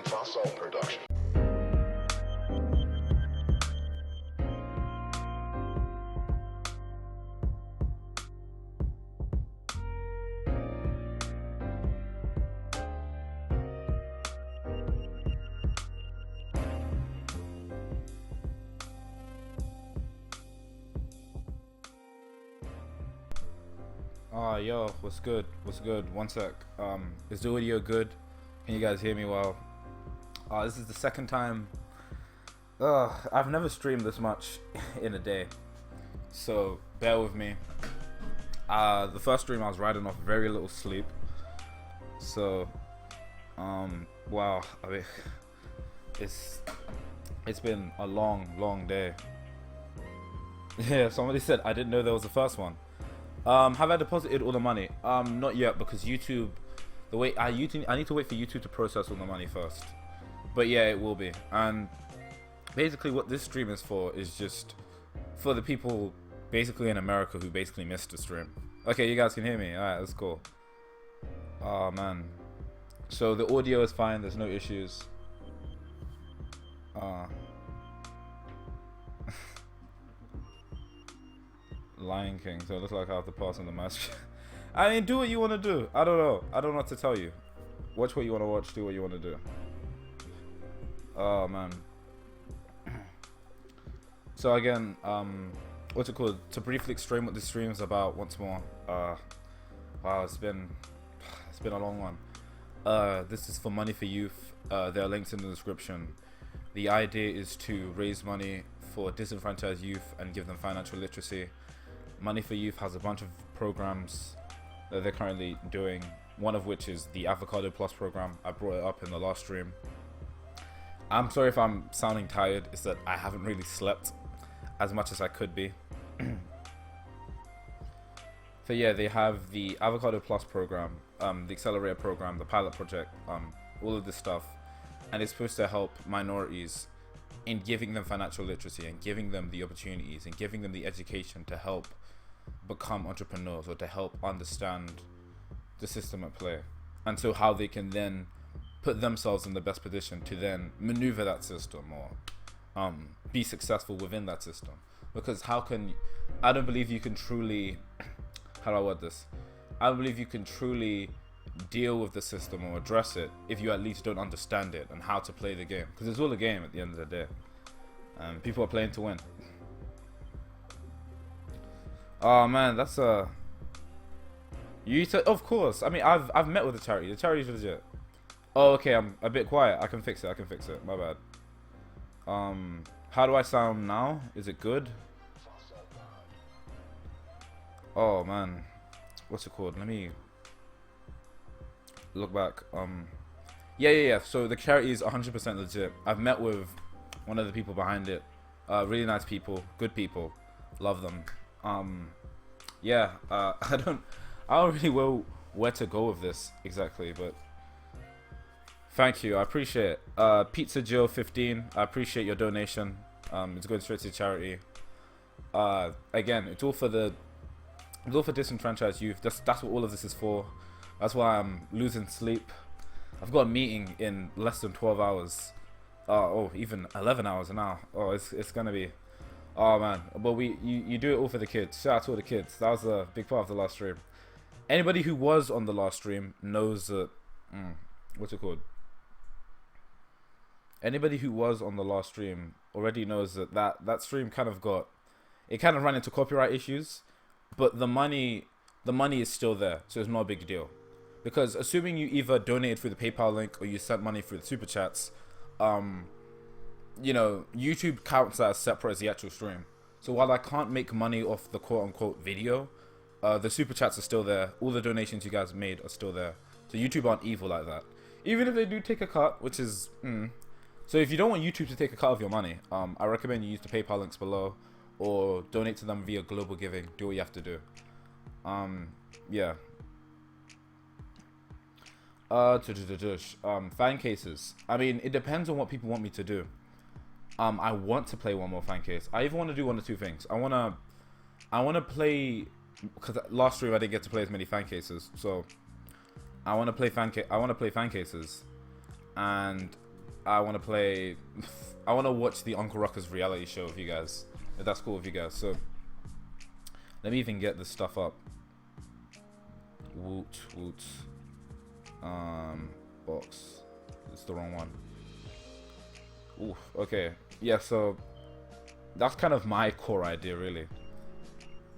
Fossil production. Yo, what's good? What's good? One sec. Is the audio good? Can you guys hear me well? This is the second time. I've never streamed this much in a day, so bear with me. The first stream I was riding off very little sleep, so wow. I mean, it's been a long day. Yeah, somebody said I didn't know there was a first one. Have I deposited all the money? Not yet, because YouTube, I need to wait for YouTube to process all the money first. But yeah, it will be. And basically what this stream is for is just for the people basically in America who basically missed the stream. Okay, you guys can hear me. Alright, that's cool. Oh man. So the audio is fine, there's no issues. Lion King, so it looks like I have to pass on the match. I mean, do what you want to do. I don't know. I don't know what to tell you. Watch what you want to watch, do what you want to do. Oh man. So again, what's it called? To briefly explain what this stream is about once more. Wow, it's been a long one. This is for Money for Youth. There are links in the description. The idea is to raise money for disenfranchised youth and give them financial literacy. Money for Youth has a bunch of programs that they're currently doing, one of which is the Avocado Plus program. I brought it up in the last stream. I'm sorry if I'm sounding tired, it's that I haven't really slept as much as I could be. So yeah, they have the Avocado Plus program, the Accelerator program, the pilot project, all of this stuff, and it's supposed to help minorities in giving them financial literacy and giving them the opportunities and giving them the education to help become entrepreneurs or to help understand the system at play, and so how they can then put themselves in the best position to then maneuver that system or be successful within that system. Because I don't believe you can truly, how do I word this? I don't believe you can truly deal with the system or address it if you at least don't understand it and how to play the game, because it's all a game at the end of the day. People are playing to win. Oh man, that's of course. I mean, I've met with the charity. The charity's legit. Oh, okay. I'm a bit quiet. I can fix it. My bad. How do I sound now? Is it good? Oh man, what's it called? Let me look back. Yeah. So the charity is 100% legit. I've met with one of the people behind it. Really nice people, good people. Love them. Yeah. I don't really know where to go with this exactly, but thank you. I appreciate it. Pizza Joe 15. I appreciate your donation. It's going straight to charity. Again, it's all for disenfranchised youth. That's what all of this is for. That's why I'm losing sleep. I've got a meeting in less than 12 hours. Even 11 hours now. Oh, it's gonna be. Oh man, but you do it all for the kids. Shout out to all the kids. That was a big part of the last stream. Anybody who was on the last stream knows that. What's it called? Anybody who was on the last stream already knows that stream kind of ran into copyright issues, but the money is still there, so it's not a big deal. Because assuming you either donated through the PayPal link or you sent money through the super chats, YouTube counts that as separate as the actual stream. So while I can't make money off the quote-unquote video, the super chats are still there. All the donations you guys made are still there. So YouTube aren't evil like that. Even if they do take a cut, which is... So if you don't want YouTube to take a cut of your money, I recommend you use the PayPal links below or donate to them via global giving. Do what you have to do. Yeah. Fan cases. I mean, it depends on what people want me to do. I want to play one more fan case. I even want to do one or two things. I want to play, because last stream I didn't get to play as many fan cases, so I want to play fan cases, and I want to play. I want to watch the Uncle Ruckus reality show with you guys. If that's cool with you guys. So let me even get this stuff up. Woot woot. Box. It's the wrong one. Oof. Okay. Yeah. So that's kind of my core idea, really.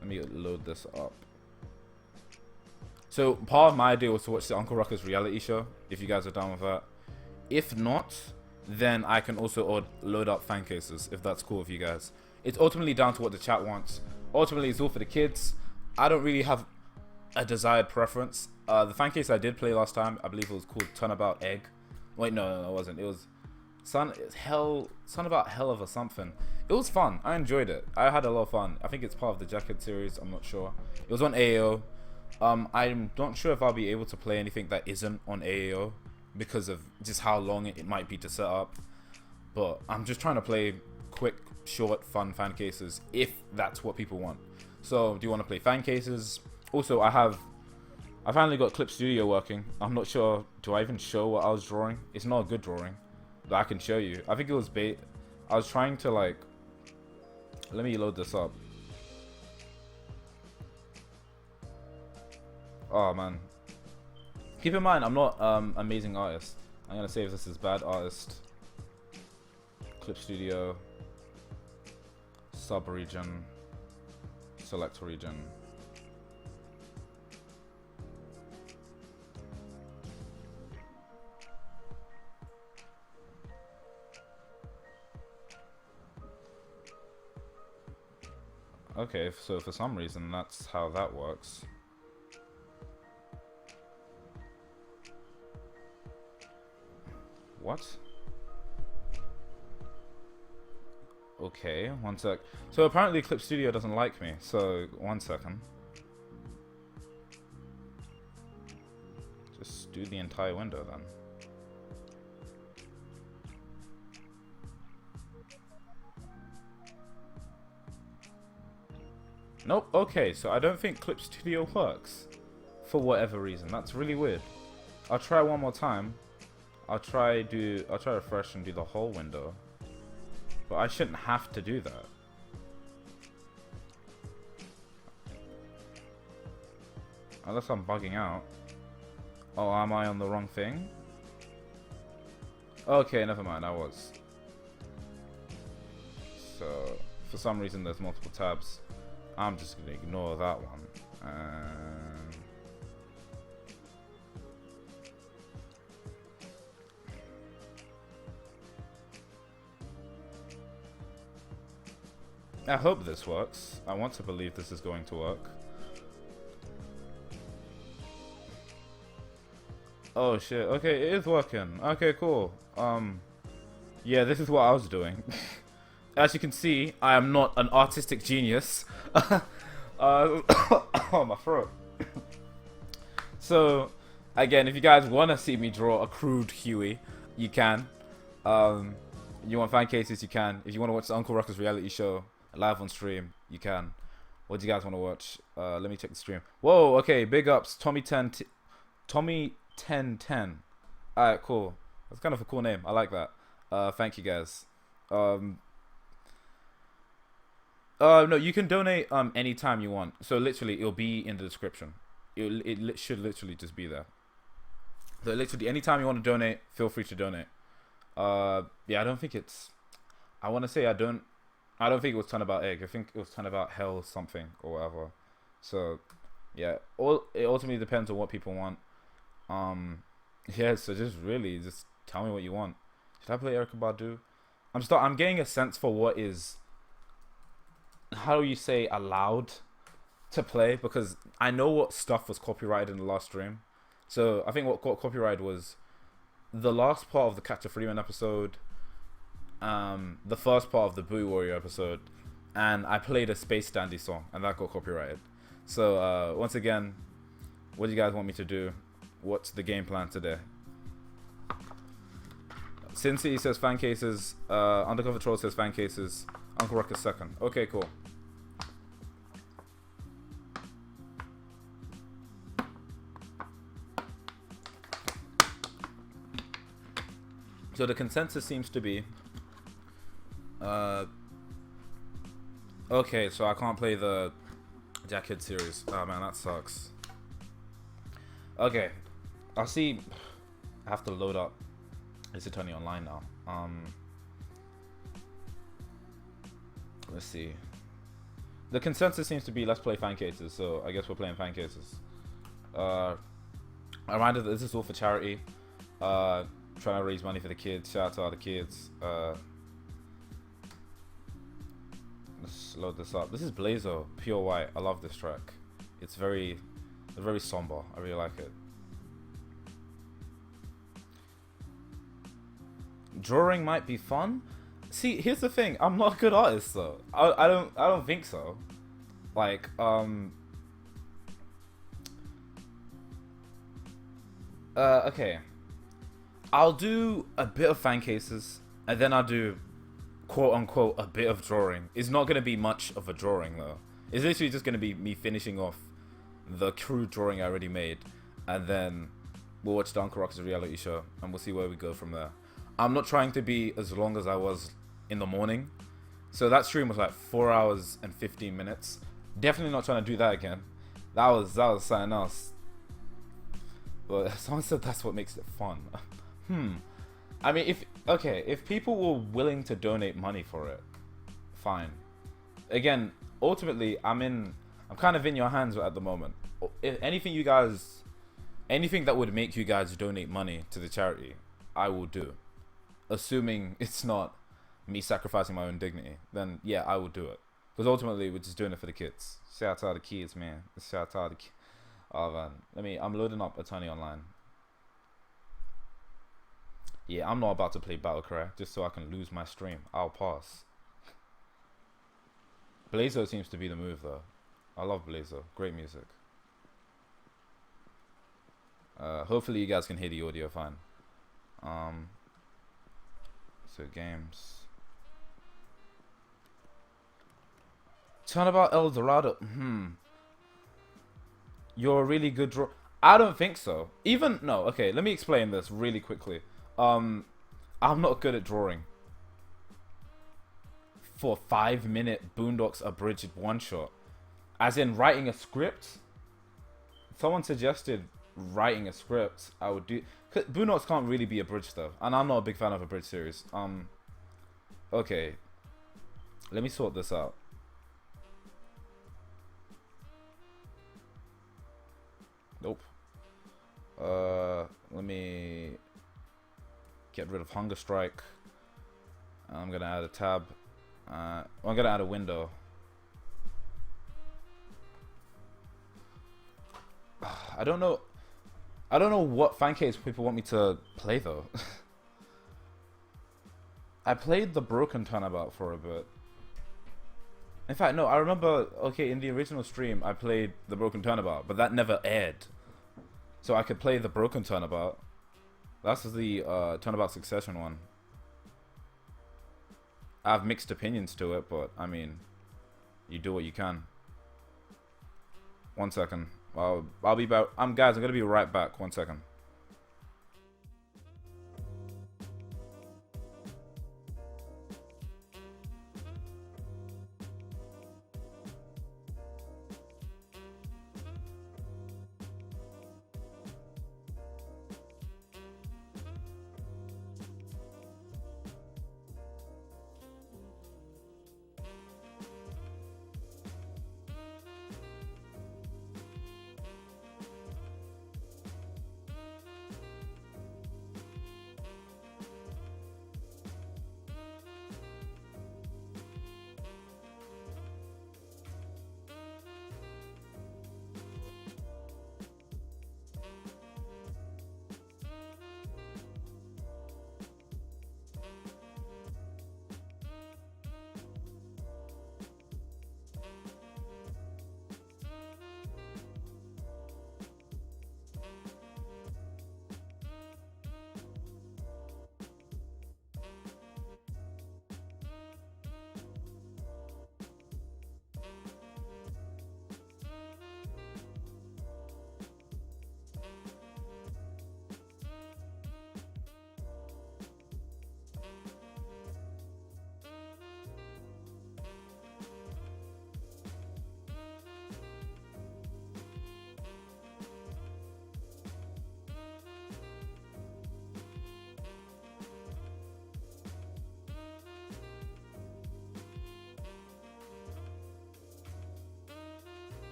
Let me load this up. So part of my idea was to watch the Uncle Ruckus reality show. If you guys are down with that. If not, then I can also load up fan cases. If that's cool with you guys. It's ultimately down to what the chat wants. Ultimately, it's all for the kids. I don't really have a desired preference. The fan case I did play last time, I believe it was called Turnabout Egg. Wait, no, it wasn't. It was Son About Hell of a something. It was fun. I enjoyed it. I had a lot of fun. I think it's part of the Jacket series. I'm not sure. It was on AAO. I'm not sure if I'll be able to play anything that isn't on AAO because of just how long it might be to set up. But I'm just trying to play quick, short, fun fan cases if that's what people want. So, do you want to play fan cases? Also, I finally got Clip Studio working. I'm not sure. Do I even show what I was drawing? It's not a good drawing, but I can show you. I think it was bait. I was trying to like. Let me load this up. Oh man. Keep in mind, I'm not amazing artist. I'm gonna save this as bad artist. Clip Studio. Sub region. Select region. Okay, so for some reason that's how that works. What? Okay, one sec. So apparently Clip Studio doesn't like me, so 1 second. Just do the entire window then. Nope, okay, so I don't think Clip Studio works. For whatever reason. That's really weird. I'll try one more time. I'll try refresh and do the whole window. But I shouldn't have to do that. Unless I'm bugging out. Oh, am I on the wrong thing? Okay, never mind, I was. So, for some reason there's multiple tabs. I'm just gonna ignore that one. I hope this works. I want to believe this is going to work. Oh shit, okay, it is working. Okay, cool. Yeah, this is what I was doing. As you can see, I am not an artistic genius. Oh, my throat. So, again, if you guys want to see me draw a crude Huey, you can. You want fan cases, you can. If you want to watch the Uncle Ruckus reality show live on stream, you can. What do you guys want to watch? Let me check the stream. Whoa, okay, big ups, Tommy1010. Alright, cool. That's kind of a cool name. I like that. Thank you guys. No, you can donate anytime you want. So literally, it'll be in the description. It should literally just be there. So literally, anytime you want to donate, feel free to donate. Yeah, I don't think it's. I want to say I don't think it was Turnabout Egg. I think it was Turnabout Hell something or whatever. So yeah, it ultimately depends on what people want. Yeah. So just tell me what you want. Should I play Erykah Badu? I'm getting a sense for what is. How do you say allowed to play? Because I know what stuff was copyrighted in the last stream. So I think what got copyrighted was the last part of the Catch a Freeman episode, the first part of the Boo Warrior episode, and I played a Space Dandy song, and that got copyrighted. So once again, what do you guys want me to do? What's the game plan today? Sin City says fan cases. Undercover Troll says fan cases. Uncle Ruckus second. Okay, cool. So the consensus seems to be, uh, okay, so I can't play the Jackhead series. Oh man, that sucks. Okay, I'll see. I have to load up. It's Attorney Online now. Let's see. The consensus seems to be let's play fan cases, so I guess we're playing fan cases. A reminder that this is all for charity. Trying to raise money for the kids. Shout out to all the kids. Let's load this up. This is Blazo, Pure White. I love this track. It's very somber. I really like it. Drawing might be fun. See, here's the thing. I'm not a good artist though. I don't think so. Like okay. I'll do a bit of fan cases and then I'll do quote unquote a bit of drawing. It's not gonna be much of a drawing though. It's literally just gonna be me finishing off the crude drawing I already made, and then we'll watch the Uncle Rock's reality show and we'll see where we go from there. I'm not trying to be as long as I was in the morning. So that stream was like 4 hours and 15 minutes. Definitely not trying to do that again. That was something else. But someone said that's what makes it fun. I mean, if people were willing to donate money for it, fine. Again, ultimately, I'm kind of in your hands at the moment. If anything that would make you guys donate money to the charity, I will do. Assuming it's not me sacrificing my own dignity, then yeah, I will do it. Because ultimately, we're just doing it for the kids. Shout out to all the kids, man. Shout out to the kids. Oh man, I'm loading up Attorney Online. Yeah, I'm not about to play Battlecry just so I can lose my stream. I'll pass. Blazo seems to be the move though. I love Blazo. Great music. Hopefully you guys can hear the audio fine. So games. Turnabout El Dorado. You're a really good draw. I don't think so. Okay, let me explain this really quickly. I'm not good at drawing. For 5-minute Boondocks abridged one shot. As in writing a script. Someone suggested writing a script. I would do. Boondocks can't really be abridged though. And I'm not a big fan of abridged series. Okay. Let me sort this out. Nope. Let me get rid of Hunger Strike. I'm gonna add a tab. I'm gonna add a window. I don't know what fan case people want me to play though. I played the Broken Turnabout for a bit. In fact, no, I remember, okay, in the original stream, I played the Broken Turnabout, but that never aired. So I could play the Broken Turnabout. That's the Turnabout Succession one. I have mixed opinions to it, but I mean, you do what you can. 1 second. I'll be back. Guys, I'm gonna be right back. 1 second.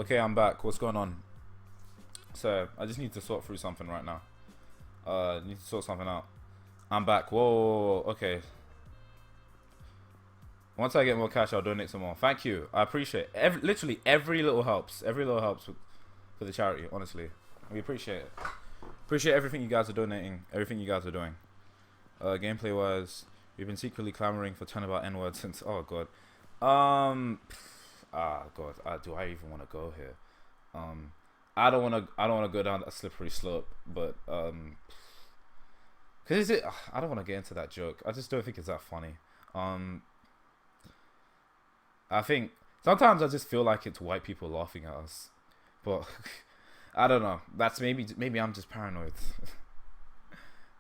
Okay, I'm back. What's going on? So I just need to sort through something right now. Need to sort something out. I'm back. Whoa. Okay. Once I get more cash, I'll donate some more. Thank you. I appreciate it. Literally every little helps. Every little helps for the charity. Honestly, we appreciate it. Appreciate everything you guys are donating. Everything you guys are doing. Gameplay wise, we've been secretly clamoring for turnabout N-word since. Oh god. God. Do I even want to go here? I don't want to go down that slippery slope, but cause I don't want to get into that joke. I just don't think it's that funny. I think sometimes I just feel like it's white people laughing at us, but I don't know. That's maybe I'm just paranoid.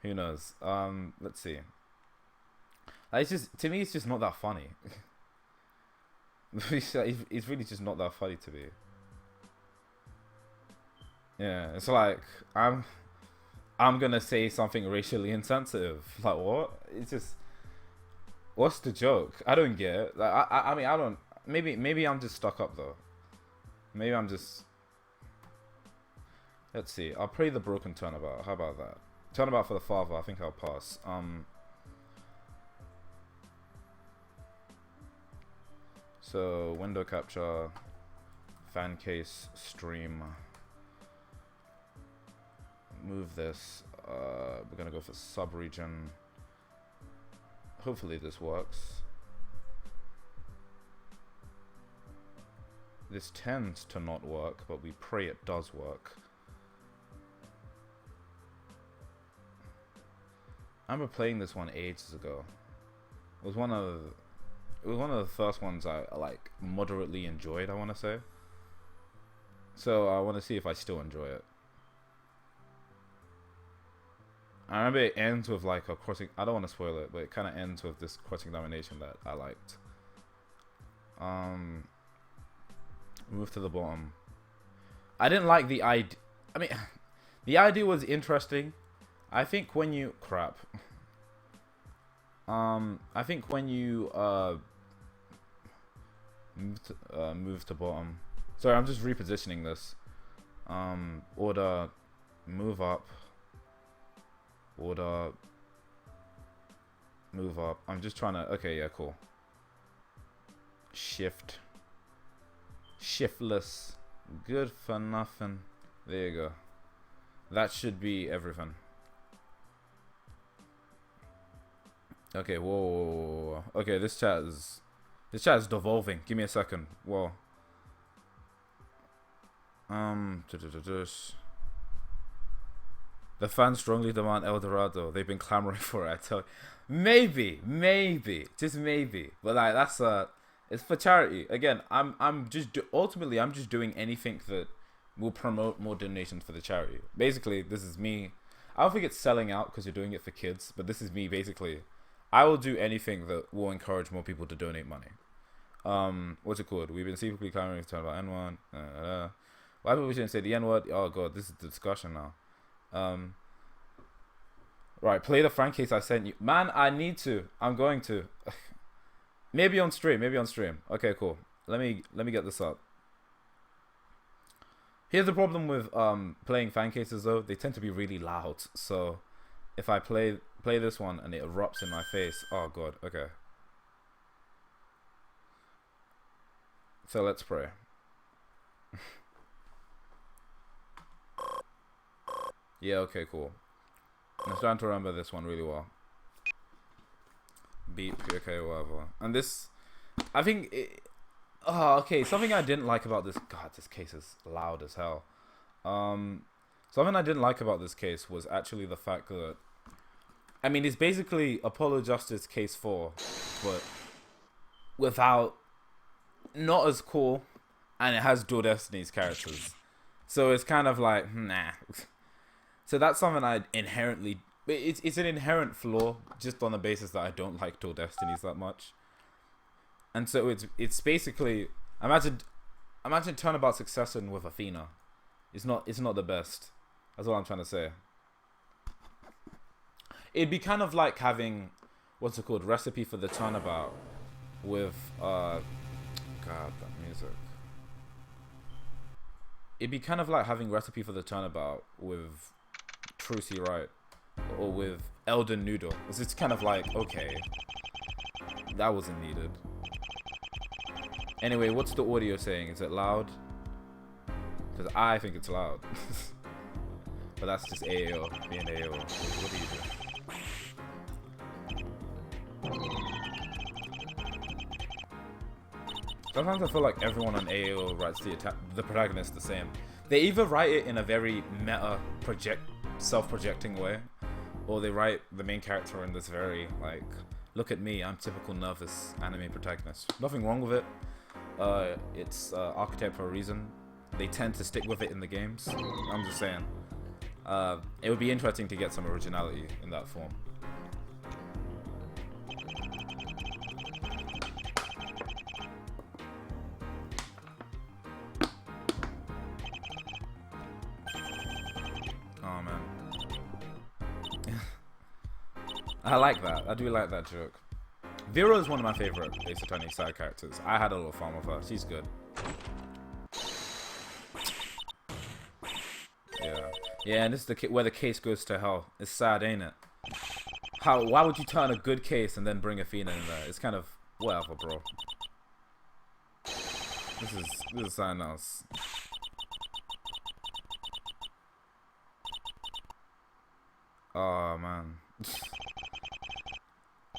Who knows? Let's see. Like, it's just, to me, it's just not that funny. It's really just not that funny to me. Yeah, it's like I'm gonna say something racially insensitive. Like what? It's just, what's the joke? I don't get it. Like I mean I don't. Maybe I'm just stuck up though. Maybe I'm just. Let's see. I'll pray the broken turnabout. How about that? Turnabout for the father. I think I'll pass. So window capture, fan case, stream. Move this. We're gonna go for sub-region. Hopefully this works. This tends to not work, but we pray it does work. I remember playing this one ages ago. It was one of the first ones I like moderately enjoyed, I want to say. So I want to see if I still enjoy it. I remember it ends with like a crossing. I don't want to spoil it, but it kind of ends with this cross-examination that I liked. Move to the bottom. I didn't like the idea. I mean, the idea was interesting. I think when you I think when you move to bottom. Sorry, I'm just repositioning this. Order, move up. Order, move up. I'm just trying to. Okay, yeah, cool. Shift. Shiftless. Good for nothing. There you go. That should be everything. Okay, whoa. Okay, this chat is devolving. Give me a second. Whoa. The fans strongly demand El Dorado. They've been clamoring for it. I tell you. Maybe, just maybe. But like that's it's for charity. Again, ultimately I'm just doing anything that will promote more donations for the charity. Basically, this is me. I don't think it's selling out because you're doing it for kids, but this is me basically. I will do anything that will encourage more people to donate money. What's it called? We've been secretly clamoring to turn about N1. Why people shouldn't say the N-word? Oh god, this is the discussion now. Right, play the Frank case I sent you. Man, I need to. I'm going to. Maybe on stream. Okay, cool. Let me get this up. Here's the problem with playing fan cases though. They tend to be really loud. So if I play this one and it erupts in my face, oh god. Okay. So let's pray. Yeah, okay, cool. I'm starting to remember this one really well. Beep, okay, whatever. And this, I think, okay, something I didn't like about this, god, this case is loud as hell. Something I didn't like about this case was actually the fact that, I mean, it's basically Apollo Justice Case 4, but without, not as cool, and it has Dual Destiny's characters. So it's kind of like, nah. So that's something I inherently... It's an inherent flaw just on the basis that I don't like Dual Destinies that much. And so it's basically... Imagine Turnabout Succession with Athena. It's not the best. That's what I'm trying to say. It'd be kind of like having... What's it called? Recipe for the Turnabout with... God, that music. it'd be kind of like having Recipe for the Turnabout with Trucy Wright or with Elden Noodle. It's just kind of like, okay, that wasn't needed. Anyway, what's the audio saying? Is it loud? Because I think it's loud. But that's just AAO, being AAO. What do you do? Sometimes I feel like everyone on AAO writes the protagonist the same. They either write it in a very meta self-projecting way, or they write the main character in this very like, look at me, I'm typical nervous anime protagonist. Nothing wrong with it. It's archetype for a reason. They tend to stick with it in the games. I'm just saying. It would be interesting to get some originality in that form. Oh man. I like that. I do like that joke. Vera is one of my favorite Ace Attorney side characters. I had a little fun with her. She's good. Yeah, and this is where the case goes to hell. It's sad, ain't it? Why would you turn a good case and then bring Athena in there? It's kind of whatever, bro. This is something else. Oh man.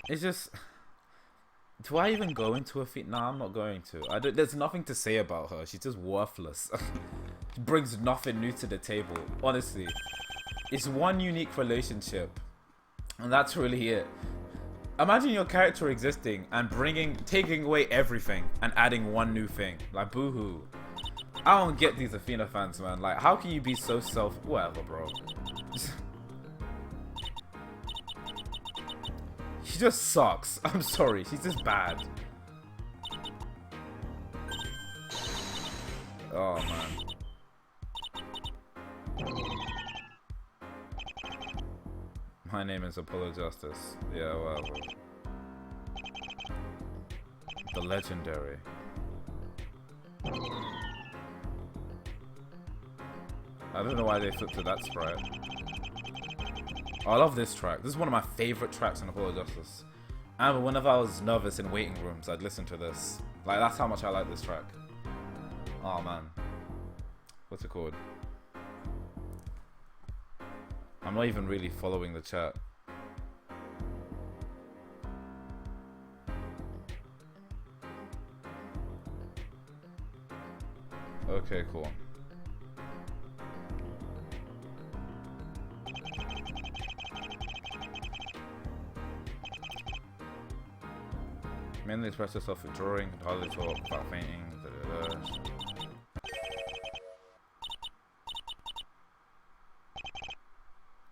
It's just, do I even go into Athena? Nah, I'm not going to. There's nothing to say about her. She's just worthless. She brings nothing new to the table. Honestly, it's one unique relationship, and that's really it. Imagine your character existing and taking away everything and adding one new thing. Like, boohoo. I don't get these Athena fans, man. Like, how can you be so whatever, bro? She just sucks. I'm sorry. She's just bad. Oh, man. My name is Apollo Justice. Yeah, whatever. The legendary. I don't know why they flipped to that sprite. Oh, I love this track. This is one of my favorite tracks in Apollo Justice. And whenever I was nervous in waiting rooms, I'd listen to this. Like, that's how much I like this track. Oh, man. What's it called? I'm not even really following the chat. Okay, cool. Mainly express yourself with drawing, hardly talk about painting.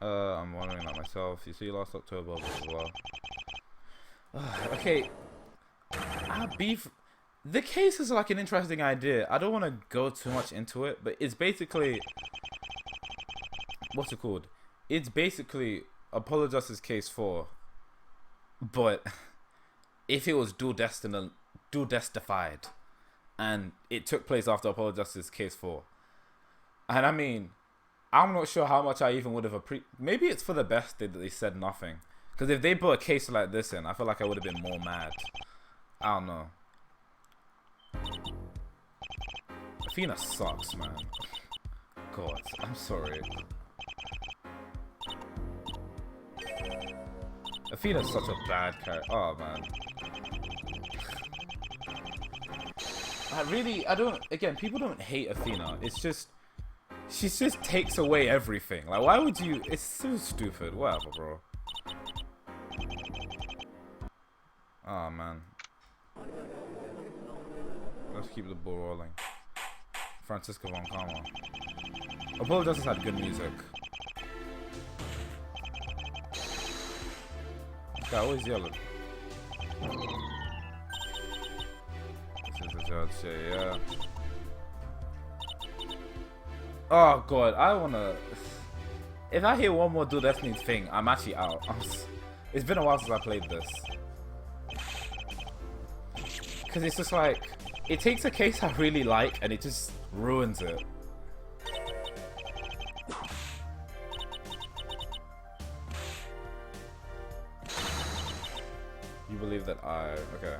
I'm wondering about myself. You see, last October, blah blah blah. Okay, beef. The case is like an interesting idea. I don't want to go too much into it, but it's basically, what's it called? It's basically Apollo Justice Case 4, but if it was dual destified, and it took place after Apollo Justice Case 4, and I mean, I'm not sure how much I even would have maybe it's for the best that they said nothing, because if they put a case like this in, I feel like I would have been more mad. I don't know. Athena sucks, man. God, I'm sorry. Athena's such a bad character. Oh, man. I don't, again, people don't hate Athena. It's just, she just takes away everything. Like, why would you, it's so stupid. Whatever, bro. Oh, man. Let's keep the ball rolling. Francisco Von Kama. Apollo Justice had good music. This guy always yelling. This is the judge shit, yeah. Oh god, I wanna. If I hear one more Dual Destiny thing, I'm actually out. It's been a while since I played this. Because it's just like, it takes a case I really like and it just ruins it. believe that okay.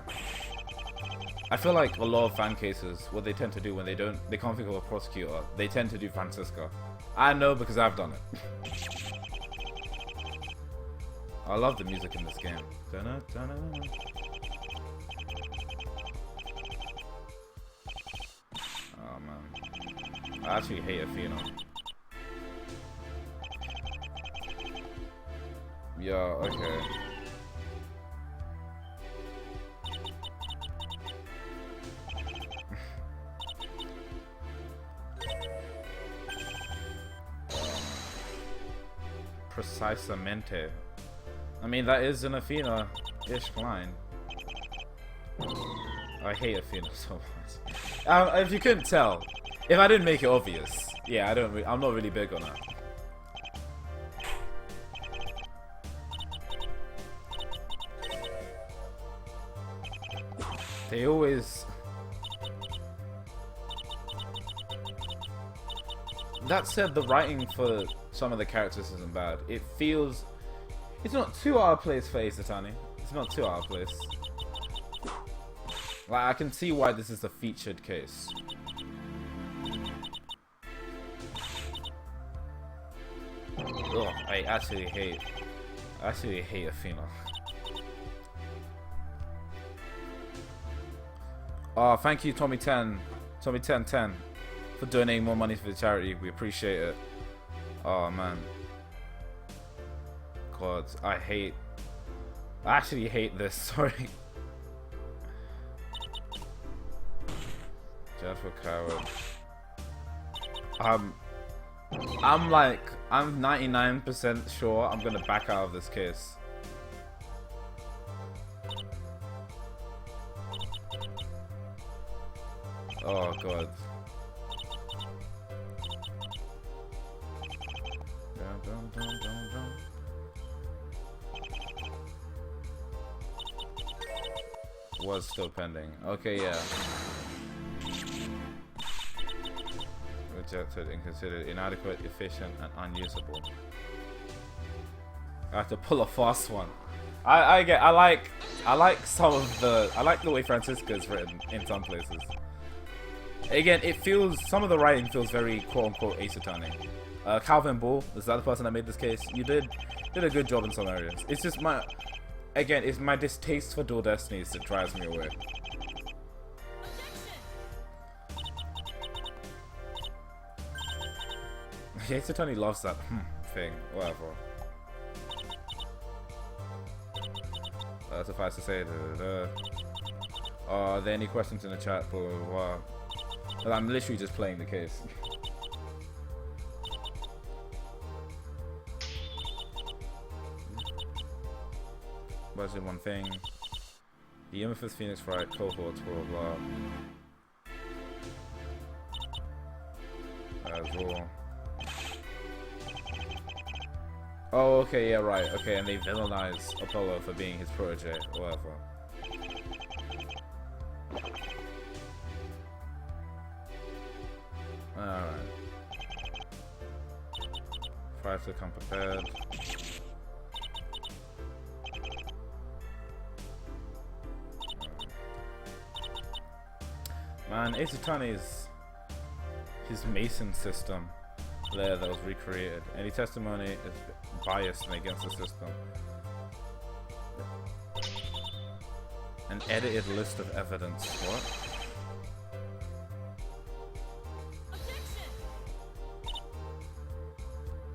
I feel like a lot of fan cases, what they tend to do when they can't think of a prosecutor, they tend to do Francisca. I know because I've done it. I love the music in this game. Oh man, I actually hate Athena. Yeah, okay. Precisamente. I mean, that is an Athena-ish line. I hate Athena so much. If you couldn't tell, if I didn't make it obvious, yeah, I'm not really big on that. They always... That said, the writing for some of the characters isn't bad. It feels... It's not too out of place for Ace Attorney. It's not too out of place. Like, I can see why this is a featured case. Ugh, I actually hate Athena. Oh, thank you, Tommy10, for donating more money for the charity. We appreciate it. Oh man. God, I actually hate this. Sorry. Judge for coward. I'm 99% sure I'm gonna back out of this case. Oh god. Was still pending. Okay, yeah. Rejected and considered inadequate, efficient, and unusable. I have to pull a fast one. I like some of the... I like the way Francisca is written in some places. Again, some of the writing feels very quote-unquote Ace Attorney. Calvin Bull, is that the person that made this case? You did a good job in some areas. It's just it's my distaste for Dual Destinies that drives me away. Ace Attorney loves that thing, whatever. Suffice to say, are there any questions in the chat? Blah, blah, blah. Well, I'm literally just playing the case. What's the one thing? The Amethyst Phoenix Wright cohorts, blah blah blah. As well. Oh, okay, yeah, right, okay, and they villainize Apollo for being his protege, or whatever. Alright. Try to come prepared. Man, Ace Attorney's his Mason system there that was recreated. Any testimony is biased and against the system. An edited list of evidence. What?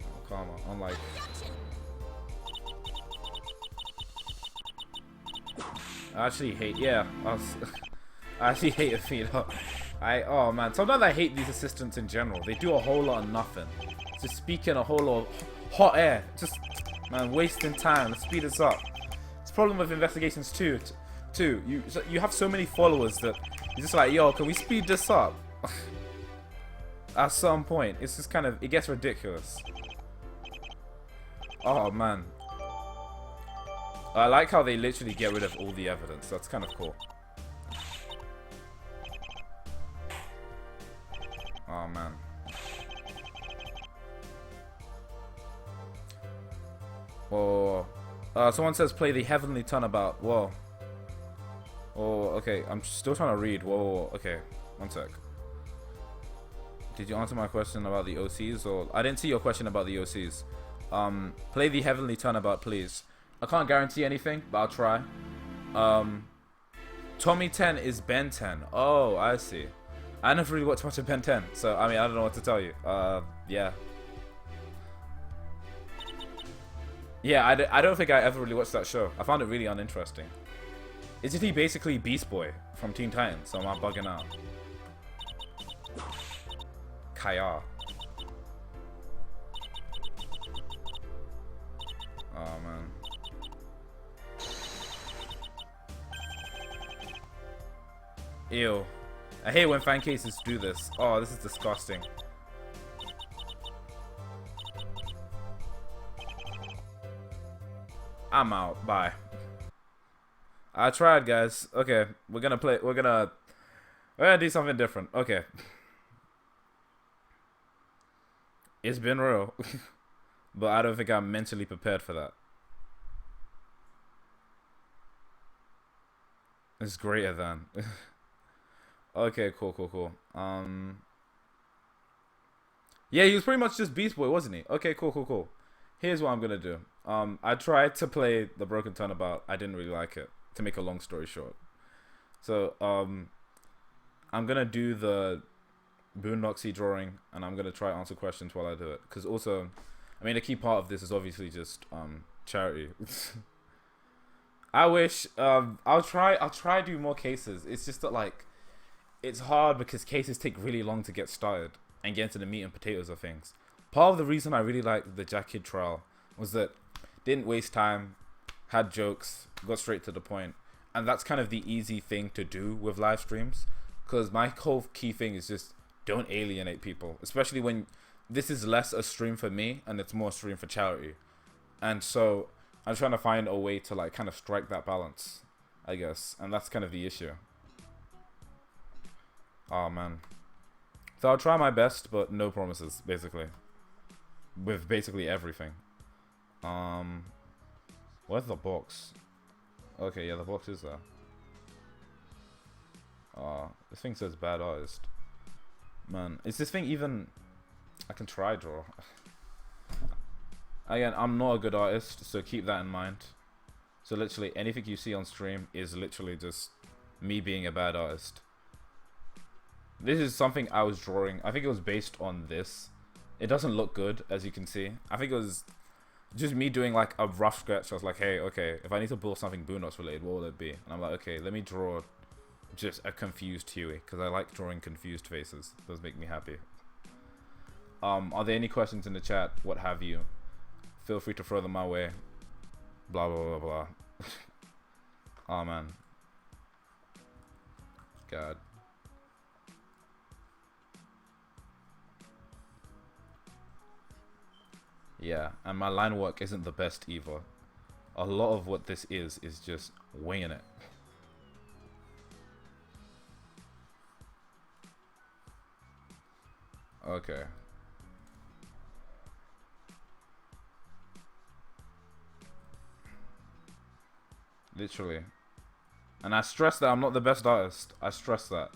Oh, karma. Unlike. I actually hate. Yeah. I actually hate Athena. Oh man, sometimes I hate these assistants in general. They do a whole lot of nothing. Just speaking a whole lot of hot air. Just, man, wasting time. Let's speed this up. It's a problem with investigations too. You have so many followers that you're just like, yo, can we speed this up? At some point, it's just kind of, it gets ridiculous. Oh man. I like how they literally get rid of all the evidence. That's kind of cool. Oh man. Oh, someone says play the Heavenly Turnabout. Whoa, Oh, okay. I'm still trying to read. Whoa, okay. One sec. Did you answer my question about the OCs? Or I didn't see your question about the OCs. Play the Heavenly Turnabout, please. I can't guarantee anything, but I'll try. Tommy 10 is Ben 10. Oh, I see. I never really watched much of Ben 10, so I mean, I don't know what to tell you. Yeah. Yeah, I don't think I ever really watched that show. I found it really uninteresting. Isn't he basically Beast Boy from Teen Titans? So am I bugging out? Kaya. Oh, man. Ew. I hate when fan cases do this. Oh, this is disgusting. I'm out. Bye. I tried, guys. Okay, we're gonna play. We're gonna do something different. Okay. It's been real, but I don't think I'm mentally prepared for that. It's greater than. Okay, cool. Yeah, he was pretty much just Beast Boy, wasn't he? Okay, cool. Here's what I'm gonna do. I tried to play the Broken Turnabout. I didn't really like it. To make a long story short, so I'm gonna do the Boondocksy drawing, and I'm gonna try to answer questions while I do it. Because also, I mean, a key part of this is obviously just charity. I wish I'll try to do more cases. It's just that like it's hard because cases take really long to get started and get into the meat and potatoes of things. Part of the reason I really liked the Jack Kid trial was that didn't waste time, had jokes, got straight to the point, and that's kind of the easy thing to do with live streams. Because my whole key thing is just don't alienate people, especially when this is less a stream for me and it's more a stream for charity. And so I'm trying to find a way to like kind of strike that balance, I guess, and that's kind of the issue. Oh man. So I'll try my best, but no promises, basically. With basically everything. Where's the box? Okay, yeah, the box is there. This thing says bad artist. Man, is this thing even... I can try draw. Again, I'm not a good artist, so keep that in mind. So literally, anything you see on stream is literally just me being a bad artist. This is something I was drawing. I think it was based on this. It doesn't look good, as you can see. I think it was just me doing like a rough sketch. I was like, hey, okay, if I need to build something Boondocks related, what will it be? And I'm like, okay, let me draw just a confused Huey, because I like drawing confused faces. Those make me happy. Are there any questions in the chat? What have you? Feel free to throw them my way. Blah, blah, blah, blah. Oh, man. God. Yeah, and my line work isn't the best either. A lot of what this is just winging it. Okay. Literally. And I stress that I'm not the best artist. I stress that.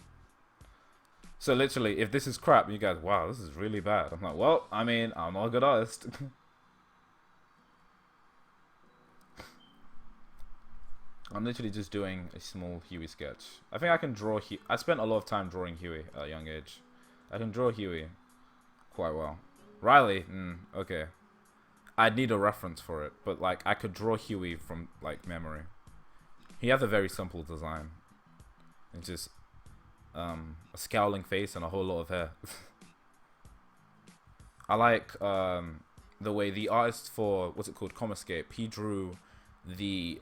So literally, if this is crap, you guys, wow, this is really bad. I'm like, well, I mean, I'm not a good artist. I'm literally just doing a small Huey sketch. I think I can draw I spent a lot of time drawing Huey at a young age. I can draw Huey quite well. Riley, okay. I'd need a reference for it, but like I could draw Huey from like memory. He has a very simple design. It's just a scowling face and a whole lot of hair. I like the way the artist for what's it called, Comascape, he drew the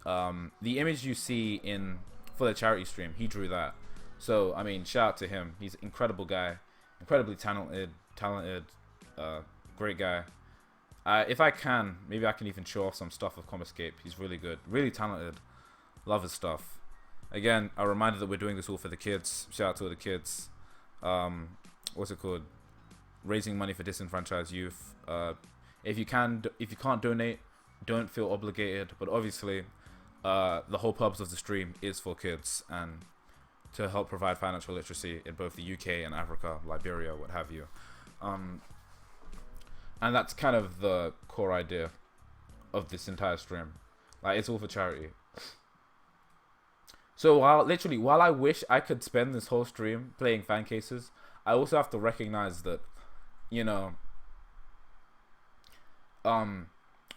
image you see for the charity stream. He drew that. So I mean, shout out to him. He's an incredible guy, incredibly talented, great guy. If I can, maybe I can even show off some stuff of Comascape. He's really good, really talented. Love his stuff. Again, a reminder that we're doing this all for the kids. Shout out to all the kids. What's it called? Raising money for disenfranchised youth. If you can't donate, don't feel obligated. But obviously, the whole purpose of the stream is for kids and to help provide financial literacy in both the UK and Africa, Liberia, what have you. And that's kind of the core idea of this entire stream. Like, it's all for charity. So while I wish I could spend this whole stream playing fan cases, I also have to recognize that, you know,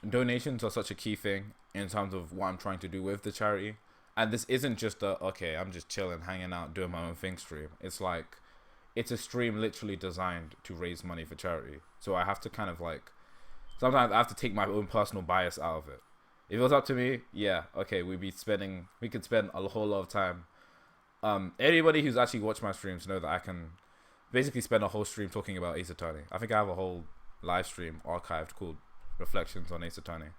donations are such a key thing in terms of what I'm trying to do with the charity. And this isn't just okay, I'm just chilling, hanging out, doing my own thing stream. It's like, it's a stream literally designed to raise money for charity. So I have to kind of like, sometimes I have to take my own personal bias out of it. If it was up to me, yeah, okay, we could spend a whole lot of time. Anybody who's actually watched my streams know that I can basically spend a whole stream talking about Ace Attorney. I think I have a whole live stream archived called Reflections on Ace Attorney.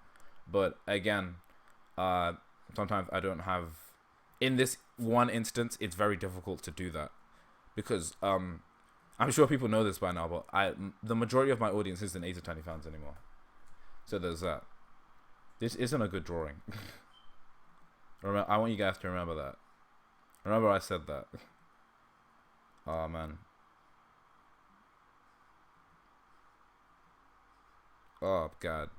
But again, sometimes I don't have, in this one instance, it's very difficult to do that. Because I'm sure people know this by now, but the majority of my audience isn't Ace Attorney fans anymore. So there's that. This isn't a good drawing. Remember, I want you guys to remember that. Remember I said that. Oh man. Oh god.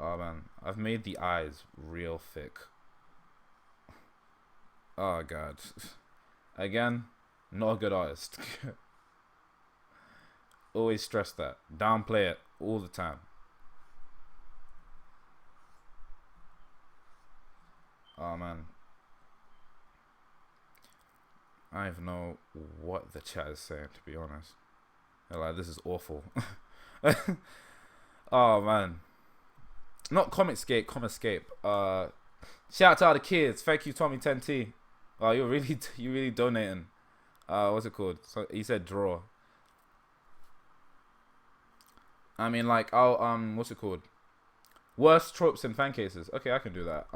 Oh man. I've made the eyes real thick. Oh god. Again, not a good artist. Always stress that. Downplay it all the time. Oh man. I don't even know what the chat is saying, to be honest. They're like, this is awful. Oh man. Not Comicscape, Comicscape. Shout out to all the kids. Thank you, Tommy 10T. Oh, you're really donating. What's it called? So he said draw. I mean, like, what's it called? Worst tropes in fan cases. Okay, I can do that.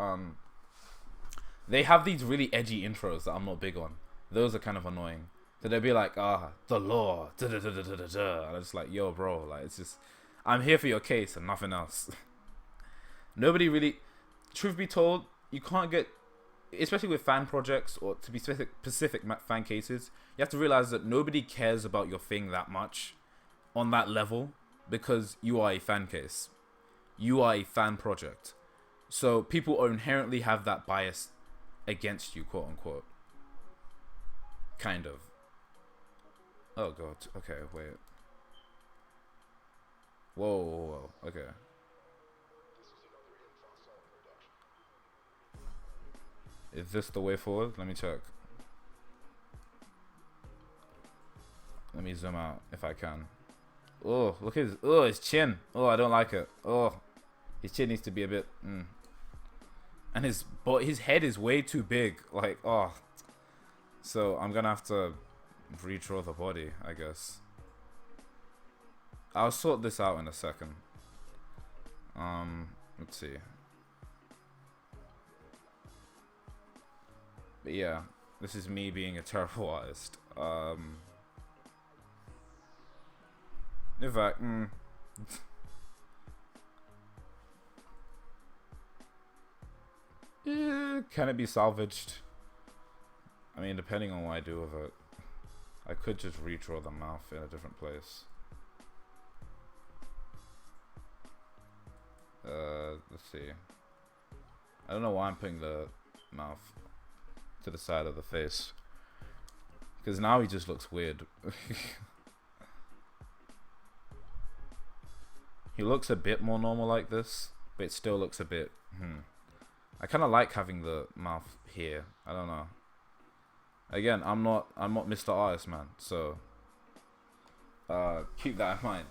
They have these really edgy intros that I'm not big on. Those are kind of annoying. So they'll be like, the law, da da da da da da da. And I'm just like, yo, bro, like, it's just, I'm here for your case and nothing else. Nobody really, truth be told, you can't get, especially with fan projects or to be specific fan cases, you have to realize that nobody cares about your thing that much on that level because you are a fan case. You are a fan project. So people inherently have that bias against you, quote unquote. Kind of. Oh god. Okay, wait. Whoa, whoa, whoa. Okay. Is this the way forward? Let me check. Let me zoom out if I can. Oh, look at his chin. Oh, I don't like it. Oh, his chin needs to be a bit. And his head is way too big. Like, oh. So I'm gonna have to redraw the body, I guess. I'll sort this out in a second. Let's see. But yeah, this is me being a terrible artist. In fact, can it be salvaged? I mean, depending on what I do with it. I could just redraw the mouth in a different place. Let's see. I don't know why I'm putting the mouth to the side of the face. Because now he just looks weird. He looks a bit more normal like this, but it still looks a bit, I kind of like having the mouth here. I don't know. Again, I'm not Mr. Artist, man. So, keep that in mind.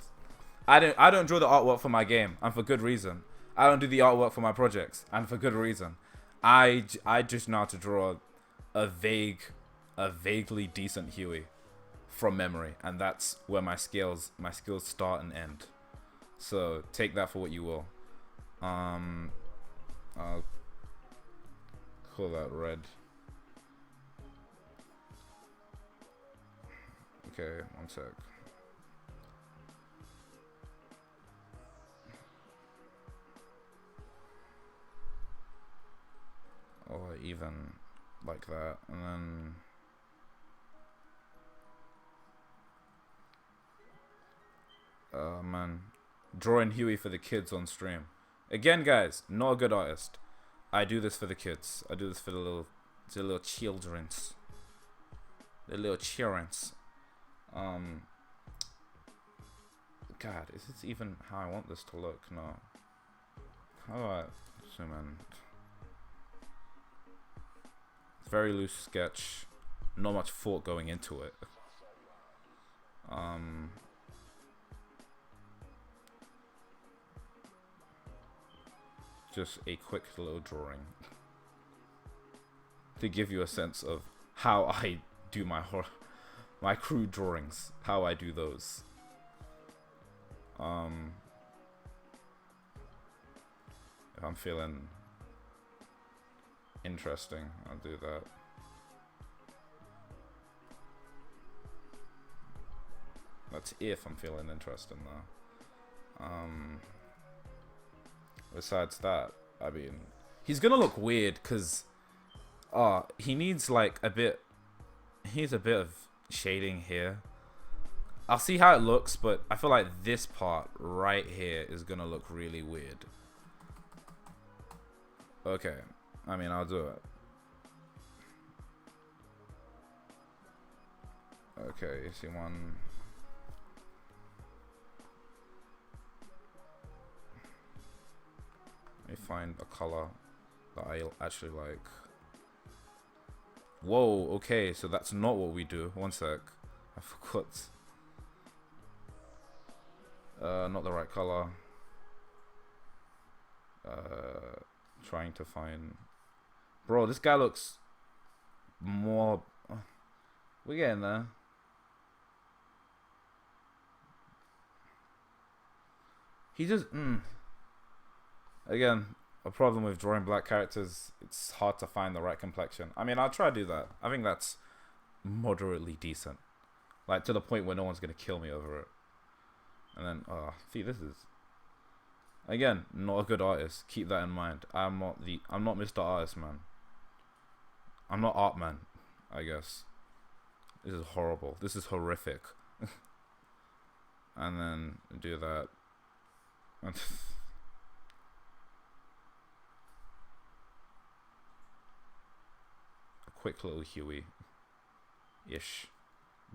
I don't draw the artwork for my game, and for good reason. I don't do the artwork for my projects, and for good reason. I just know how to draw a vaguely decent Huey from memory, and that's where my skills start and end. So take that for what you will. I'll call that red. Okay, one sec. even like that, and then man, drawing Huey for the kids on stream. Again, guys, not a good artist. I do this for the kids. I do this for the little childrens. The little childrens. God, is this even how I want this to look? No. How do I zoom in? Very loose sketch. Not much thought going into it. Just a quick little drawing to give you a sense of how I do my crude drawings, how I do those. If I'm feeling interesting, I'll do that. That's if I'm feeling interesting though. Besides that, I mean, he's gonna look weird because he needs like a bit of shading here. I'll see how it looks, but I feel like this part right here is gonna look really weird. Okay, I mean, I'll do it. Okay, you see one. Let me find a color that I actually like. Whoa, okay, so that's not what we do. One sec. I forgot. Not the right color. Trying to find... Bro, this guy looks more... We're getting there. He just... Again, a problem with drawing black characters, it's hard to find the right complexion. I mean, I'll try to do that. I think that's moderately decent. Like, to the point where no one's going to kill me over it. And then, see, this is... Again, not a good artist. Keep that in mind. I'm not Mr. Artist, man. I'm not Art Man, I guess. This is horrible. This is horrific. And then do that. Quick little Huey-ish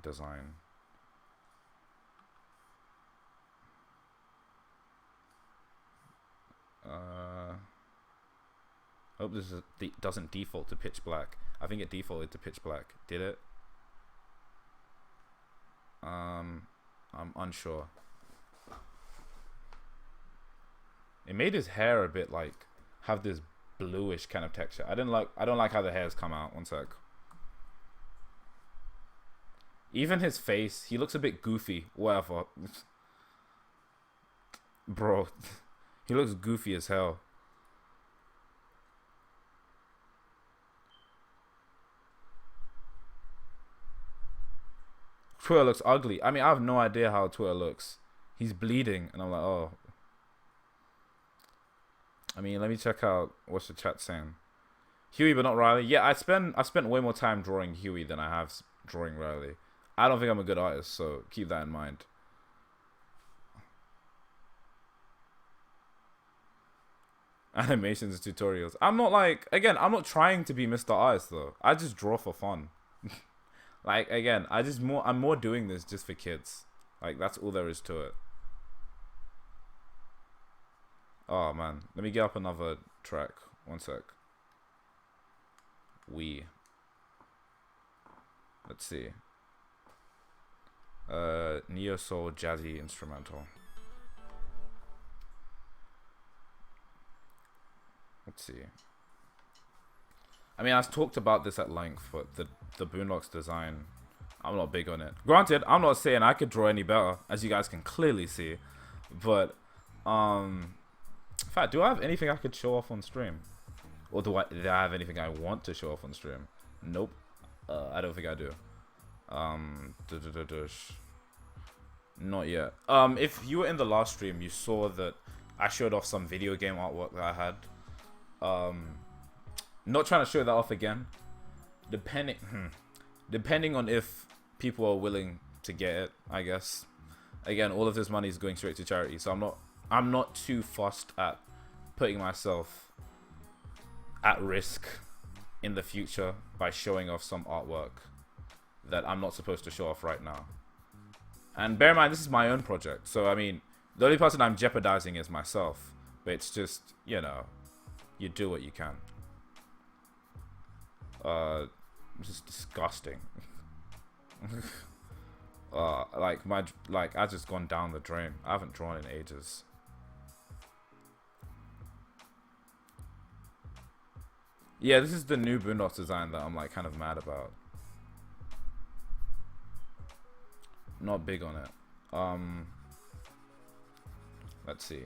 design. Hope this doesn't default to pitch black. I think it defaulted to pitch black. Did it? I'm unsure. It made his hair a bit like have this bluish kind of texture. I don't like how the hairs come out. One sec. Even his face, he looks a bit goofy. Whatever. Bro, he looks goofy as hell. Twitter looks ugly. I mean, I have no idea how Twitter looks. He's bleeding, and I'm like, oh. I mean, let me check out what's the chat saying. Huey, but not Riley. Yeah, I spent way more time drawing Huey than I have drawing Riley. I don't think I'm a good artist, so keep that in mind. Animations and tutorials. I'm not like, again, I'm not trying to be Mr. Artist though. I just draw for fun. Like, again, I'm more doing this just for kids. Like, that's all there is to it. Oh man, let me get up another track. One sec. Let's see. Neo Soul Jazzy Instrumental. Let's see. I mean, I've talked about this at length, but the Boondocks design, I'm not big on it. Granted, I'm not saying I could draw any better, as you guys can clearly see. But, in fact, do I have anything I could show off on stream? Or do I have anything I want to show off on stream? Nope. I don't think I do. Not yet. If you were in the last stream, you saw that I showed off some video game artwork that I had. Not trying to show that off again. Depending on if people are willing to get it, I guess. Again, all of this money is going straight to charity, so I'm not too fussed at putting myself at risk in the future by showing off some artwork that I'm not supposed to show off right now. And bear in mind, this is my own project, so I mean, the only person I'm jeopardizing is myself. But it's just, you know, you do what you can. This is disgusting. I just gone down the drain. I haven't drawn in ages. Yeah, this is the new Boondocks design that I'm like kind of mad about. Not big on it. Let's see.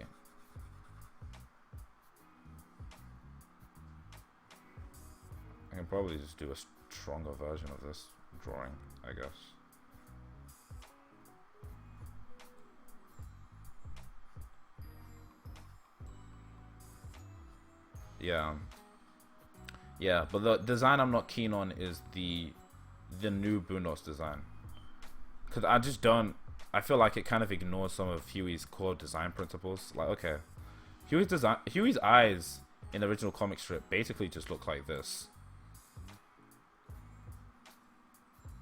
I can probably just do a stronger version of this drawing, I guess. Yeah, but the design I'm not keen on is the new Boondocks design. Because I feel like it kind of ignores some of Huey's core design principles. Like, okay, Huey's eyes in the original comic strip basically just look like this.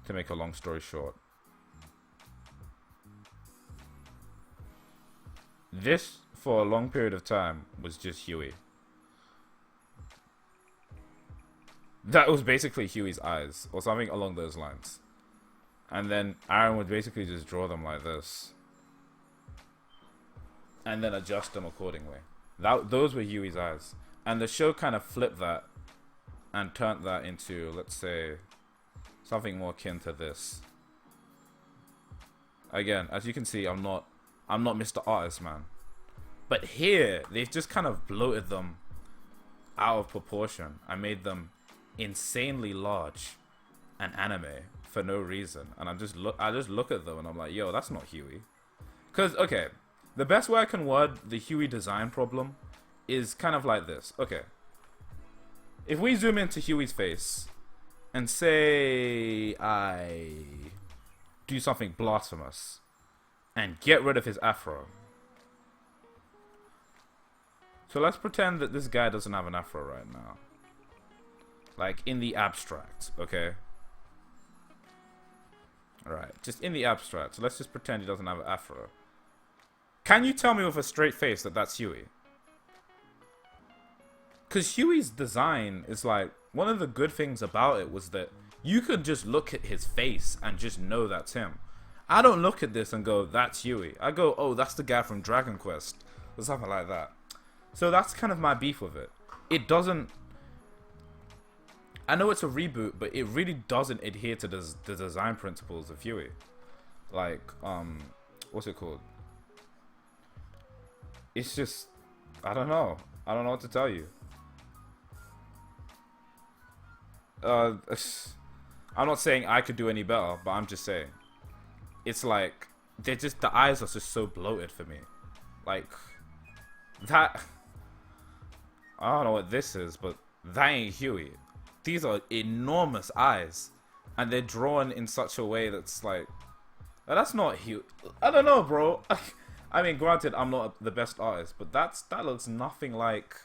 To make a long story short. This, for a long period of time, was just Huey. That was basically Huey's eyes, or something along those lines. And then Aaron would basically just draw them like this. And then adjust them accordingly. Those were Huey's eyes. And the show kind of flipped that and turned that into, let's say, something more akin to this. Again, as you can see, I'm not Mr. Artist, man. But here, they've just kind of bloated them out of proportion. I made them insanely large and anime for no reason. And I just look at them and I'm like, yo, that's not Huey. Because, okay, the best way I can word the Huey design problem is kind of like this. Okay. If we zoom into Huey's face and say I do something blasphemous and get rid of his afro. So let's pretend that this guy doesn't have an afro right now. Like, in the abstract, okay? Alright, just in the abstract. So let's just pretend he doesn't have an afro. Can you tell me with a straight face that that's Huey? Because Huey's design is like, one of the good things about it was that you could just look at his face and just know that's him. I don't look at this and go, that's Huey. I go, oh, that's the guy from Dragon Quest. Or something like that. So that's kind of my beef with it. It doesn't... I know it's a reboot, but it really doesn't adhere to the design principles of Huey. Like, what's it called? It's just... I don't know. I don't know what to tell you. I'm not saying I could do any better, but I'm just saying. It's like, the eyes are just so bloated for me. Like, that... I don't know what this is, but that ain't Huey. These are enormous eyes. And they're drawn in such a way that's like... That's not Huey. I don't know, bro. I mean, granted, I'm not the best artist, but that looks nothing like...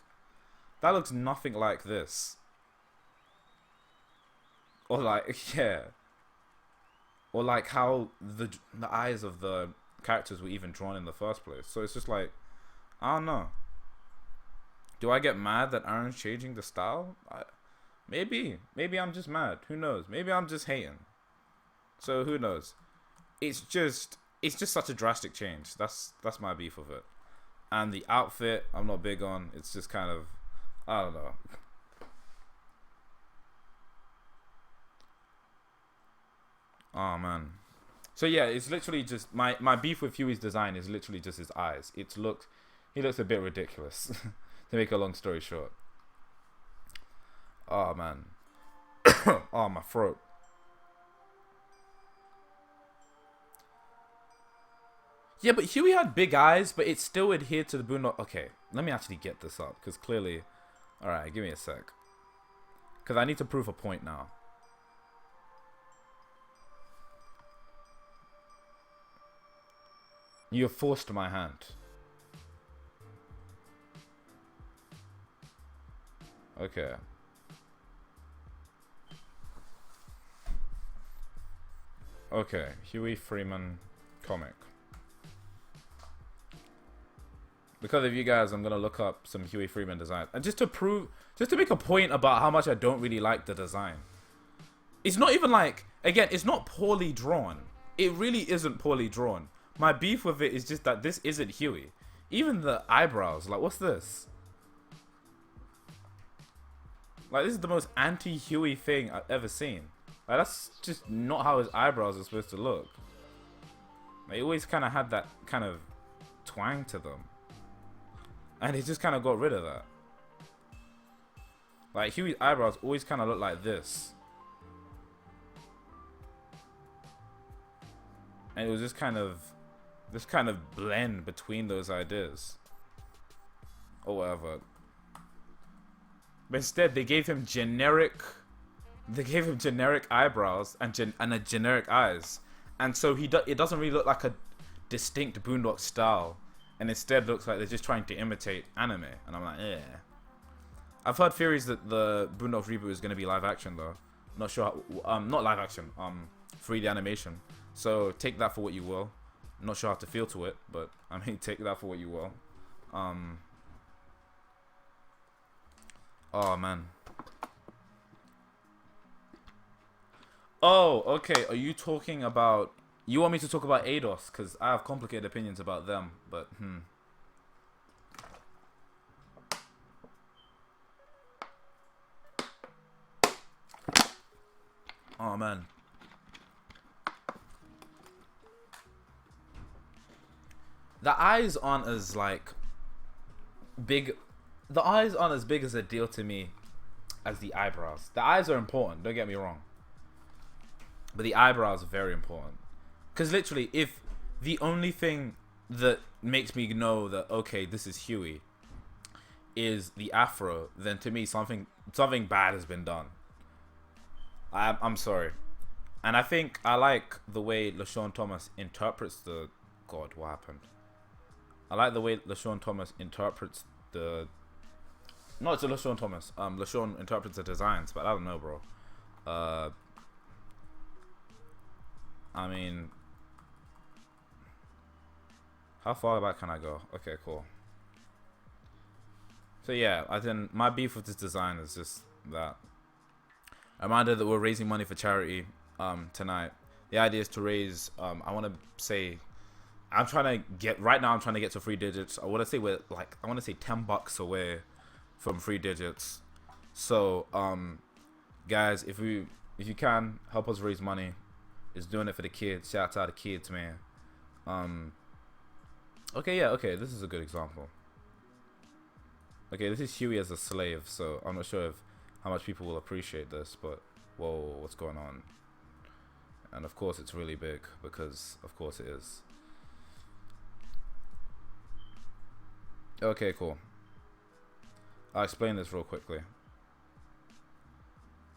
That looks nothing like this. Or like, yeah. Or like how the eyes of the characters were even drawn in the first place. So it's just like, I don't know. Do I get mad that Aaron's changing the style? Maybe. Maybe I'm just mad. Who knows? Maybe I'm just hating. So who knows? It's just such a drastic change. That's my beef with it. And the outfit, I'm not big on. It's just kind of, I don't know. Oh man. So yeah, it's literally just my beef with Huey's design is literally just his eyes. He looks a bit ridiculous. To make a long story short. Oh man. Oh, my throat. Yeah, but Huey had big eyes, but it still adhered to the Boondock. Okay, let me actually get this up, because clearly... Alright, give me a sec. Because I need to prove a point now. You have forced my hand. Okay. Okay, Huey Freeman comic. Because of you guys, I'm gonna look up some Huey Freeman design. And just to make a point about how much I don't really like the design. It's not even like, again, it's not poorly drawn. It really isn't poorly drawn. My beef with it is just that this isn't Huey. Even the eyebrows, like, what's this? Like, this is the most anti-Huey thing I've ever seen. Like, that's just not how his eyebrows are supposed to look. Like, he always kind of had that kind of twang to them. And he just kind of got rid of that. Like, Huey's eyebrows always kind of look like this. And it was this kind of blend between those ideas. Or whatever. But instead, they gave him generic eyebrows and a generic eyes. And so it doesn't really look like a distinct Boondock style. And instead looks like they're just trying to imitate anime. And I'm like, yeah. I've heard theories that the Boondocks reboot is going to be live action though. Not sure how, not live action, 3D animation. So take that for what you will. I'm not sure how to feel to it, but I mean, take that for what you will. Oh man. Oh, okay. Are you talking about? You want me to talk about ADOS? Because I have complicated opinions about them, but Oh man. The eyes aren't as like big. The eyes aren't as big as a deal to me as the eyebrows. The eyes are important. Don't get me wrong. But the eyebrows are very important. Because literally, if the only thing that makes me know that, okay, this is Huey, is the afro, then to me, something bad has been done. I'm sorry. And I think I like the way LaShawn Thomas interprets the... God, what happened? I like the way LaShawn Thomas interprets the... No, it's a LaShawn Thomas. LaShawn interprets the designs, but I don't know, bro. I mean, how far back can I go? Okay, cool. So yeah, my beef with this design is just that. A reminder that we're raising money for charity tonight. The idea is to raise, I want to say, I'm trying to get to 3 digits. I want to say I want to say $10 away from 3 digits. So, guys, if you can help us raise money, it's doing it for the kids. Shout out to the kids, man. Okay, yeah, okay, this is a good example. Okay, this is Huey as a slave, so I'm not sure how much people will appreciate this, but whoa, what's going on? And of course it's really big, because of course it is. Okay, cool. I'll explain this real quickly.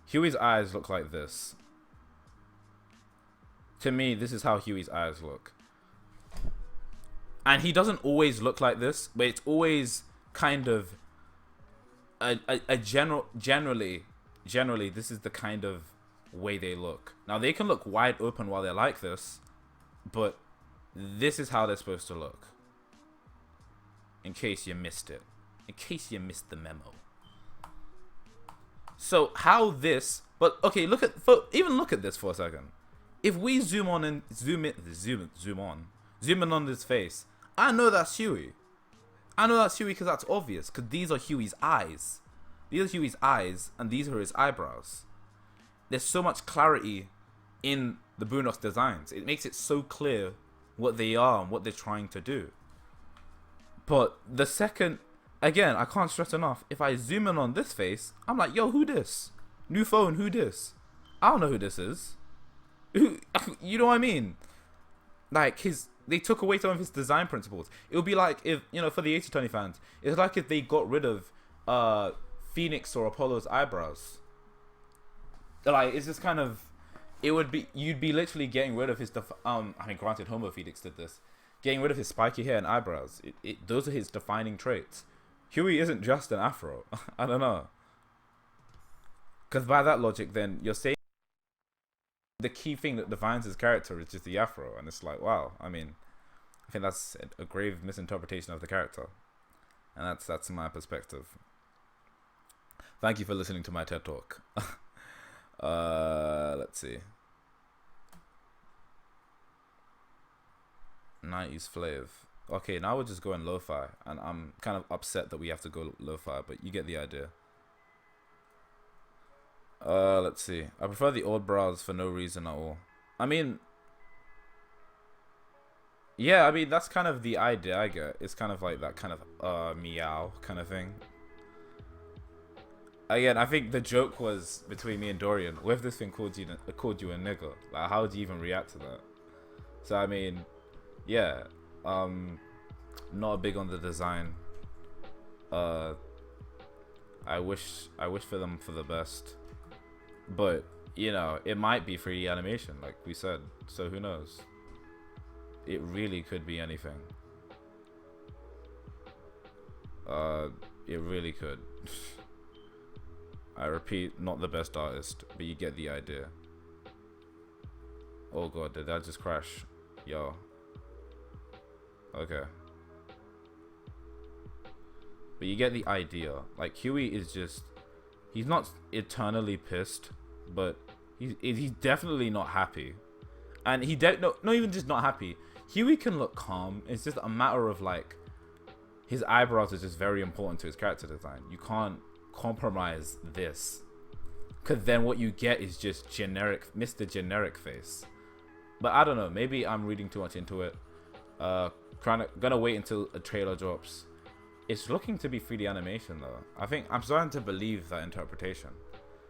Huey's eyes look like this. To me, this is how Huey's eyes look. And he doesn't always look like this, but it's always kind of generally this is the kind of way they look. Now they can look wide open while they're like this, but this is how they're supposed to look. In case you missed it. In case you missed the memo. So how this, but okay, even look at this for a second. If we zoom in on this face, I know that's Huey. I know that's Huey because that's obvious, because these are Huey's eyes. These are Huey's eyes, and these are his eyebrows. There's so much clarity in the Boondocks designs. It makes it so clear what they are and what they're trying to do. But the second, again, I can't stress enough, if I zoom in on this face, I'm like, yo, who this? New phone, who this? I don't know who this is. Who, you know what I mean? Like, they took away some of his design principles. It would be like if, for the 80/20 fans, it's like if they got rid of Phoenix or Apollo's eyebrows. Like, it's just kind of, it would be, you'd be literally getting rid of his I mean, granted, Homo Felix did this, getting rid of his spiky hair and eyebrows. Those are his defining traits. Huey isn't just an afro. I don't know, because by that logic, then you're saying the key thing that defines his character is just the afro, and it's like, wow. I mean, I think that's a grave misinterpretation of the character, and that's my perspective. Thank you for listening to my TED talk. Let's see. 90s flav. Okay, now we're just going lo-fi, and I'm kind of upset that we have to go lo-fi, but you get the idea. Let's see. I prefer the old brows for no reason at all. I mean, yeah, I mean, that's kind of the idea I get. It's kind of like that kind of meow kind of thing. Again, I think the joke was between me and Dorian. What if this thing called you a nigger? Like, how would you even react to that? So I mean, yeah, not big on the design. I wish for them for the best, but you know, it might be 3D animation, like we said. So who knows? It really could be anything. It really could. I repeat, not the best artist, but you get the idea. Oh god, did that just crash? Yo. Okay. But you get the idea. Like, Huey is just, he's not eternally pissed, but he's definitely not happy. And not even just not happy. Huey can look calm. It's just a matter of, like, his eyebrows are just very important to his character design. You can't compromise this, because then what you get is just generic Mr. Generic face. But I don't know, maybe I'm reading too much into it. Gonna wait until a trailer drops. It's looking to be 3D animation though. I think I'm starting to believe that interpretation.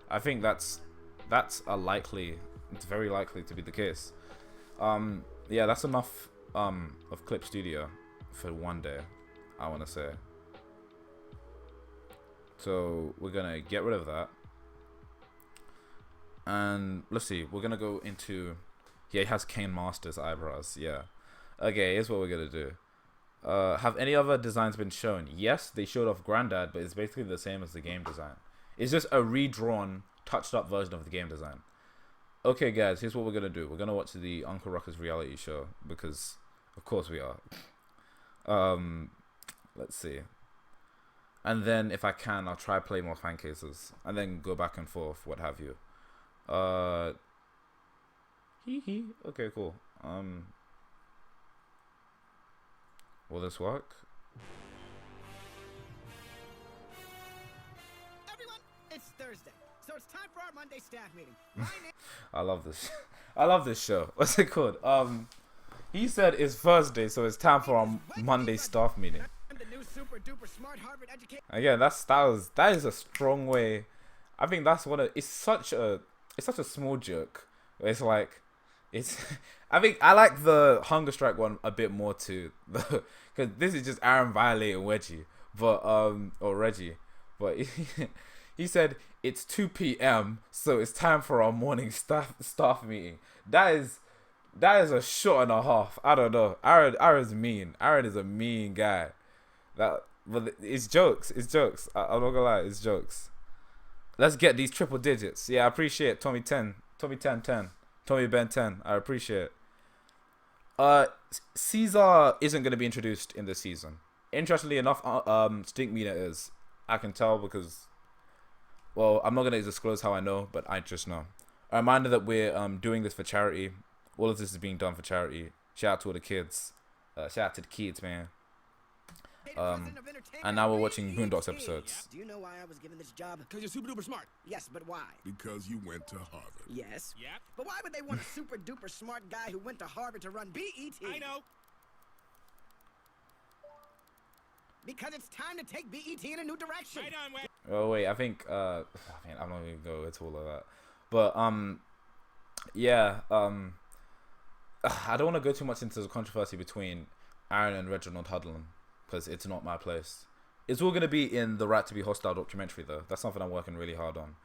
I think that's it's very likely to be the case. Yeah, that's enough of Clip Studio for one day, I want to say. So we're gonna get rid of that, and let's see, we're gonna go into, yeah, he has Kane Masters eyebrows. Yeah, okay, here's what we're gonna do. Have any other designs been shown? Yes, they showed off Grandad, but it's basically the same as the game design. It's just a redrawn, touched up version of the game design. Okay guys, here's what we're gonna do. We're gonna watch the Uncle Ruckus reality show, because of course we are. Let's see. And then if I can, I'll try play more fan cases, and then go back and forth, what have you. Okay, cool. Will this work? Everyone, it's Thursday, so it's time for our Monday staff meeting. I love this. I love this show. What's it called? He said it's Thursday, so it's time for our Monday staff meeting. The new super duper smart Harvard educator. Again, that is a strong way. I think that's it's such a small joke. It's like, I think I like the Hunger Strike one a bit more too, because this is just Aaron violating Wedgie, or Reggie, but he said it's 2 p.m. so it's time for our morning staff meeting. That is a shot and a half. I don't know. Aaron's mean. Aaron is a mean guy. But it's jokes. It's jokes. I'm not gonna lie. It's jokes. Let's get these triple digits. Yeah, I appreciate Tommy 10. Tommy 10 10. Tommy Ben 10. I appreciate it. Caesar isn't gonna be introduced in this season. Interestingly enough, Stink Meter is. I can tell because, well, I'm not gonna disclose how I know, but I just know. A reminder that we're doing this for charity. All of this is being done for charity. Shout out to all the kids. Shout out to the kids, man. And now we're watching Boondocks episodes. Do you know why I was given this job? Because you're super duper smart. Yes, but why? Because you went to Harvard. Yes. Yep. But why would they want a super duper smart guy who went to Harvard to run BET? I know. Because it's time to take BET in a new direction. Right on, Wes. Oh wait, I think man, I'm not gonna go into all of that. But yeah, I don't want to go too much into the controversy between Aaron and Reginald Hudlin, because it's not my place. It's all gonna be in the Right to Be Hostile documentary though. That's something I'm working really hard on.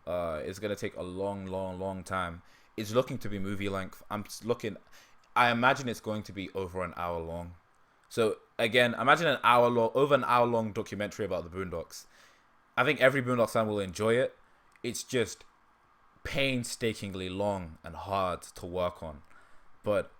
It's gonna take a long time. It's looking to be movie length. I imagine it's going to be over an hour long. So again, imagine over an hour long documentary about the Boondocks. I think every Boondocks fan will enjoy it. It's just painstakingly long and hard to work on, but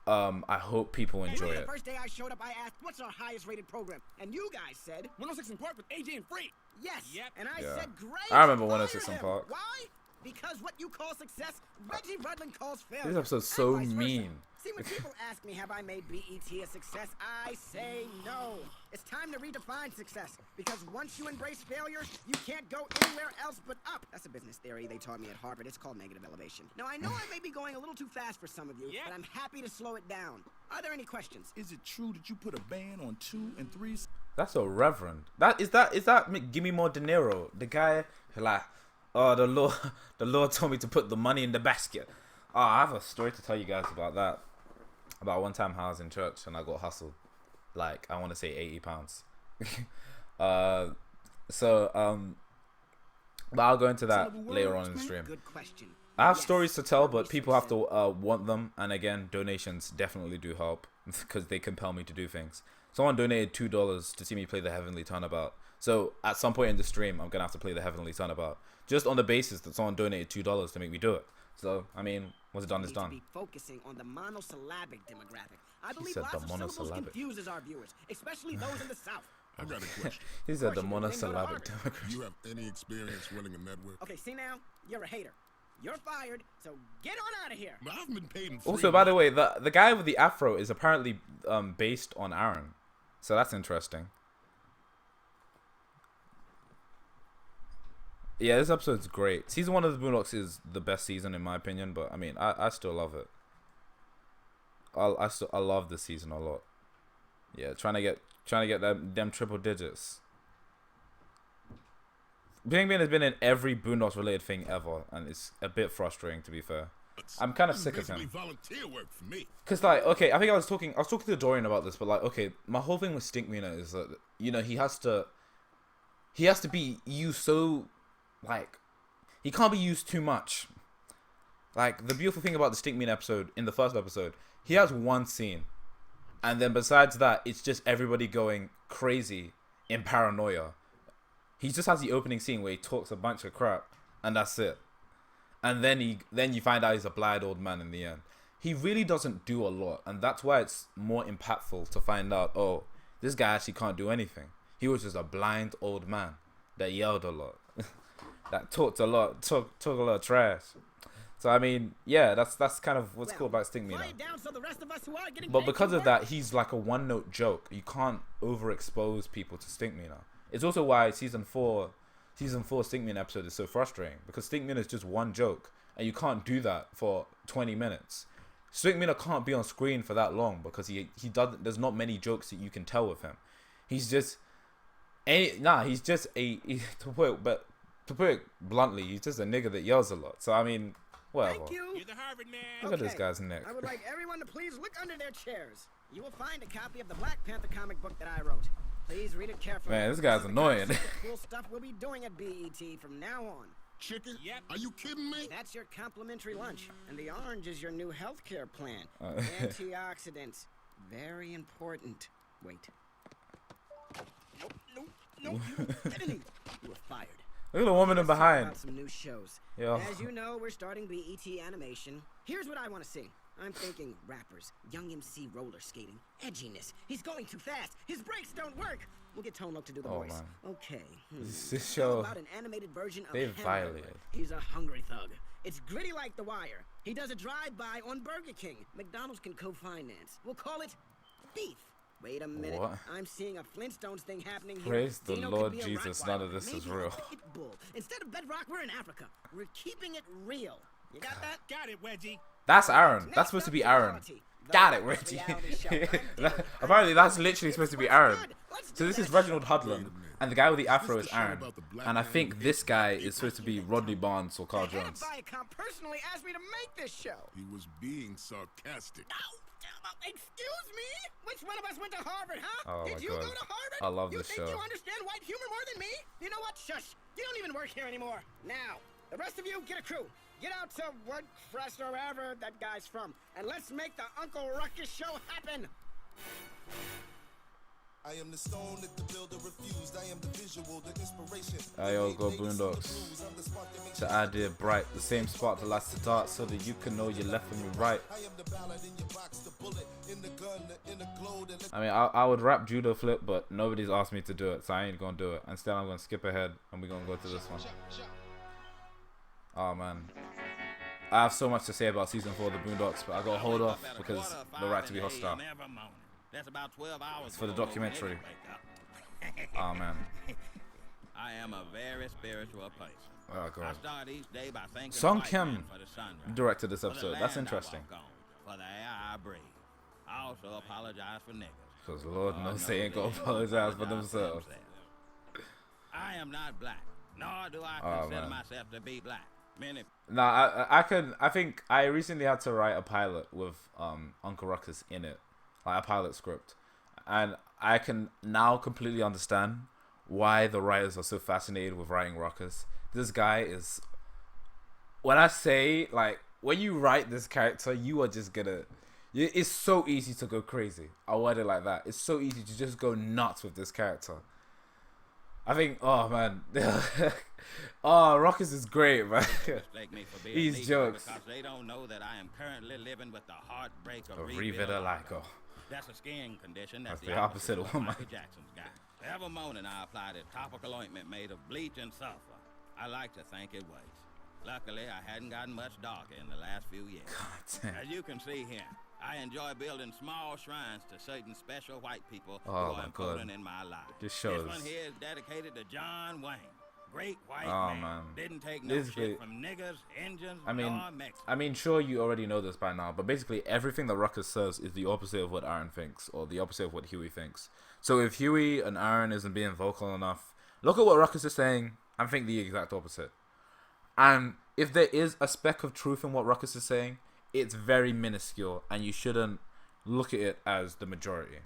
I hope people enjoy it. The first day I showed up, I asked, "What's our highest rated program?" And you guys said, 106 in Park with AJ and Free. "Yes." Yep. And I Yeah. said, "Great." I remember fire 106 in him." Park. Why? Because what you call success, Reggie Rudlin calls failure. This episode's and so vice versa. mean. See, when people ask me, have I made BET a success, I say no. It's time to redefine success. Because once you embrace failure, you can't go anywhere else but up. That's a business theory they taught me at Harvard. It's called negative elevation. Now, I know I may be going a little too fast for some of you, Yeah. but I'm happy to slow it down. Are there any questions? Is it true that you put a ban on 2 and 3? That's so reverend. Is that Give Me More De Niro, the guy who like, oh, the Lord told me to put the money in the basket. Oh, I have a story to tell you guys about that. About one time how I was in church and I got hustled, like I want to say £80. But I'll go into that later on in the stream. Good question. I have Yes, stories to tell, but 30%. people have to want them. And again, donations definitely do help because they compel me to do things. Someone donated $2 to see me play the Heavenly Turnabout. So at some point in the stream, I'm gonna have to play the Heavenly Turnabout just on the basis that someone donated $2 to make me do it. So I mean, what's done is Need to done. be focusing on the monosyllabic demographic. I believe said lots the of syllables monosyllabic. confuses our viewers, especially those in the South. I got a question. He said the Of course you do. Then go to monosyllabic Harvard. demographic. Do you have any experience running a network? Okay, see now? You're a hater. You're fired, so get on out of here. But I've been paid in free. Also, by the way, the guy with the afro is apparently based on Aaron, so that's interesting. Yeah, this episode's great. Season 1 of the Boondocks is the best season in my opinion, but I mean, I still love it. I love this season a lot. Yeah, trying to get them triple digits. Bing Bing has been in every Boondocks related thing ever, and it's a bit frustrating to be fair. I'm kind of sick of him. Volunteer work for me. Cause like, okay, I think I was talking to Dorian about this, but like, okay, my whole thing with Stinkmeaner is that, you know, he has to be used so, like, he can't be used too much. Like, the beautiful thing about the Stinkmeaner episode, in the first episode, he has one scene, and then besides that, it's just everybody going crazy in paranoia. He just has the opening scene where he talks a bunch of crap, and that's it. And then you find out he's a blind old man in the end. He really doesn't do a lot, and that's why it's more impactful to find out, oh, this guy actually can't do anything. He was just a blind old man that yelled a lot, that talked a lot, talk a lot of trash. So I mean, yeah, that's kind of what's cool about Stinkmeaner. Play it down so the rest of us who are getting But paid because can of work. that, he's like a one-note joke. You can't overexpose people to Stinkmeaner. It's also why season 4 Stinkmeaner episode is so frustrating, because Stinkmeaner is just one joke, and you can't do that for 20 minutes. Stinkmeaner can't be on screen for that long because he doesn't. There's not many jokes that you can tell with him. He's just to put it bluntly, he's just a nigga that yells a lot. So I mean, whatever. Thank you. You're the Harvard man. Look at this Okay. guy's neck. I would like everyone to please look under their chairs. You will find a copy of the Black Panther comic book that I wrote. Please read it carefully. Man, this guy's is the annoying. concept of cool stuff we'll be doing at BET from now on. Chicken? Yep. Are you kidding me? That's your complimentary lunch, and the orange is your new healthcare plan. Uh. Antioxidants, very important. Wait. Nope. You were fired. Look at the woman in Let's talk behind. about some new shows. Yo. As you know, we're starting BET Animation. Here's what I want to see. I'm thinking rappers, young MC roller skating, edginess. He's going too fast. His brakes don't work. We'll get Tone Loc to do the Oh, voice. man. Okay. This How show, about an animated version of they Hamburger? violated. He's a hungry thug. It's gritty like The Wire. He does a drive-by on Burger King. McDonald's can co-finance. We'll call it Beef. Wait a minute. What? I'm seeing a Flintstones thing happening here. Praise the Dino Lord could be a Jesus, Rottweiler, none of this is maybe a real. pit bull. Instead of Bedrock, we're in Africa. We're keeping it real. You got that? Got it, Wedgie. That's Aaron. Next That's supposed to up, be Aaron. reality. The Got it, last Reggie. reality show. I'm dealing with Apparently, that's crazy. literally supposed to be It's Aaron. good. Let's So do this is that Reginald show. Hudlin, and the guy with the afro Is is this the show Aaron. about the black And I man think who this ate guy the is supposed to be big Rodney Barnes or Carl The head Jones. of Viacom personally asked me to make this show. He was being sarcastic. Excuse me? Which one of us went to Harvard, huh? Oh Did my you God. go to Harvard? I love you this think show. you understand white humor more than me? You know what? Shush. You don't even work here anymore. Now, The rest of you, get a crew. Get out to Woodcrest or wherever that guy's from, and let's make the Uncle Ruckus show happen. I am the stone that the builder refused. I am the visual, the inspiration. Yo, go Boondocks. The idea bright, the same spark that lights the dark, so that you can know your left from your right. I am the ballad in your box, the bullet in the gun, the inner glow. I mean, I would rap judo flip, but nobody's asked me to do it, so I ain't gonna do it. Instead, I'm gonna skip ahead, and we're gonna go to this one. Oh man, I have so much to say about season 4 of the Boondocks, but I gotta hold off because the right to be hostile. That's about 12 hours. It's for the documentary. Oh man. I am a very spiritual person. Oh I god. start each day by thanking Song the white Kim man for the sunrise, directed this for the episode. That's land I interesting. walk on, for the air I breathe. I also apologize for niggas. Because Lord knows they ain't they gonna apologize for themselves. I am not black, nor do I Oh, consider man. myself to be black. Many Nah, I think I recently had to write a pilot with Uncle Ruckus in it, like a pilot script, and I can now completely understand why the writers are so fascinated with writing Ruckus. This guy is, when I say, like, when you write this character, you are just gonna, it's so easy to go crazy. I'll word it like that. It's so easy to just go nuts with this character. I think, oh man, oh, Ruckus is great, man. mistake me for being These Negro jokes. because they don't know that I am currently living with the heartbreak of Revitaligo. That's a skin condition. That's That's the opposite of what Michael Jackson's got. Every morning I apply this topical ointment made of bleach and sulfur. I like to think it works. Luckily, I hadn't gotten much darker in the last few years. God damn. As you can see here, I enjoy building small shrines to certain special white people Oh, who my are God. important in my life. This shows. This one here is dedicated to John Wayne. Great white Oh, man. man. Didn't take no Basically, shit from niggers, Indians, I mean, nor Mexicans. I mean, sure, you already know this by now, but basically everything that Ruckus says is the opposite of what Aaron thinks, or the opposite of what Huey thinks. So if Huey and Aaron isn't being vocal enough, look at what Ruckus is saying and think the exact opposite. And if there is a speck of truth in what Ruckus is saying, it's very minuscule, and you shouldn't look at it as the majority.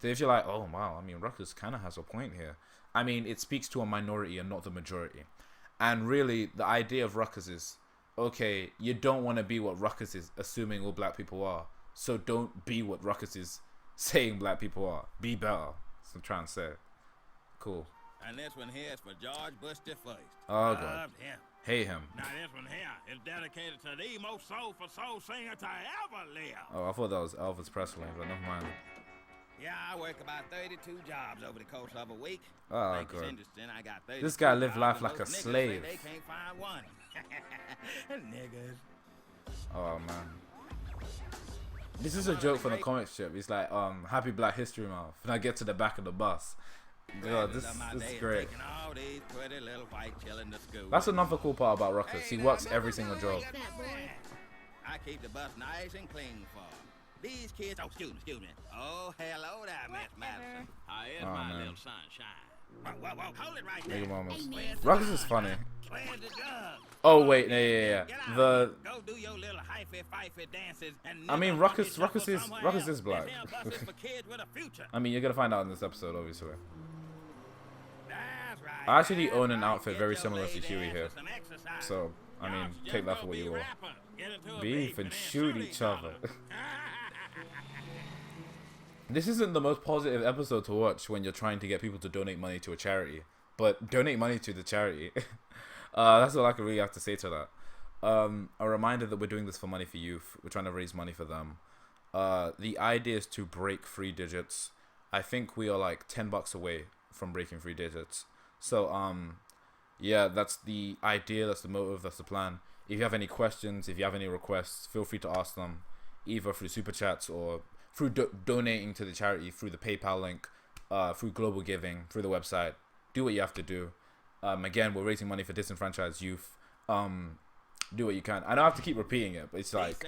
So if you're like, oh wow, I mean, Ruckus kind of has a point here. I mean, it speaks to a minority and not the majority. And really, the idea of Ruckus is, okay, you don't want to be what Ruckus is assuming all black people are. So don't be what Ruckus is saying black people are. Be better. That's what I'm trying to say. Cool. And this one here is for George Bush the First. Oh, God. Loved him. Hate him. Now this one here is dedicated to the most soulful soul singer to ever live. Oh, I thought that was Elvis Presley, but never mind. Yeah, I work about 32 jobs over the course of a week. Oh, Think it's God. interesting, I got 32 This guy lived jobs, life and like those a niggas say slave. They can't find one. Niggas. Oh, man. This is a joke from the comic strip. It's like, Happy Black History Month. And I get to the back of the bus. God, this is great. Taking all these pretty little white children to school. That's another cool part about Ruckus. He works every single job. I keep the bus nice and clean for 'em. These kids, oh, excuse me. Oh, hello there, Miss Madison. How is Oh, my man. little sunshine? Whoa, hold it right Nigga there. moments. Where's the Ruckus is gun? funny. Where's the gun? Oh, wait, yeah. Get out The of here. Go do your little hyphy-fyphy dances and I mean, nigga Ruckus- monkey Ruckus shuffle is- somewhere Ruckus else. is black. This here bus is for kids with a future. I mean, you're gonna find out in this episode, obviously. That's right. I actually that's own an right. outfit Get very your similar to lady Huey ass here. some exercise. So, I mean, Y'all take just that go for what be you will. rapper. Get into a Beef and then shoot each other. other. This isn't the most positive episode to watch when you're trying to get people to donate money to a charity. But donate money to the charity. That's all I can really have to say to that. A reminder that we're doing this for Money for Youth. We're trying to raise money for them. The idea is to break 3 digits. I think we are like $10 away from breaking 3 digits. So, yeah, that's the idea, that's the motive, that's the plan. If you have any questions, if you have any requests, feel free to ask them, either through Super Chats or through donating to the charity, through the PayPal link, through Global Giving, through the website. Do what you have to do. Again, we're raising money for disenfranchised youth. Do what you can. I don't have to keep repeating it, but it's like,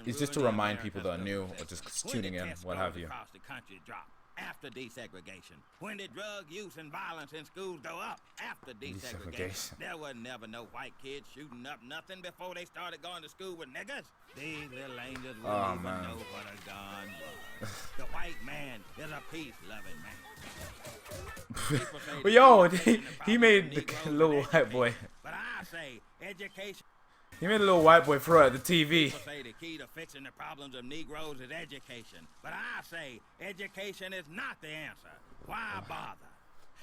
it's just to remind people that are new or just tuning in, what have you. Across the country drop after desegregation. When did drug use and violence in schools go up after desegregation? Desegregation. There was never no white kids shooting up nothing before they started going to school with niggas. These little angels wouldn't Oh, even man. know what a gun was. The white man is a peace-loving man. People say But yo, the he made the Negroes little and white boy. But I say education. He made a little white boy throw at the TV. People say the key to fixing the problems of Negroes is education. But I say education is not the answer. Why bother?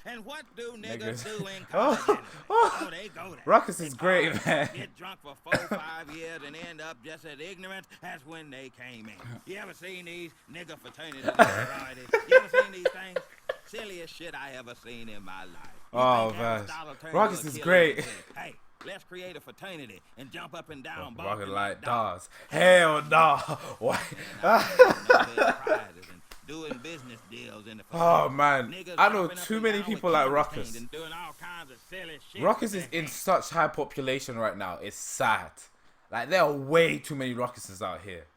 And what do niggas do in college? Oh, they go there. Ruckus is great, man. Get drunk for 4 or 5 years and end up just as ignorant as when they came in. You ever seen these nigga fraternities and sororities? You ever seen these things? Silliest shit I ever seen in my life. Oh, man. Ruckus is great. Hey, let's create a fraternity and jump up and down. Rockin' like dogs. Hell no. Why? Doing business deals in the Oh man, niggas I know popping up too and many down with people like candy Ruckus. canes and doing all kinds of silly shit Ruckus with is their in hands. such high population right now. It's sad. Like there are way too many Ruckuses out here.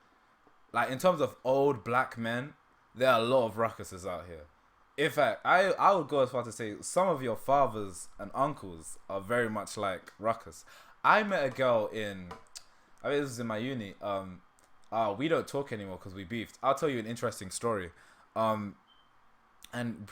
Like in terms of old black men, there are a lot of Ruckuses out here. In fact, I would go as far to say some of your fathers and uncles are very much like Ruckus. I met a girl I mean, this was in my uni. We don't talk anymore because we beefed. I'll tell you an interesting story. And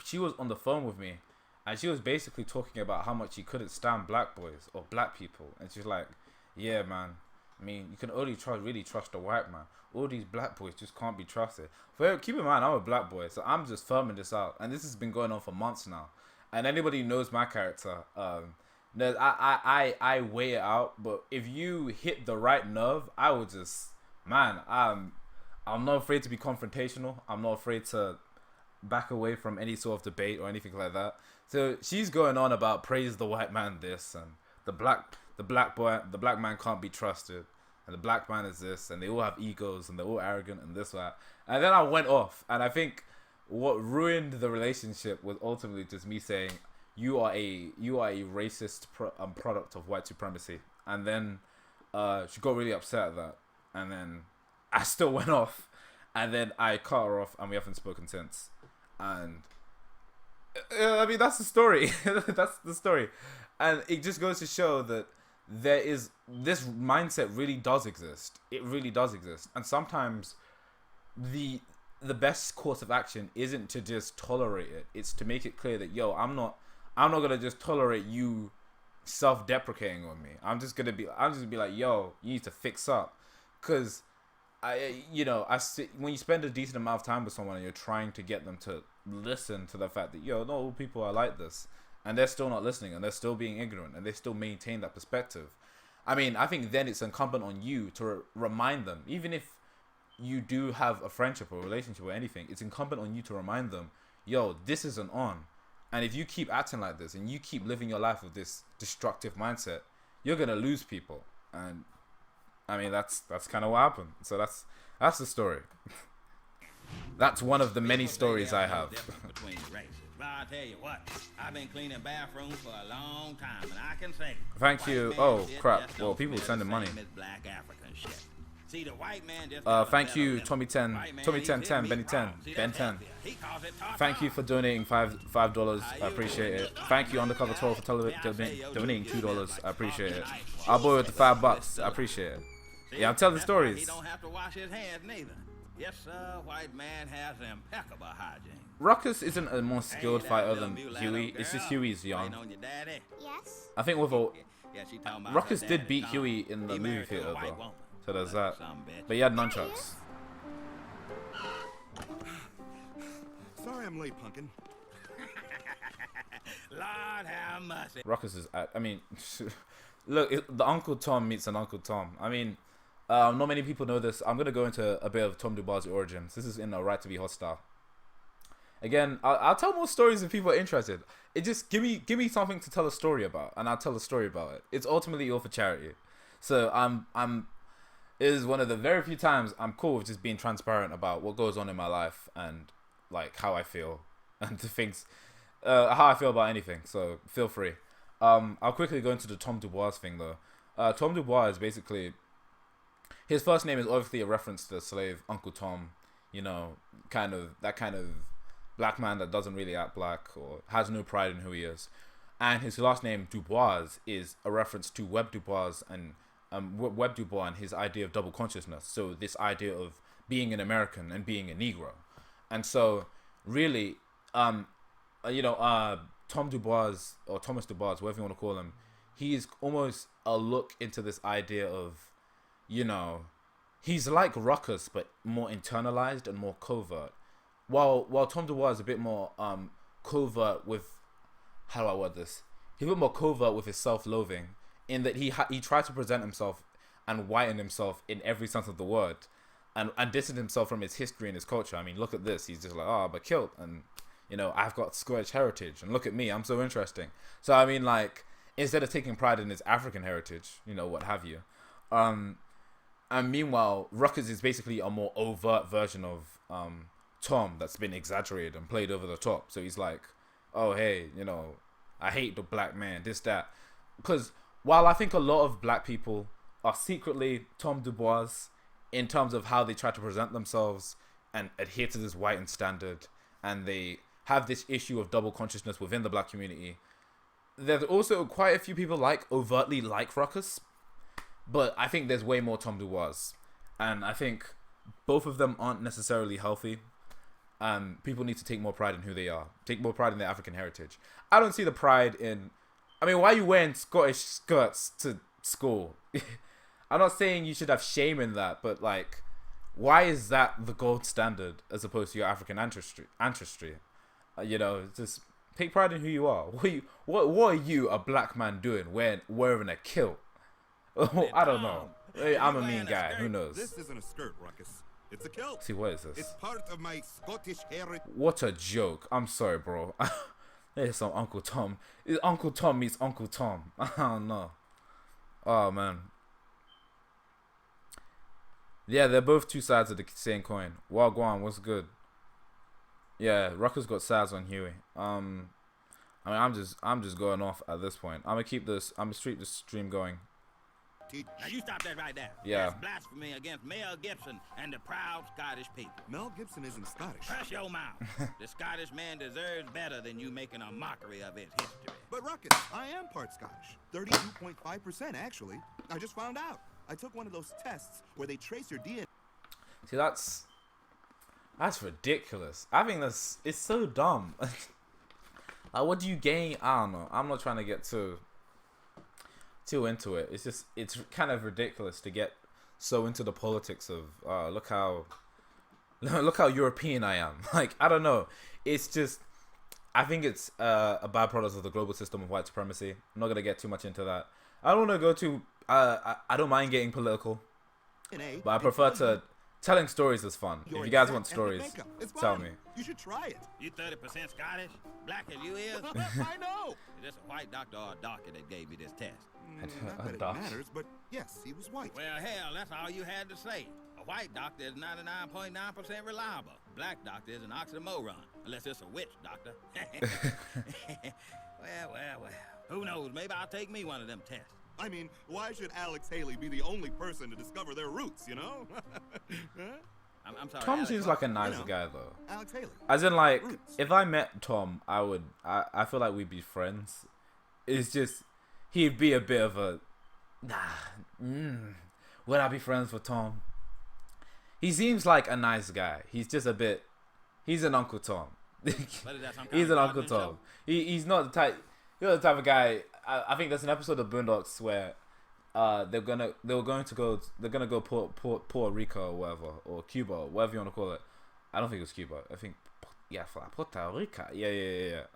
she was on the phone with me, and she was basically talking about how much she couldn't stand black boys or black people. And she's like, "Yeah, man. I mean, you can only really trust a white man. All these black boys just can't be trusted." But keep in mind, I'm a black boy, so I'm just firming this out, and this has been going on for months now. And anybody who knows my character, I weigh it out. But if you hit the right nerve, I will just, man, I'm not afraid to be confrontational. I'm not afraid to back away from any sort of debate or anything like that. So she's going on about praise the white man this, and the black man can't be trusted, and the black man is this, and they all have egos and they're all arrogant and this that. And then I went off, and I think what ruined the relationship was ultimately just me saying you are a racist product of white supremacy. And then she got really upset at that, and then I still went off, and then I cut her off, and we haven't spoken since. And I mean, that's the story. That's the story. And it just goes to show that this mindset really does exist. It really does exist. And sometimes the best course of action isn't to just tolerate it. It's to make it clear that, yo, I'm not gonna just tolerate you self-deprecating on me. I'm just gonna be like, yo, you need to fix up. Cause when you spend a decent amount of time with someone and you're trying to get them to listen to the fact that, yo, not all people are like this, and they're still not listening, and they're still being ignorant, and they still maintain that perspective. I mean, I think then it's incumbent on you to remind them, even if you do have a friendship or a relationship or anything, it's incumbent on you to remind them, yo, this isn't on. And if you keep acting like this and you keep living your life with this destructive mindset, you're gonna lose people. And I mean, that's kind of what happened. So that's the story. That's one of the many stories I have. Between the races. But I'll tell you what, I've been cleaning bathrooms for a long time, and I can say, thank you. Oh crap! Well, people sending money. Black African shit. See, the white man just thank you, Tommy 10, Benny 10, Ben 10. Thank you for donating $5. I appreciate it. Thank you, Undercover 12, for donating $2. I appreciate it. Our boy with the $5. I appreciate it. Yeah, I'm telling stories. He don't have to wash his hands neither. Yes, sir. White man has impeccable hygiene. Ruckus isn't a more skilled fighter than Huey. It's just Huey's young. Yes? I think Ruckus did beat Huey in the movie theater though. So there's that. But he had nunchucks. Sorry I'm late, Punkin. Lord have mercy. Ruckus is look, the Uncle Tom meets an Uncle Tom. I mean, not many people know this. I'm gonna go into a bit of Tom Dubois' origins. This is in A Right to Be Hostile. Again, I'll tell more stories if people are interested. It just give me something to tell a story about, and I'll tell a story about it. It's ultimately all for charity. So it is one of the very few times I'm cool with just being transparent about what goes on in my life and like how I feel and the things, how I feel about anything. So feel free. I'll quickly go into the Tom Dubois thing though. Tom Dubois is basically, his first name is obviously a reference to the slave Uncle Tom. You know, that kind of black man that doesn't really act black or has no pride in who he is. And his last name Dubois is a reference to Webb Dubois and Webb Dubois and his idea of double consciousness. So this idea of being an American and being a Negro. And so really, Tom Dubois or Thomas Dubois, whatever you want to call him, he's almost a look into this idea of, you know, he's like Ruckus but more internalized and more covert. While Tom DeWar is a bit more covert with, how do I word this? He's a bit more covert with his self-loathing, in that he tried to present himself and whiten himself in every sense of the word, and distance himself from his history and his culture. I mean, look at this. He's just like, oh, but killed, and you know, I've got Scottish heritage, and look at me, I'm so interesting. So I mean, like, instead of taking pride in his African heritage, you know, what have you, and meanwhile, Ruckus is basically a more overt version of Tom that's been exaggerated and played over the top. So he's like, oh hey, you know, I hate the black man, this, that. Because while I think a lot of black people are secretly Tom DuBois in terms of how they try to present themselves and adhere to this whitened standard, and they have this issue of double consciousness within the black community, there's also quite a few people overtly like Ruckus, but I think there's way more Tom DuBois, and I think both of them aren't necessarily healthy. People need to take more pride in who they are, take more pride in their African heritage. I don't see the pride in, I mean, why are you wearing Scottish skirts to school? I'm not saying you should have shame in that, but like, why is that the gold standard as opposed to your African ancestry? You know, just take pride in who you are. What are you, a black man, doing wearing a kilt? I don't know. I'm a mean guy. Who knows? This isn't a skirt, Ruckus. It's a kilt. See, what is this? It's part of my Scottish heritage. What a joke. I'm sorry, bro. There's some Uncle Tom. Uncle Tom meets Uncle Tom. I don't know. Oh, man. Yeah, they're both two sides of the same coin. Wagwan, what's good? Yeah, Ruckus got sads on Huey. I mean, I'm just going off at this point. I'm gonna keep the stream going. Now you stop that right there. Yeah. That's blasphemy against Mel Gibson and the proud Scottish people. Mel Gibson isn't Scottish. Hush your mouth. The Scottish man deserves better than you making a mockery of his history. But Ruckus, I am part Scottish. 32.5% actually. I just found out. I took one of those tests where they trace your DNA. See, that's ridiculous. I think it's so dumb. Like, what do you gain? I don't know. I'm not trying to get too into it. It's kind of ridiculous to get so into the politics of look how European I am. Like, I don't know. It's just, I think it's a byproduct of the global system of white supremacy. I'm not gonna get too much into that. I don't want to go too. I don't mind getting political, but I prefer to. Telling stories is fun. If you guys want stories, tell me. You should try it. You 30% Scottish? Black as you is? I know. Is this a white doctor or a doctor that gave you this test? Not that it matters, but yes, he was white. Well, hell, that's all you had to say. A white doctor is 99.9% reliable. A black doctor is an oxymoron, unless it's a witch doctor. Well. Who knows? Maybe I'll take me one of them tests. I mean, why should Alex Haley be the only person to discover their roots, you know? Huh? I'm sorry. Tom Alex, seems like a nice guy though. Alex Haley. As in, like, Roots. if I met Tom, I feel like we'd be friends. It's just, he'd be a bit of a, would I be friends with Tom? He seems like a nice guy. He's just a bit, he's an Uncle Tom. He's an Uncle Tom. He's not the type, you're the type of guy, I think there's an episode of Boondocks where they're gonna go Puerto Rico or whatever, or Cuba, or whatever you want to call it. I don't think it was Cuba. I think Puerto Rico. Yeah.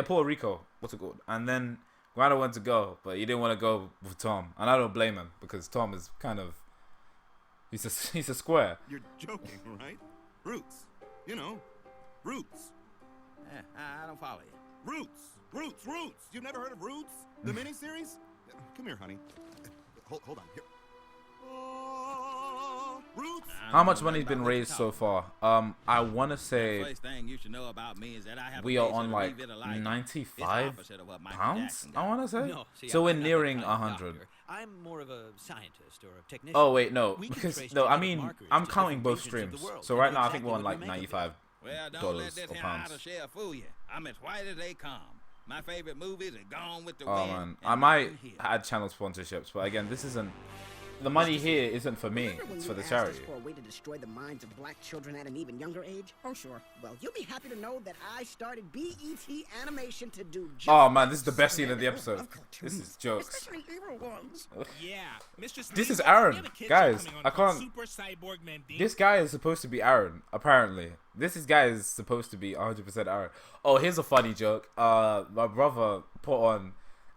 Puerto Rico. What's it called? And then Guano wanted to go, but he didn't want to go with Tom, and I don't blame him because Tom is kind of he's a square. You're joking, right? Roots. You know, roots. I don't follow you. Roots. You've never heard of Roots? The miniseries? Come here, honey. Hold on. Here. Roots. How much money's been raised so far? I want to say First thing you should know about me is that I have we are on like 95 pounds. I want to say. No, see, So we're I'm not nearing that kind of 100. doctor. I'm more of a scientist or a technician. Oh wait, no, We can because trace no, I genetic mean markers I'm to counting different both regions of the streams. world So to right know now I think we're on exactly like what we make of it. $95 Well, don't let this or here out pounds. of share fool you. I'm as white as they come. My favorite movies are Gone with the Oh Wind. man, and I might Notting Hill. add channel sponsorships, but again, this isn't the money here isn't for me. Remember when It's you for the asked us charity. for a way to destroy the minds of black children at an even younger age? Oh, sure. Well, you'll be happy to know that I started BET Animation to do just Oh man, this is the best scene of the episode. Love cartoons, This is jokes. especially evil ones. Yeah, Mr. This is Sleeper, Aaron. we have a kid show Guys, coming on I called can't- Super Cyborg Mandingo. This guy is supposed to be Aaron, apparently. Guy is supposed to be 100% Aaron. Oh, here's a funny joke. My brother put on,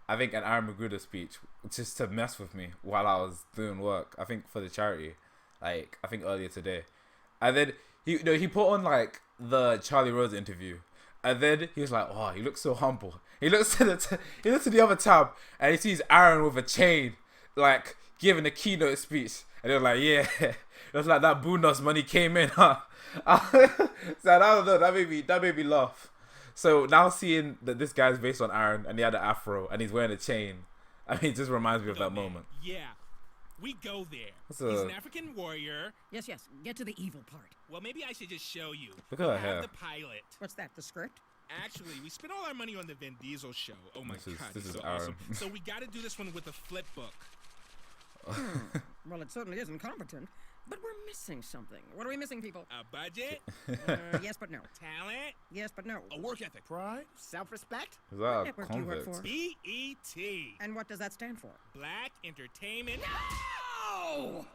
I think, an Aaron Magruder speech just to mess with me while I was doing work. I think for the charity, like I think earlier today. And then he put on like the Charlie Rose interview, and then he was like, "Oh, he looks so humble." He looks to the other tab, and he sees Aaron with a chain, like giving a keynote speech, and they're like, "Yeah." It was like that Boondocks money came in, huh? So I don't know. That made me laugh. So now seeing that this guy's based on Aaron and he had an afro and he's wearing a chain, I mean, it just reminds me of that moment. Yeah, we go there. What's He's a- an African warrior. Yes, get to the evil part. Well, maybe I should just show you. Look at her We have hair. the pilot. What's that, the script? Actually, we spent all our money on the Vin Diesel show. Oh my This is- god, this he's is so Aaron. awesome. So we got to do this one with a flip book. Well, it certainly isn't competent, but we're missing something. What are we missing, people? A budget, Yes, but no. talent, Yes, but no. a work ethic, pride, Self-respect? Is that a network do you work convict? for? BET, And what does that stand for? Black Entertainment. Oh!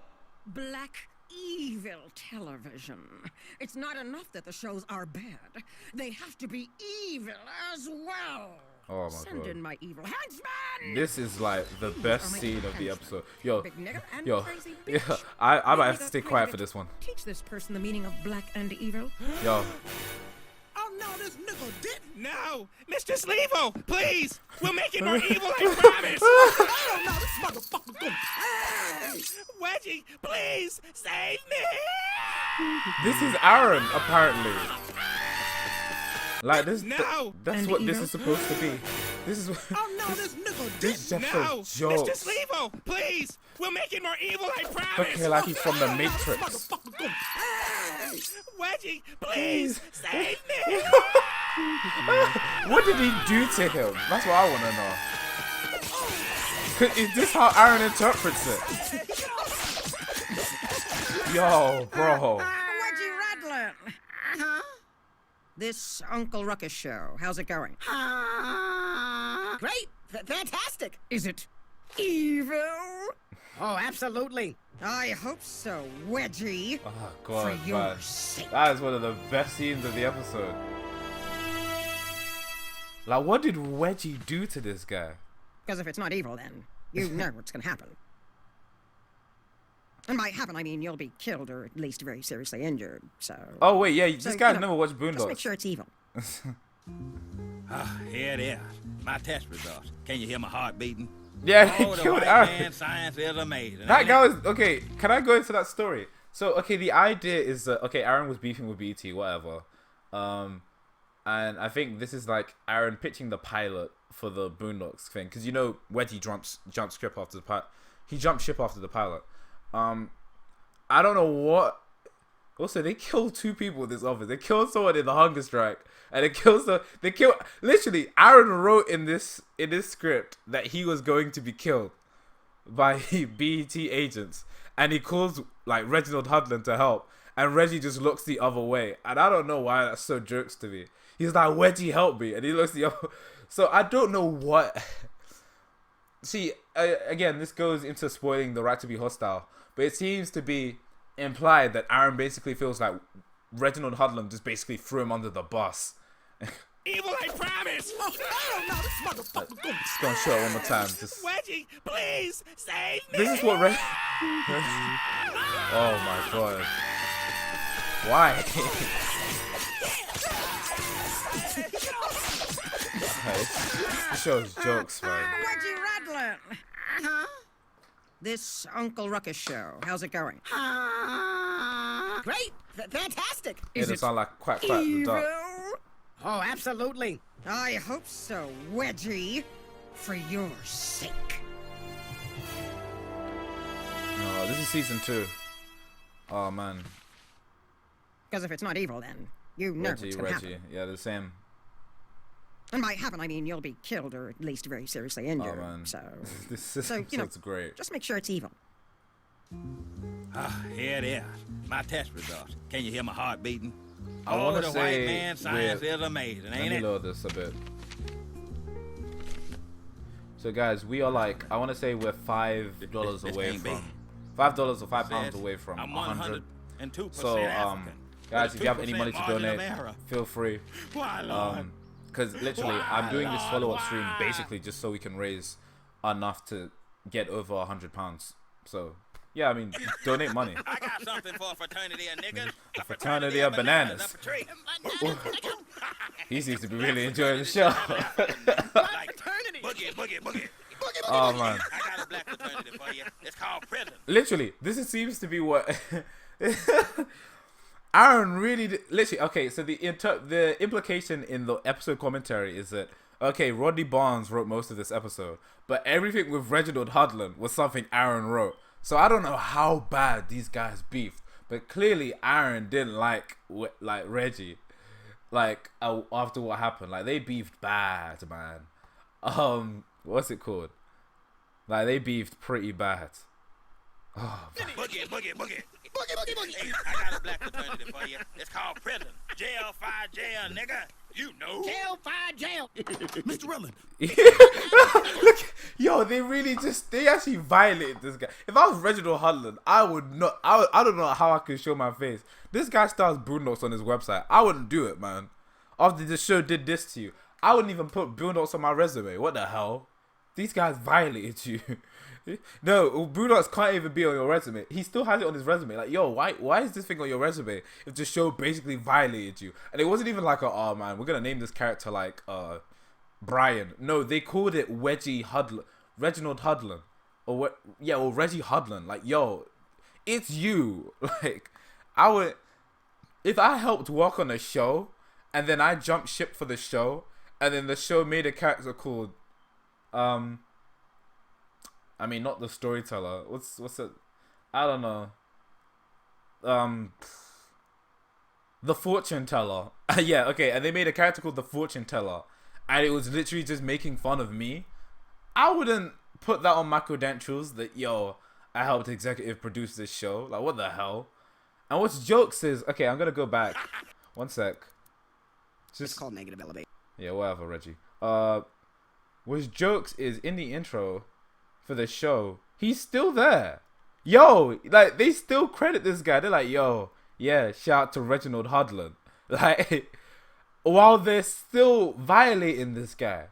Black evil television. It's not enough that the shows are bad. They have to be evil as well. Oh my Send god. in my evil henchman! This is like the best are my scene of the henchmen. episode. Yo, Big nigger and yo, crazy yeah, bitch. I might have Big to nigger, stay crazy quiet for bitch. this one. Teach this person the meaning of black and evil. Yo, Oh no, this nigga didn't. No, Mr. Sleevo, please. We'll make it more evil, I promise. Oh no, this motherfucker gonna. Hey! Wedgie, please save me. this is Aaron apparently. Like this, No! that's And what this evil? is supposed to be. This is Oh no, this nigga this didn't. just No, shows Mr. jokes. Sleevo, please. We'll make it more evil, I promise. Okay, like he's from the Oh, no, this Matrix. motherfucker gonna. Hey! Wedgie, please save me. What did he do to him? That's what I want to know. Is this how Aaron interprets it? Yo, bro. Wedgie Radlin! Huh? This Uncle Ruckus show, how's it going? Great. Fantastic. Is it evil? Oh, absolutely. I hope so, Wedgie. Oh For god, your man. sake. That is one of the best scenes of the episode. Like, what did Wedgie do to this guy? Because if it's not evil, then you know what's gonna happen. And by happen, I mean you'll be killed or at least very seriously injured, so... Oh wait, yeah, So, this guy's you know, never watched Just make Boondocks. sure it's evil. Here it is. My test results. Can you hear my heart beating? Yeah, he Oh, the killed white Aaron. man science is amazing. That ain't guy it? was okay. Can I go into that story? So okay, the idea is that okay, Aaron was beefing with BT, whatever, and I think this is like Aaron pitching the pilot for the Boondocks thing because you know Wedgie jumped ship after the pilot. He jumped ship after the pilot. I don't know what. Also, they killed two people in this office. They killed someone in the hunger strike, and they killed literally. Aaron wrote in this script that he was going to be killed by BET agents, and he calls like Reginald Hudlin to help, and Reggie just looks the other way, and I don't know why that's so jokes to me. He's like, Wedgie, help me, and he looks the other. So I don't know what. See, again, this goes into spoiling the right to be hostile, but it seems to be implied that Aaron basically feels like Reginald Hudlin just basically threw him under the bus. Evil, I promise. Oh no, this motherfucker gonna. Just gonna show it one more time. Just Wedgie, please save me. this is what oh my god. Why? This shows jokes, man. Wedgie Radlin! This Uncle Ruckus show, how's it going? Great. Fantastic. It doesn't sound like quack quack the Evil? duck. Oh, absolutely. I hope so, Wedgie. For your sake. No, this is season 2. Oh man. Because if it's not evil, then you know what's gonna Reggie. happen. Yeah, the same. And by happen, I mean you'll be killed or at least very seriously Oh injured, man. so... This So, you know, episode's great. Just make sure it's evil. Here it is. My test results. Can you hear my heart beating? I want to the say white man science is amazing, let ain't me it? load this a bit. So guys, we are like, I want to say we're $5 This away ain't from big. $5 or £5 Says away from I'm 100. 102% So African. guys, if you have 2% any money to margin of donate, error. feel free. Why, Lord? Because literally, Why, I'm doing this Lord, follow-up stream why? basically just so we can raise enough to get over £100. So yeah, I mean, donate money. I got something for a fraternity of niggas. A fraternity of bananas. Up a tree. He seems to be really enjoying the show. Like boogie. Oh man. I got a black fraternity for you. It's called prison. Literally, seems to be what Aaron really literally. Okay, so the implication in the episode commentary is that okay, Rodney Barnes wrote most of this episode, but everything with Reginald Hudlin was something Aaron wrote. So I don't know how bad these guys beefed, but clearly Aaron didn't like Reggie, like after what happened. Like they beefed bad, man. What's it called? Like they beefed pretty bad. Oh, Boogie. Hey, I got a black fraternity for you. It's called prison. Jail, fire, jail, nigga. You know. Jail, fire, jail. Mr. Rutland, Look, yo, they actually violated this guy. If I was Reginald Hudlin, I would not. I don't know how I could show my face. This guy starts Boon Notes on his website. I wouldn't do it, man. After the show did this to you, I wouldn't even put Boon Notes on my resume. What the hell? These guys violated you. No, Boon Notes can't even be on your resume. He still has it on his resume. Like, yo, why is this thing on your resume if the show basically violated you? And it wasn't even like, oh man, we're gonna name this character like Brian. No, they called it Reginald Hudlin, or Reggie Hudlin. Like, yo, it's you. Like, if I helped work on a show, and then I jumped ship for the show, and then the show made a character called, I mean, not the storyteller. What's it? I don't know. The fortune teller. Yeah, okay. And they made a character called the fortune teller, and it was literally just making fun of me. I wouldn't put that on my credentials that yo, I helped executive produce this show. Like, what the hell? And what's jokes is okay. I'm gonna go back. One sec. It's called negative elevation. Yeah, whatever, Reggie. What's jokes is in the intro for the show, he's still there. Yo, like they still credit this guy. They're like, yo, yeah, shout out to Reginald Hudlin. Like, while they're still violating this guy.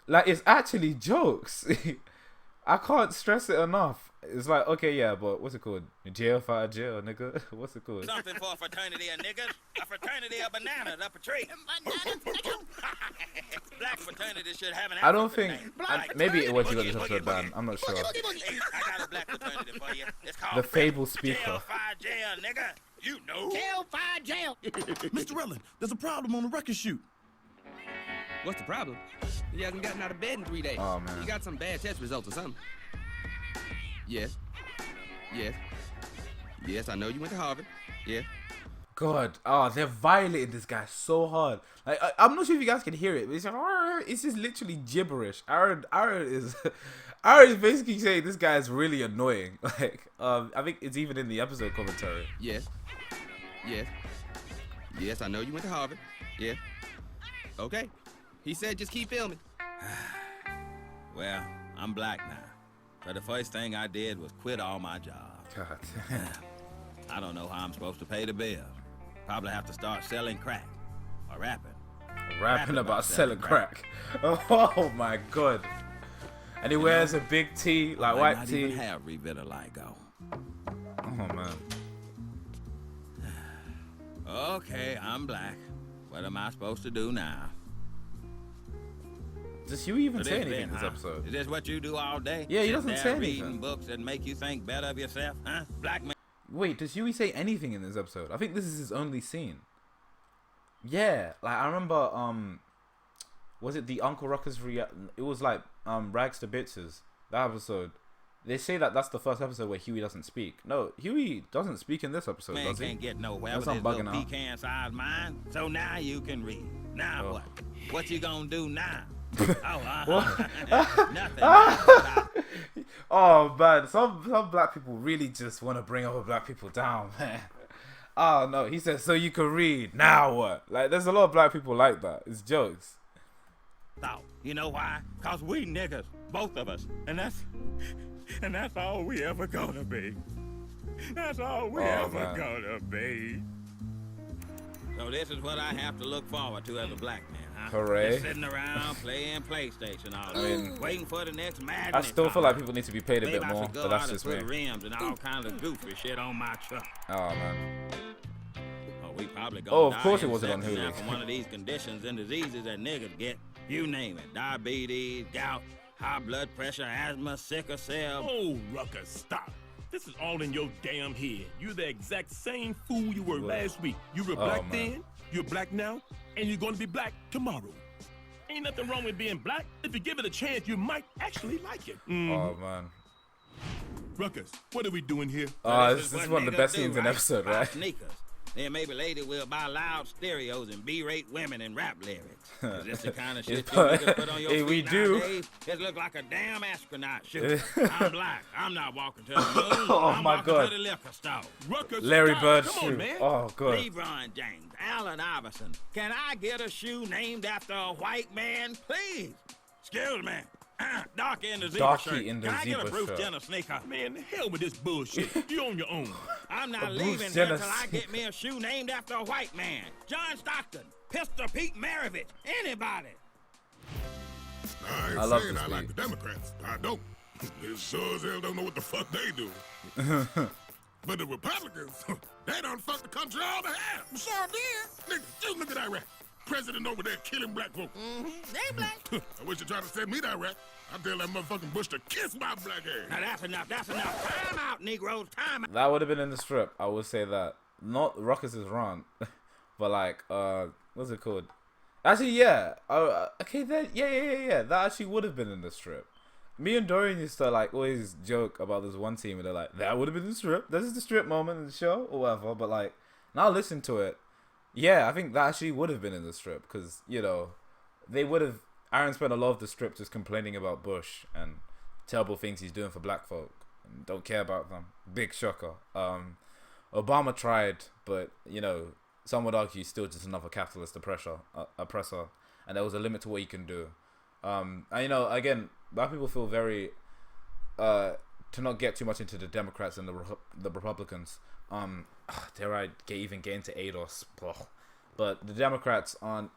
Like, it's actually jokes. I can't stress it enough. It's like, okay, yeah, but what's it called? Jail, fire, jail, nigga. What's it called? Something for a fraternity of niggas. A fraternity of bananas up a tree. Black fraternity should have an I don't African think. name. Maybe it was you got Boogie, this episode boogie, banned. I'm not sure. Hey, I got a black fraternity for you. It's called The Fable Speaker. Jail, fire, jail, nigga. You know. Jail, fire, jail. Mr. Rutland, there's a problem on the record shoot. What's the problem? You hasn't gotten out of bed in 3 days. Oh, man. You got some bad test results or something. Yes. Yes, I know you went to Harvard. Yeah. God, they're violating this guy so hard. Like, I'm not sure if you guys can hear it, but it's just literally gibberish. Aaron is basically saying this guy is really annoying. Like, I think it's even in the episode commentary. Yes, I know you went to Harvard. Yeah. Okay. He said just keep filming. Well, I'm black now. So the first thing I did was quit all my jobs. God. I don't know how I'm supposed to pay the bills. Probably have to start selling crack or rapping. Rapping about selling crack. Oh my God. And he wears a big tee, like white not tee. even have revitiligo. Oh man. Okay, I'm black. What am I supposed to do now? Does Huey even So say this anything been, in this huh? episode? Is this what you do all day? Yeah, he Sit doesn't there say reading anything. books that make you think better of yourself, huh? Black man. Wait, does Huey say anything in this episode? I think this is his only scene. Yeah, like I remember, was it the Uncle Ruckus it was like Rags to Bitches, that episode. They say that that's the first episode where Huey doesn't speak. No, Huey doesn't speak in this episode, Man does he? can't get nowhere Unless with I'm his little bugging out. pecan-sized mind. So now you can read. Now Oh. what? What you gonna do now? What? Nothing. Oh man, some black people really just want to bring other black people down, man. Oh no, he said so you can read. Now what? Like, there's a lot of black people like that. It's jokes. Thought. You know why? Cause we niggas, both of us, and that's all we ever gonna be. That's all we ever gonna be. So this is what I have to look forward to as a black man, huh? Hooray. Just sitting around playing PlayStation all day, waiting for the next madness. I still feel like people need to be paid a Maybe bit I more, should go but that's out just and me. put rims and all kinds of goofy shit on my truck. Oh man. Oh, we probably gonna Oh, of die course it in wasn't on seconds now Hulu. from one of these conditions and diseases that niggas get. You name it. Diabetes, gout, high blood pressure, asthma, sickle cell. Oh, Ruckus, stop. This is all in your damn head. You're the exact same fool you were last week. You were black then, you're black now, and you're gonna be black tomorrow. Ain't nothing wrong with being black. If you give it a chance, you might actually like it. Oh man. Ruckus, what are we doing here? This is one of the best scenes in the episode, Buy right? sneakers. Then maybe later we'll buy loud stereos and B-rate women and rap lyrics. Is this the kind of shit you niggas put on your Hey, feet we do. nowadays? It look like a damn astronaut shoot. I'm black. I'm not walking to the moon. Oh, I'm my walking God. to the liquor store. Ruckus, Larry stop. Bird Come on, shoe. man. Oh god. LeBron James, Allen Iverson. Can I get a shoe named after a white man, please? Excuse me. Darky in the zebra Darky shirt. in the Can I get a zebra Bruce shirt. Jenner sneaker? Man, the hell with this bullshit. You're on your own. I'm not Bruce leaving here Jenner until I get me a shoe named after a white man. John Stockton, Pistol Pete Maravich, anybody. I ain't I love saying this I like beat. the Democrats. I don't. They sure as hell don't know what the fuck they do. But the Republicans, they done fucked the country all to hell. Sure did. Nigga, just look at Iraq. President over there killing black folk. They black. I wish you tried to send me to Iraq. I'd tell that motherfucking Bush to kiss my black ass. Now that's enough. That's enough. Time out, Negroes. Time out. That would have been in the strip. I would say that. Not Ruckus' run, but like, what's it called? Actually, yeah. Okay, then, yeah. That actually would have been in the strip. Me and Dorian used to like always joke about this one scene where they're like, that would have been in the strip. This is the strip moment in the show or whatever. But like, now listen to it. Yeah, I think that actually would have been in the strip because, you know, they would have. Aaron spent a lot of the strip just complaining about Bush and terrible things he's doing for black folk and don't care about them. Big shocker. Obama tried, but, you know, some would argue he's still just another capitalist oppressor, and there was a limit to what he can do. And, you know, again, black people feel very, to not get too much into the Democrats and the Republicans, dare I even get into ADOS, but the Democrats aren't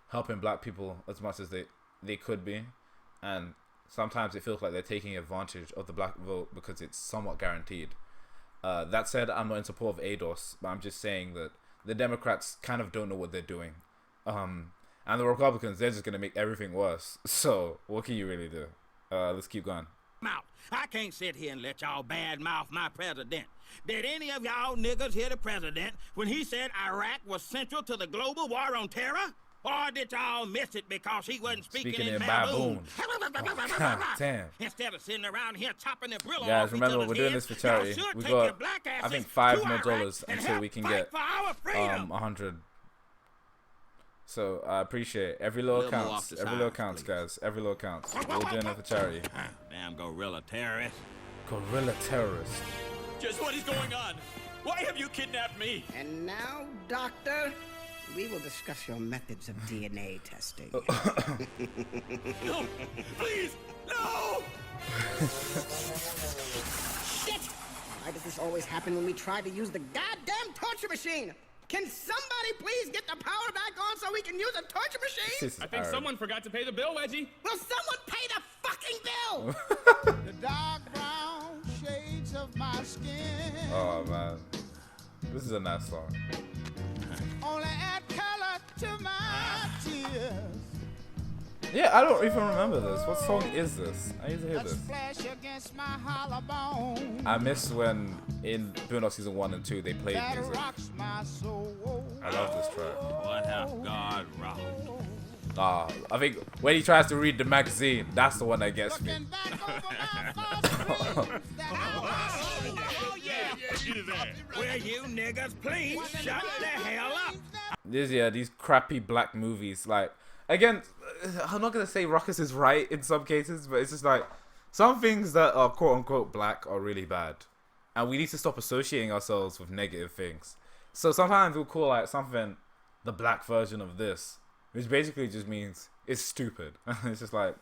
helping black people as much as they could be, and sometimes it feels like they're taking advantage of the black vote because it's somewhat guaranteed. That said, I'm not in support of ADOS, but I'm just saying that the Democrats kind of don't know what they're doing. And the Republicans, they're just going to make everything worse. So, what can you really do? Let's keep going. Mouth. I can't sit here and let y'all badmouth my president. Did any of y'all niggas hear the president when he said Iraq was central to the global war on terror? Or did y'all miss it because he wasn't speaking in baboon? God damn. Instead of sitting around here chopping the grill Guys, off remember, each we're other's doing heads, this for charity. y'all should We take got, your black I asses think, to $5 Iraq more and until help we can fight get for our freedom. 100. So I appreciate it. Every little Little more off counts. the Every side, little counts, please. guys. Every little counts. We're doing it for charity. Damn gorilla terrorist. Gorilla terrorist. Just what is going on? Why have you kidnapped me? And now, Doctor, we will discuss your methods of DNA testing. No, please, no! Shit! Why does this always happen when we try to use the goddamn torture machine? Can somebody please get the power back on so we can use a torture machine? This is I think Aaron. someone forgot to pay the bill, Wedgie. Will someone pay the fucking bill? The dark brown shades of my skin Oh man, this is a nice song. only add color to my tears. Yeah, I don't even remember this. What song is this? I used to hear A this. splash against my hollow bone I miss when in Boondock season 1 and 2 they played that music. rocks my soul. I love this track. What have God wrought? I think when he tries to read the magazine, that's the one that gets me. Looking back over my false dreams that I was Oh yeah. Will you niggas please shut the hell up? These crappy black movies. Like, again, I'm not gonna say Ruckus is right in some cases, but it's just like some things that are quote unquote black are really bad, and we need to stop associating ourselves with negative things. So sometimes we'll call like something the black version of this, which basically just means it's stupid. It's just like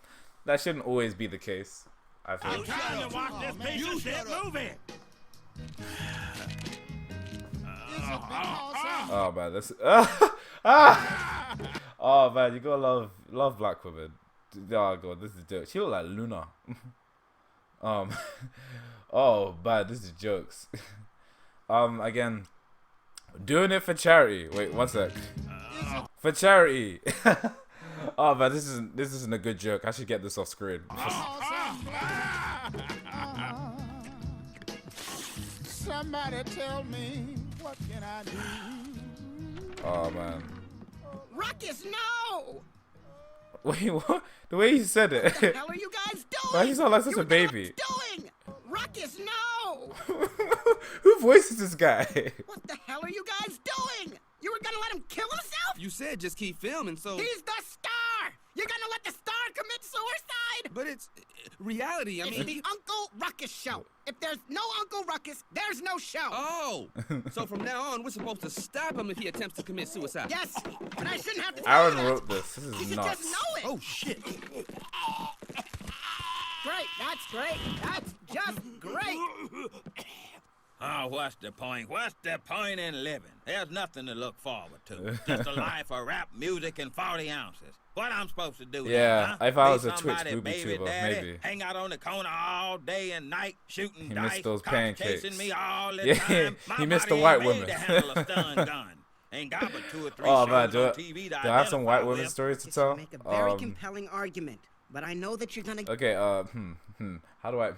that shouldn't always be the case, I I'm think. trying to watch this piece of shit movie. Oh man, that's oh man, you gotta love black women. Oh god, this is a joke. She look like Luna. Oh man, this is jokes. Again, doing it for charity. Wait, one sec. For charity. Oh man, this isn't a good joke. I should get this off screen. Somebody tell me, what can I do? Oh man. Ruckus, no! Wait, what? The way you said it. What the hell are you guys doing? Why you sound like such a baby? Doing? Ruckus, no! Who voices this guy? What the hell are you guys doing? You were gonna let him kill himself? You said just keep filming, so... He's the star! You're gonna let the star commit suicide? But it's reality, It's the Uncle Ruckus show. If there's no Uncle Ruckus, there's no show. Oh! So from now on, we're supposed to stop him if he attempts to commit suicide. Yes, but I shouldn't have to tell Aaron you that. wrote this. This You is should nuts. just know it. Oh, shit. Great, that's great. That's just great. Oh, what's the point? What's the point in living? There's nothing to look forward to. Just a life of rap music and 40 ounces. What I'm supposed to do Yeah, then, huh? if I Be was a Twitch somebody booby baby tuber, daddy, maybe. hang out on the corner all day and night, shooting He dice, missed those cops pancakes. chasing me all the Yeah, time. My he missed body the white ain't made woman. to handle a stun gun. Ain't got but 2 or 3 Oh shows man, do on I TV to have some white identify women with. stories to This tell? will make a very compelling argument, but I know that you're gonna. Okay, how do I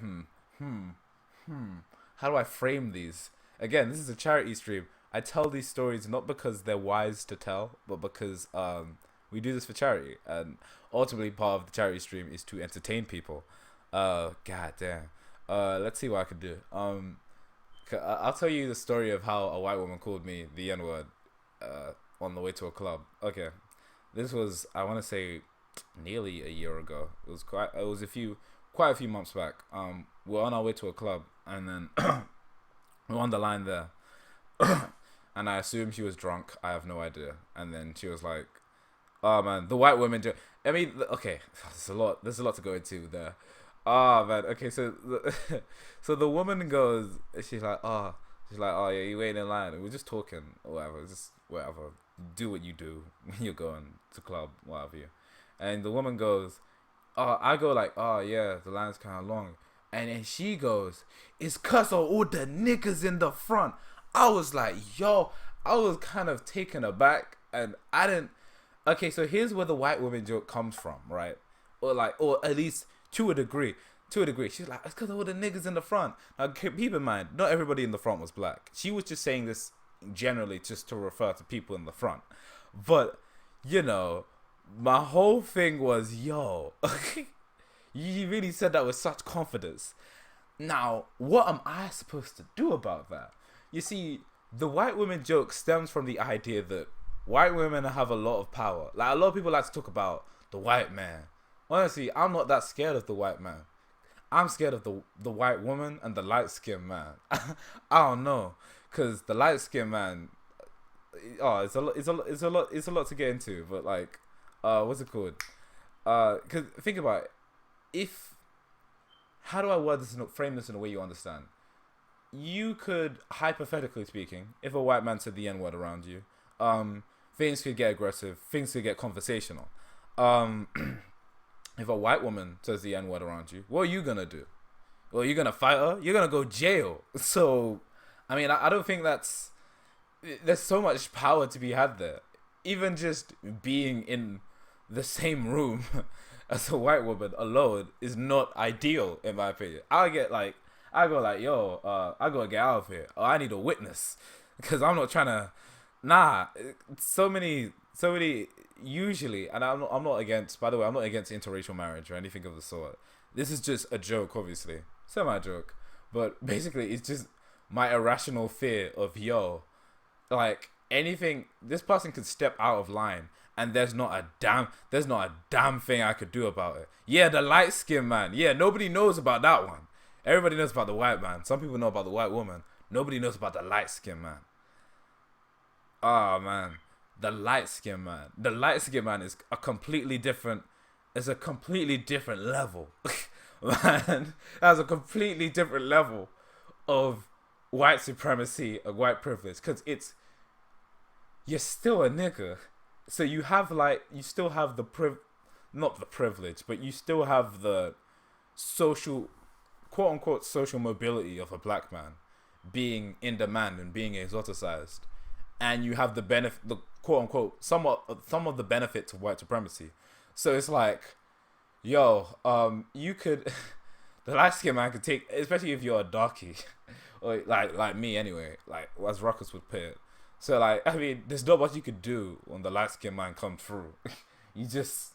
how do I frame these? Again, this is a charity stream. I tell these stories not because they're wise to tell, but because we do this for charity, and ultimately part of the charity stream is to entertain people. God damn. Let's see what I can do. I'll tell you the story of how a white woman called me the N-word on the way to a club. Okay, this was, I want to say, nearly a year ago. It was quite a few months back. We're on our way to a club, and then we're on the line there, and I assume she was drunk. I have no idea. And then she was like, "Oh man, the white women do." I mean, okay, there's a lot to go into there. Oh man, okay, so so the woman goes, she's like, oh yeah, you waiting in line, and we're just talking, or whatever, just whatever, do what you do when you're going to club, whatever you. And the woman goes, I go like, oh yeah, the line's kind of long, and then she goes, it's 'cause of all the niggas in the front. I was like, yo, I was kind of taken aback, and I didn't. Okay, so here's where the white woman joke comes from, right? Or at least to a degree. She's like, it's because of all the niggas in the front. Now, keep in mind, not everybody in the front was black. She was just saying this generally just to refer to people in the front. But, you know, my whole thing was, yo, you really said that with such confidence. Now, what am I supposed to do about that? You see, the white woman joke stems from the idea that white women have a lot of power. Like, a lot of people like to talk about the white man. Honestly, I'm not that scared of the white man. I'm scared of the white woman and the light skinned man. I don't know, cause the light skinned man, it's a lot to get into. But like, what's it called? Cause think about it. How do I frame this in a way you understand? You could, hypothetically speaking, if a white man said the N-word around you, things could get aggressive, things could get conversational. If a white woman says the N-word around you, what are you gonna do? Well, you're gonna fight her? You're gonna go jail. So, I mean, I don't think there's so much power to be had there. Even just being in the same room as a white woman alone is not ideal, in my opinion. I go like, yo, I gotta get out of here. Or I need a witness. Because I'm not trying to, so many, usually, and I'm not against, by the way, I'm not against interracial marriage or anything of the sort. This is just a joke, obviously. Semi-joke. But basically, it's just my irrational fear of, yo, like, anything, this person could step out of line and there's not a damn thing I could do about it. Yeah, the light skinned man. Yeah, nobody knows about that one. Everybody knows about the white man. Some people know about the white woman. Nobody knows about the light skinned man. Oh man, the light skinned man. The light skinned man is a completely different. It's a completely different level. Man, that's a completely different level of white supremacy and white privilege, because you're still a nigga, so you still have not the privilege, but you still have the social, quote unquote, social mobility of a black man being in demand and being exoticized, and you have the benefit, the quote unquote, some of the benefits of white supremacy. So it's like, yo, you could, the light skinned man could take, especially if you're a darkie, or like me anyway, like as Ruckus would put it. So like, I mean, there's not much you could do when the light skinned man comes through. you just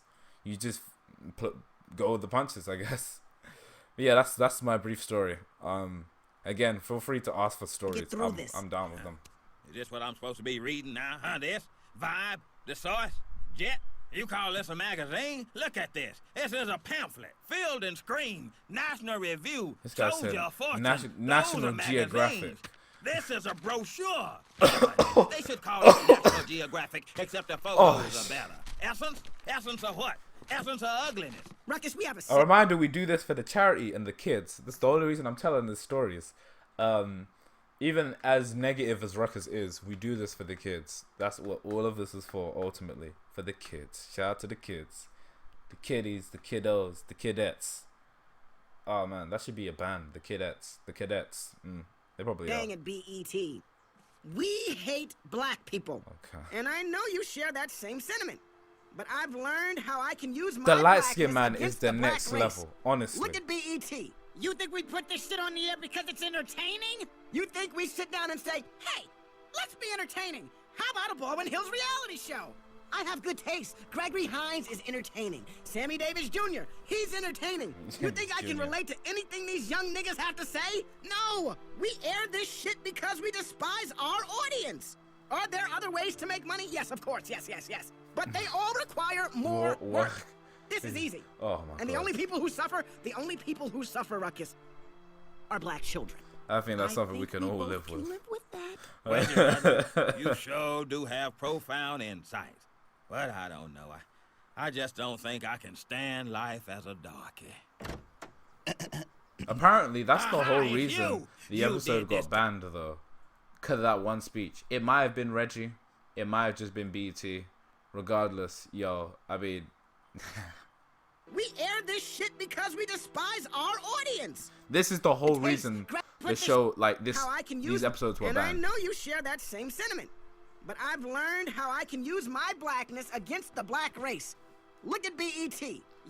go with the punches, I guess. But yeah, that's my brief story. Again, feel free to ask for stories. I'm down with them. Is this what I'm supposed to be reading now, huh? This? Vibe? The Source? Jet? You call this a magazine? Look at this. This is a pamphlet. Field and Screen. National Review. This guy said National Geographic. This is a brochure. They should call it National Geographic, except the photos are better. Essence of what? Essence of ugliness. Ruckus, we have a reminder, we do this for the charity and the kids. That's the only reason I'm telling this stories. Even as negative as Ruckus is, we do this for the kids. That's what all of this is for, ultimately. For the kids. Shout out to the kids. The kiddies, the kiddos, the kidettes. Oh man, that should be a band. The kidettes. The cadets. They probably Dang are. it, BET. We hate black people. Okay. And I know you share that same sentiment. But I've learned how I can use my The light blackness skinned man is against the the black next race. level, honestly. Look at BET. You think we put this shit on the air because it's entertaining? You think we sit down and say, hey, let's be entertaining. How about a Baldwin Hills reality show? I have good taste. Gregory Hines is entertaining. Sammy Davis Jr., he's entertaining. You think I can relate to anything these young niggas have to say? No! We air this shit because we despise our audience. Are there other ways to make money? Yes, of course. Yes. But they all require more work. This is easy. Oh my and God. the only people who suffer, Ruckus, are black children. I think that's something we can all live with. Well, you sure do have profound insights. But I don't know. I just don't think I can stand life as a darkie. Apparently, that's the whole it's reason the You episode did got this. banned, though. Because of that one speech. It might have been Reggie. It might have just been BT. Regardless, I mean... We air this shit because we despise our audience. This is the whole reason the show, these episodes were and I banned. know you share that same sentiment. But I've learned how I can use my blackness against the black race. Look at BET.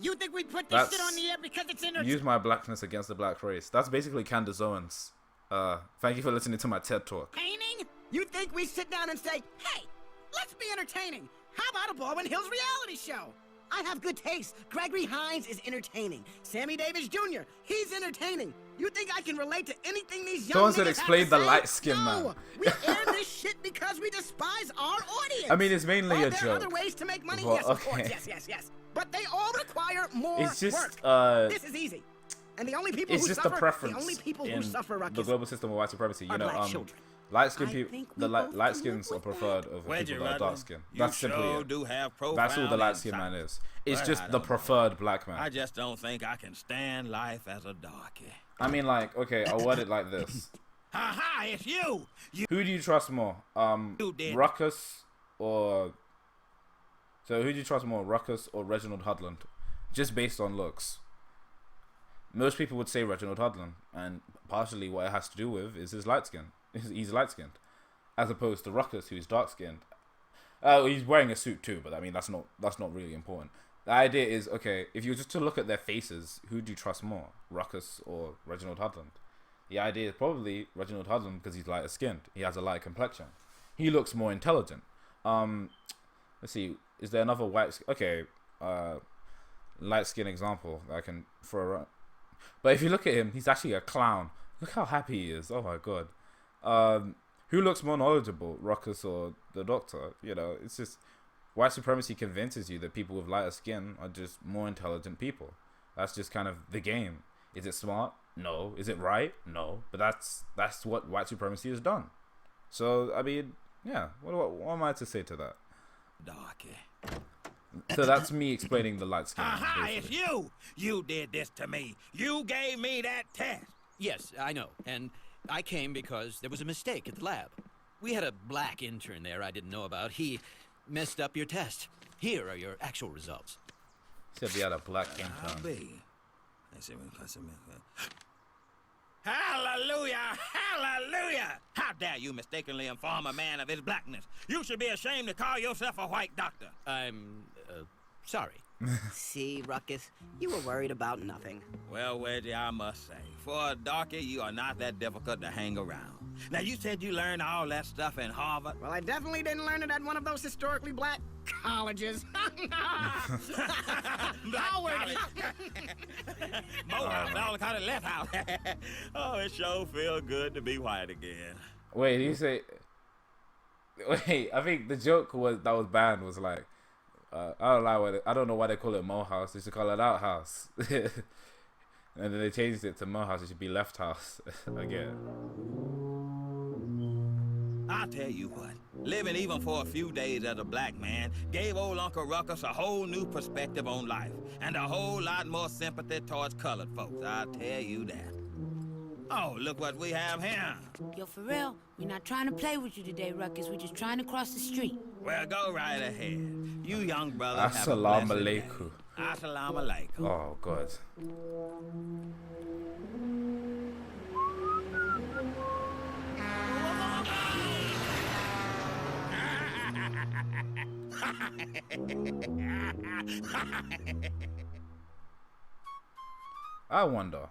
You think we put this shit on the air because it's entertaining? Use my blackness against the black race. That's basically Candace Owens. Thank you for listening to my TED Talk. You think we sit down and say, hey, let's be entertaining. How about a Baldwin Hills reality show? I have good taste. Gregory Hines is entertaining. Sammy Davis Jr., he's entertaining. You think I can relate to anything these young Someone said niggas explain have the to say? light-skinned man. No, we air this shit because we despise our audience. I mean, it's mainly Are a there joke. other ways to make money? But, Yes, of course. okay. Yes. But they all require more It's just, work. This is easy. And the only people It's who just suffer, the preference the only people in who suffer, Ruckus, the global system of white supremacy. You are know, black children. light skin I people, think the we both light can skins are live with preferred over Wedgie people that are Rudlin, dark skin. you That's simply sure it. do have That's all the light profound skin man insight. is. It's But just I the don't know. preferred black man. I just don't think I can stand life as a darkie. I mean, like, okay, I'll word it like this. Ha! It's you. Who do you trust more? You did. Ruckus or... So who do you trust more, Ruckus or Reginald Hudland? Just based on looks. Most people would say Reginald Hudland, and partially what it has to do with is his light skin. He's light skinned, as opposed to Ruckus, who's dark skinned. He's wearing a suit too, but I mean that's not really important. The idea is, okay, if you were just to look at their faces, who do you trust more, Ruckus or Reginald Hudland? The idea is probably Reginald Hudland because he's lighter skinned. He has a light complexion. He looks more intelligent. Let's see. Is there another light skin example that I can throw around? But if you look at him, he's actually a clown. Look how happy he is. Oh my god. Who looks more knowledgeable, Ruckus or the Doctor? You know, it's just white supremacy convinces you that people with lighter skin are just more intelligent people. That's just kind of the game. Is it smart? No. Is it right? No. But that's what white supremacy has done. So I mean, yeah. What am I to say to that? Darky. So that's me explaining the light skin. Aha, it's you! You did this to me. You gave me that test. Yes, I know. And I came because there was a mistake at the lab. We had a black intern there I didn't know about. He messed up your test. Here are your actual results. Said we had a black intern. Hallelujah! Hallelujah! How dare you mistakenly inform a man of his blackness? You should be ashamed to call yourself a white doctor. I'm, sorry. See, Ruckus, you were worried about nothing. Well, Wedgie, I must say, for a darky, you are not that difficult to hang around. Now, you said you learned all that stuff in Harvard. Well, I definitely didn't learn it at one of those historically black colleges. Howard! Morehouse, all kind of left house. Oh, it sure feel good to be white again. Wait, you say? Wait, I think the joke that was banned was like, I don't know why they call it Morehouse. They should call it Outhouse. And then they changed it to Morehouse. It should be Left House again. I'll tell you what, living even for a few days as a black man gave old Uncle Ruckus a whole new perspective on life and a whole lot more sympathy towards colored folks, I'll tell you that. Oh, look what we have here. Yo, for real, we're not trying to play with you today, Ruckus. We're just trying to cross the street. Well, go right ahead. You young brothers have a Assalamu blessed day. alaikum. Assalamu alaikum. Oh, God. I wonder,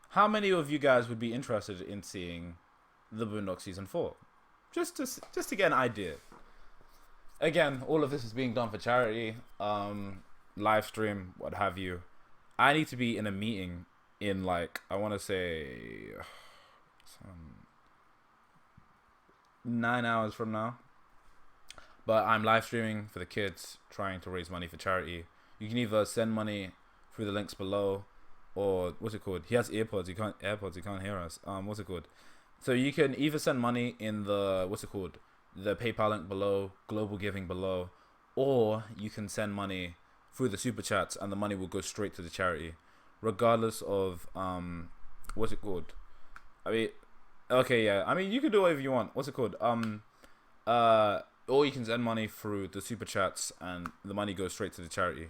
how many of you guys would be interested in seeing The Boondocks Season 4? Just to get an idea. Again, all of this is being done for charity, live stream, what have you. I need to be in a meeting in, like, I want to say 9 hours from now. But I'm live streaming for the kids, trying to raise money for charity. You can either send money through the links below, or what's it called? He has AirPods. He can't hear us. What's it called? So you can either send money in the the PayPal link below, global giving below, or you can send money through the super chats, and the money will go straight to the charity, regardless of what's it called? I mean, okay, yeah. I mean, you can do whatever you want. What's it called? Or you can send money through the super chats, and the money goes straight to the charity.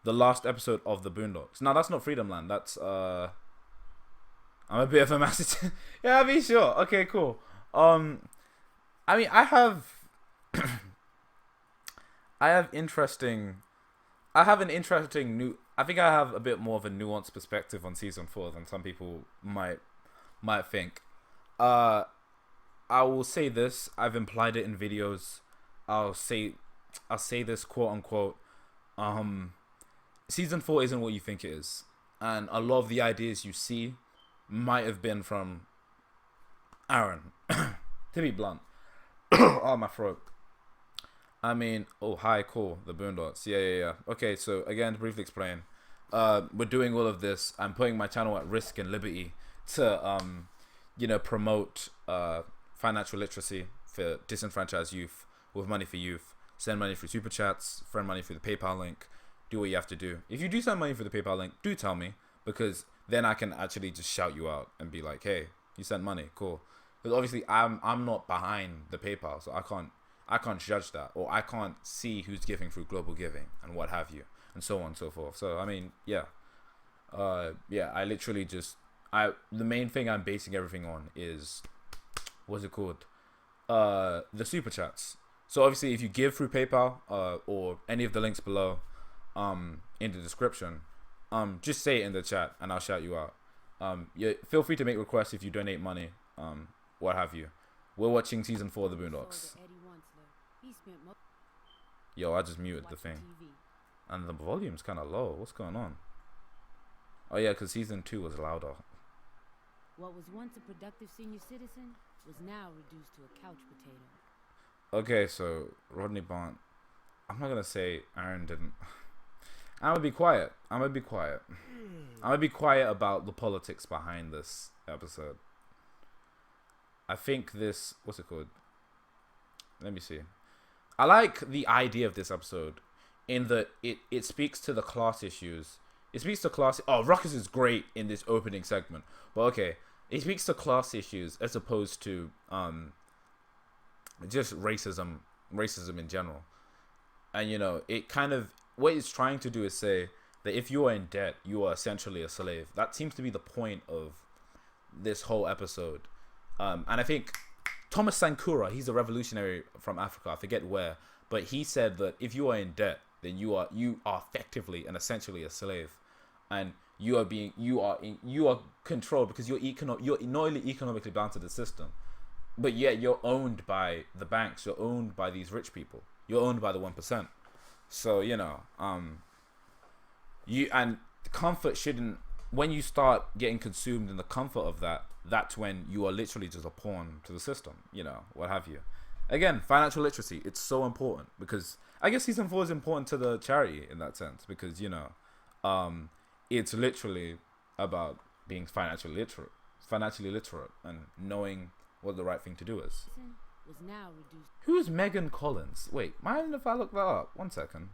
The last episode of the Boondocks. Now that's not Freedom Land. That's I'm a bit of a Massachusetts. Yeah, I mean, sure. Okay, cool. I mean, I have an interesting new. I think I have a bit more of a nuanced perspective on season 4 than some people might think. I will say this. I've implied it in videos. I'll say this quote unquote. Season 4 isn't what you think it is, and a lot of the ideas you see might have been from Aaron. To be blunt. Oh, my throat. I mean, oh, hi, cool. The Boondocks. Yeah. Okay, so again, to briefly explain, we're doing all of this. I'm putting my channel at risk and liberty to, promote financial literacy for disenfranchised youth, with money for youth. Send money through super chats, send money through the PayPal link. Do what you have to do. If you do send money through the PayPal link, do tell me, because then I can actually just shout you out and be like, hey, you sent money, cool. Because obviously I'm not behind the PayPal, so I can't judge that, or I can't see who's giving through global giving and what have you, and so on and so forth. So I mean, yeah, I literally the main thing I'm basing everything on is, what's it called? The super chats. So obviously, if you give through PayPal or any of the links below in the description, just say it in the chat and I'll shout you out. Yeah, feel free to make requests if you donate money, what have you. We're watching season 4 of the Boondocks. Yo, I just muted the thing, and the volume's kind of low. What's going on? Oh yeah, because season 2 was louder. What was once a productive senior citizen was now reduced to a couch potato. Okay, so Rodney Bond. I'm not gonna say Aaron didn't. I'm gonna be quiet. I'm gonna be quiet. I'm gonna be quiet about the politics behind this episode. I think this, what's it called? Let me see. I like the idea of this episode in that it speaks to the class issues. It speaks to class. Oh, Ruckus is great in this opening segment. But okay, it speaks to class issues as opposed to just racism in general. And you know, it kind of, what it's trying to do is say that if you are in debt, you are essentially a slave. That seems to be the point of this whole episode. And I think Thomas Sankara, he's a revolutionary from Africa, I forget where, but he said that if you are in debt, then you are effectively and essentially a slave, and you are controlled because you're not only economically bound to the system, but yet you're owned by the banks, you're owned by these rich people, you're owned by the 1%. So you know, and comfort shouldn't, when you start getting consumed in the comfort of that, that's when you are literally just a pawn to the system, you know, what have you. Again, financial literacy, it's so important because I guess season 4 is important to the charity in that sense because, you know, it's literally about being financially literate and knowing what the right thing to do is. Was now reduced. Who's Megan Collins? Wait, mind if I look that up? 1 second.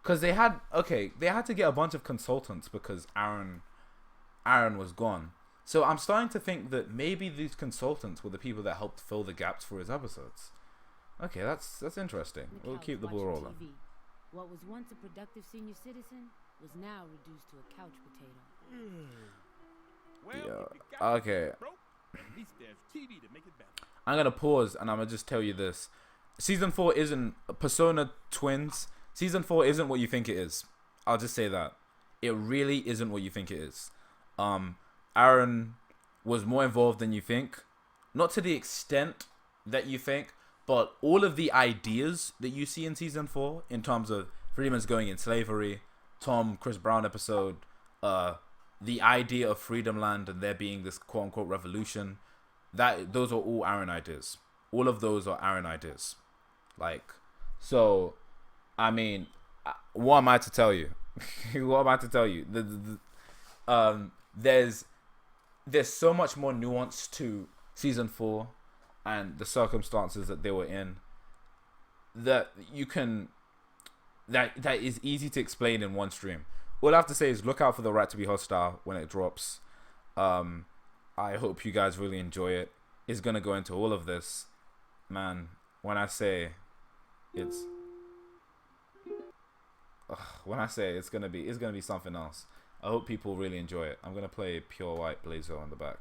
Because they had to get a bunch of consultants because Aaron was gone. So I'm starting to think that maybe these consultants were the people that helped fill the gaps for his episodes. Okay, that's interesting. We'll keep the ball rolling. TV. What was once a productive senior citizen was now reduced to a couch potato. Yeah. Okay. I'm gonna pause and I'm gonna just tell you this. Season 4 isn't Persona Twins. Season 4 isn't what you think it is. I'll just say that. It really isn't what you think it is. Aaron was more involved than you think. Not to the extent that you think, but all of the ideas that you see in Season 4, in terms of Freeman's going in slavery, Tom, Chris Brown episode, the idea of Freedom Land and there being this quote-unquote revolution, those are all Aaron ideas. All of those are Aaron ideas. Like, so... I mean, what am I to tell you? What am I to tell you? There's so much more nuance to season 4 and the circumstances that they were in that is easy to explain in one stream. All I have to say is look out for The Right to Be Hostile when it drops. I hope you guys really enjoy it. It's gonna go into all of this, man. When I say it's gonna be something else. I hope people really enjoy it. I'm gonna play Pure White Blazer on the back.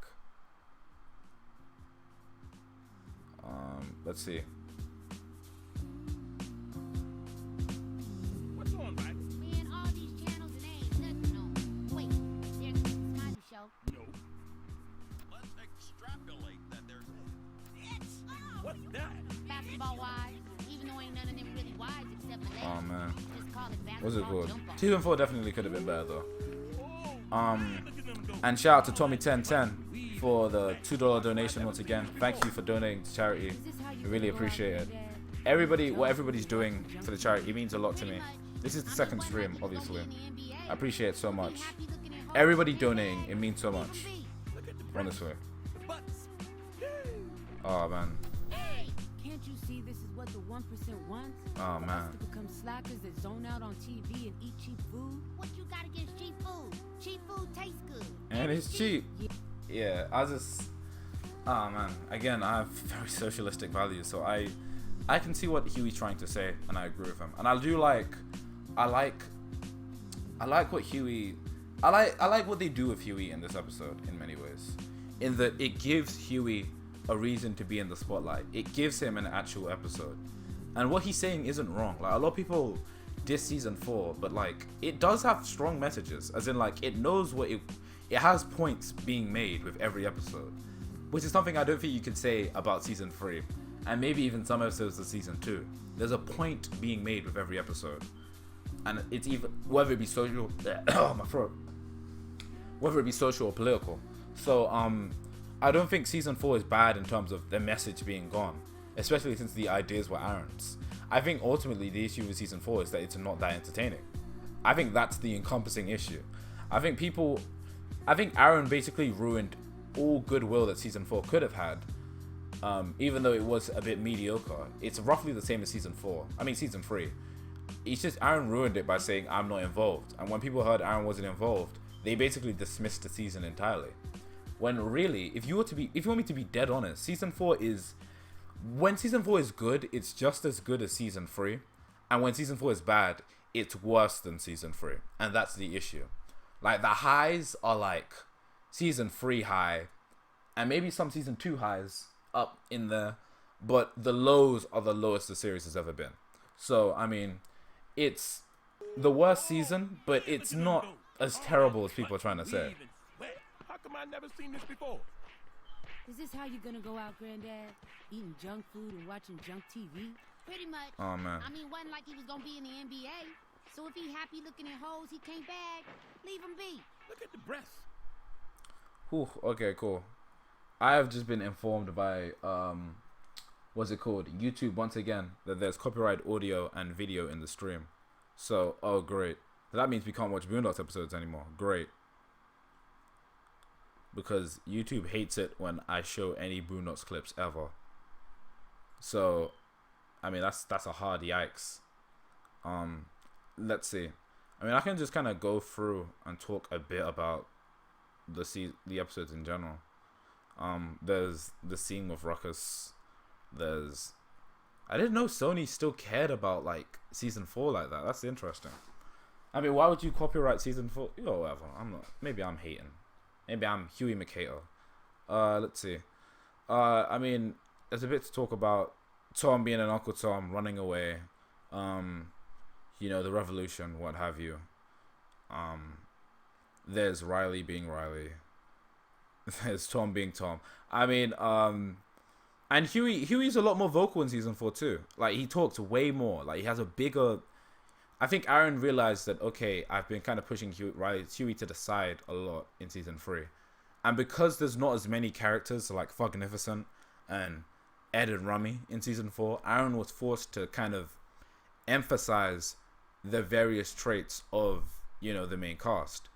Let's see. What's on, right? Man, all these channels and ain't nothing on. Wait, there's the Cosby Show. No. Let's extrapolate that there's What's that? Basketball wives, even though ain't none of them really wives except for Oh man. Just call it basketball What's it called? jump off. Season 4 definitely could have been better though. And shout out to Tommy1010 for the $2 donation once again. Thank you for donating to charity. I really appreciate it. What everybody's doing for the charity, it means a lot to me. This is the second stream, obviously. I appreciate it so much. Everybody donating, it means so much. Honestly. Oh man. Can't you see this is what the 1% wants? Oh For us man. to become slackers that zone out on TV and eat cheap food? What you got against cheap food? Cheap food tastes good. And it's cheap. Yeah, oh man. Again, I have very socialistic values, so I can see what Huey's trying to say, and I agree with him. And I like what Huey, I like what they do with Huey in this episode in many ways. In that it gives Huey a reason to be in the spotlight. It gives him an actual episode. And what he's saying isn't wrong. Like, a lot of people diss season 4, but like, it does have strong messages. As in, like, it knows what it has points being made with every episode. Which is something I don't think you can say about season 3. And maybe even some episodes of season 2. There's a point being made with every episode. And it's even, whether it be social, oh my throat. Whether it be social or political. So I don't think season 4 is bad in terms of the message being gone, especially since the ideas were Aaron's. I think ultimately the issue with season 4 is that it's not that entertaining. I think that's the encompassing issue. I think Aaron basically ruined all goodwill that season 4 could have had, even though it was a bit mediocre. It's roughly the same as season 3. It's just Aaron ruined it by saying I'm not involved, and when people heard Aaron wasn't involved, they basically dismissed the season entirely. When really, if you want me to be dead honest, when season 4 is good, it's just as good as season 3, and when season 4 is bad, it's worse than season 3, and that's the issue. Like, the highs are like season 3 high, and maybe some season 2 highs up in there, but the lows are the lowest the series has ever been. So I mean, it's the worst season, but it's not as terrible as people are trying to say. How come I never seen this before? Is this how you're gonna go out, Granddad? Eating junk food and watching junk TV? Pretty much. Oh man. I mean, wasn't like he was gonna be in the NBA. So if he happy looking at hoes he can't bag, leave him be. Look at the breasts. Whew, okay, cool. I have just been informed by what's it called? YouTube once again, that there's copyright audio and video in the stream. So, oh great. That means we can't watch Boondocks episodes anymore. Great. Because YouTube hates it when I show any Boondocks clips ever. So, I mean, that's a hard yikes. Let's see. I mean, I can just kind of go through and talk a bit about the episodes in general. There's the scene with Ruckus. I didn't know Sony still cared about like season 4 like that. That's interesting. I mean, why would you copyright season 4? You know, whatever. Maybe I'm hating. Maybe I'm Huey McHater. Let's see. I mean, there's a bit to talk about Tom being an Uncle Tom, running away. The revolution, what have you. There's Riley being Riley. There's Tom being Tom. I mean, and Huey's a lot more vocal in season 4 too. Like, he talks way more. Like, he has a bigger. I think Aaron realized that, okay, I've been kind of pushing Huey to the side a lot in season 3. And because there's not as many characters like Fugnificent and Ed and Rummy in season 4, Aaron was forced to kind of emphasize the various traits of, the main cast.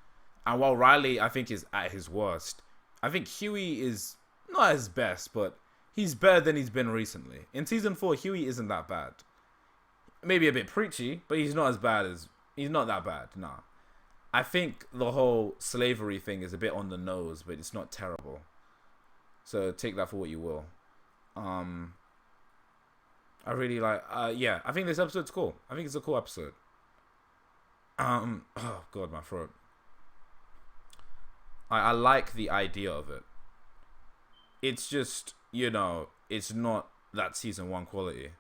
And while Riley, I think, is at his worst, I think Huey is not his best, but he's better than he's been recently. In season 4, Huey isn't that bad. Maybe a bit preachy, but he's not that bad, nah. I think the whole slavery thing is a bit on the nose, but it's not terrible. So take that for what you will. I really like, I think this episode's cool. I think it's a cool episode. Oh god, my throat. I like the idea of it. It's just, it's not that season 1 quality.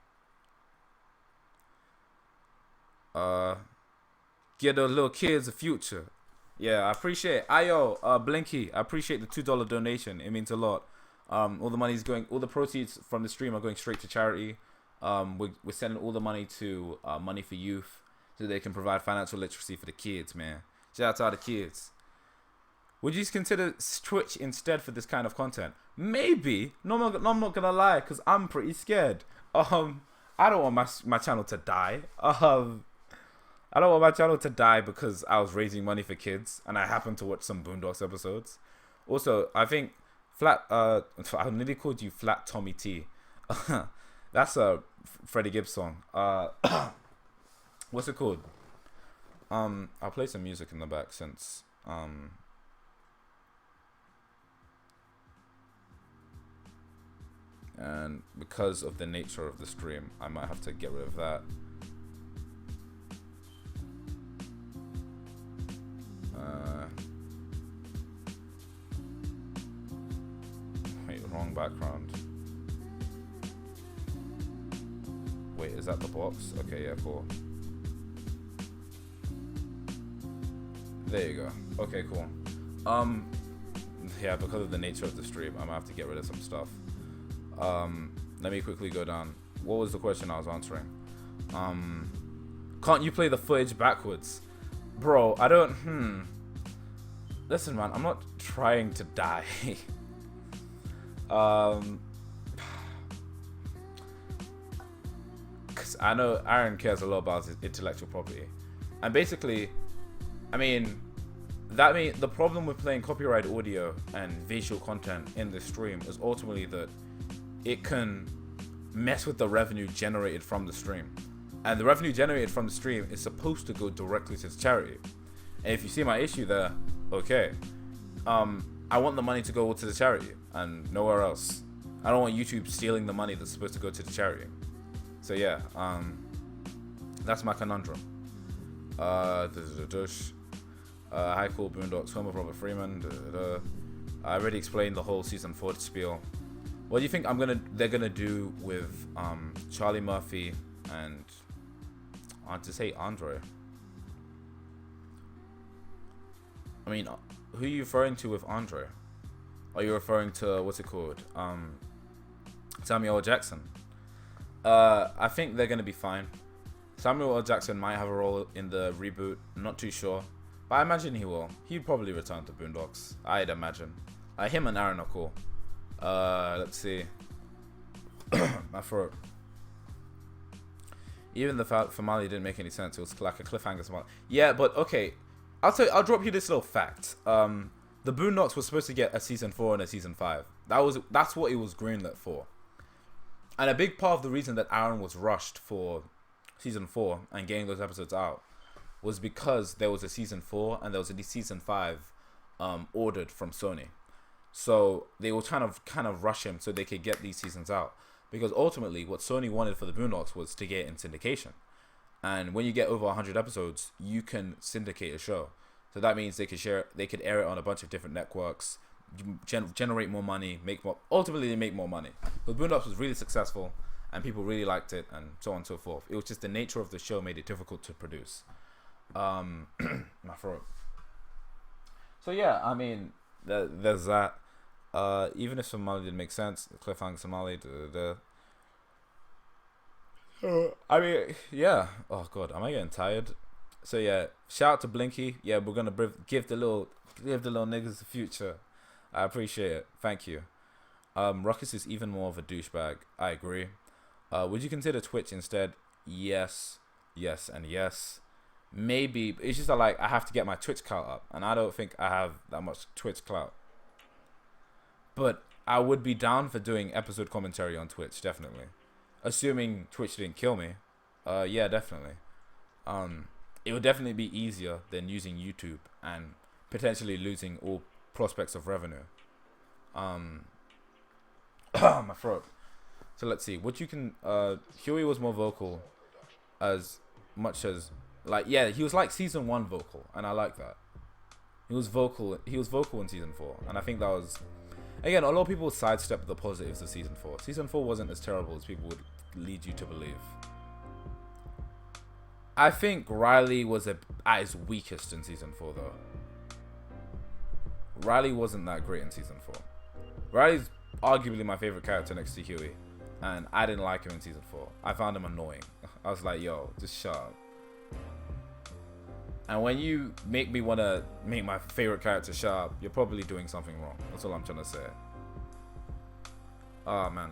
Get the little kids a future. Yeah, I appreciate it. Ayo, Blinky, I appreciate the $2 donation. It means a lot. All the proceeds from the stream are going straight to charity. We're sending all the money to Money for Youth, so they can provide financial literacy for the kids, man. Shout out to all the kids. Would you consider Twitch instead for this kind of content? Maybe. No, I'm not gonna lie, because I'm pretty scared. I don't want my channel to die. I don't want my channel to die because I was raising money for kids and I happened to watch some Boondocks episodes. Also, I think I nearly called you Flat Tommy T. That's a Freddie Gibbs song. What's it called? I'll play some music in the back since and because of the nature of the stream, I might have to get rid of that. Wait, wrong background. Wait, is that the box? Okay, yeah, cool. There you go. Okay, cool. Yeah, because of the nature of the stream, I'm gonna have to get rid of some stuff. Let me quickly go down. What was the question I was answering? Can't you play the footage backwards? Bro, I don't, listen, man, I'm not trying to die. Because I know Aaron cares a lot about his intellectual property, and basically, I mean, the problem with playing copyright audio and visual content in the stream is ultimately that it can mess with the revenue generated from the stream, and the revenue generated from the stream is supposed to go directly to the charity. And if you see my issue there, okay, I want the money to go to the charity and nowhere else. I don't want YouTube stealing the money that's supposed to go to the charity. So yeah, that's my conundrum. High Cool Boondocks, home of Robert Freeman. I already explained the whole season 4 spiel. What do you think they're gonna do with Charlie Murphy and I want to say Andre? I mean, who are you referring to with Andre? Are you referring to what's it called? Samuel L. Jackson. I think they're gonna be fine. Samuel L. Jackson might have a role in the reboot. I'm not too sure, but I imagine he will. He'd probably return to Boondocks. I'd imagine. Him and Aaron are cool. Let's see. My throat. Even the finale didn't make any sense. It was like a cliffhanger. Yeah, but okay. I'll drop you this little fact. The Boondocks was supposed to get a season 4 and a season 5. That's what it was greenlit for. And a big part of the reason that Aaron was rushed for season 4 and getting those episodes out was because there was a season 4 and there was a season 5 ordered from Sony. So they were kind of rush him so they could get these seasons out. Because ultimately what Sony wanted for the Boondocks was to get in syndication. And when you get over 100 episodes, you can syndicate a show. So that means they could air it on a bunch of different networks, generate more money, ultimately they make more money. But Boondocks was really successful and people really liked it and so on and so forth. It was just the nature of the show made it difficult to produce. My throat. So yeah, I mean, there's that. Even if Somali didn't make sense, cliffhanger Somali, I mean, yeah. Oh god, am I getting tired? So yeah, shout out to Blinky. Yeah, we're gonna give the little niggas the future. I appreciate it. Thank you. Ruckus is even more of a douchebag. I agree. Would you consider Twitch instead? Yes, and yes. Maybe it's just that, like, I have to get my Twitch clout up, and I don't think I have that much Twitch clout. But I would be down for doing episode commentary on Twitch, definitely. Assuming Twitch didn't kill me. Yeah, definitely. It would definitely be easier than using YouTube and potentially losing all prospects of revenue. My throat. So let's see. What you can Huey was more vocal as much as, like, yeah, he was like season 1 vocal, and I like that. He was vocal in season 4, and I think that was, again, a lot of people sidestep the positives of season 4. Season 4 wasn't as terrible as people would lead you to believe. I think Riley was at his weakest in season 4, though. Riley wasn't that great in season 4. Riley's arguably my favorite character next to Huey, and I didn't like him in season 4. I found him annoying. I was like, yo, just shut up. And when you make me want to make my favorite character shut up, you're probably doing something wrong. That's all I'm trying to say. Oh, man.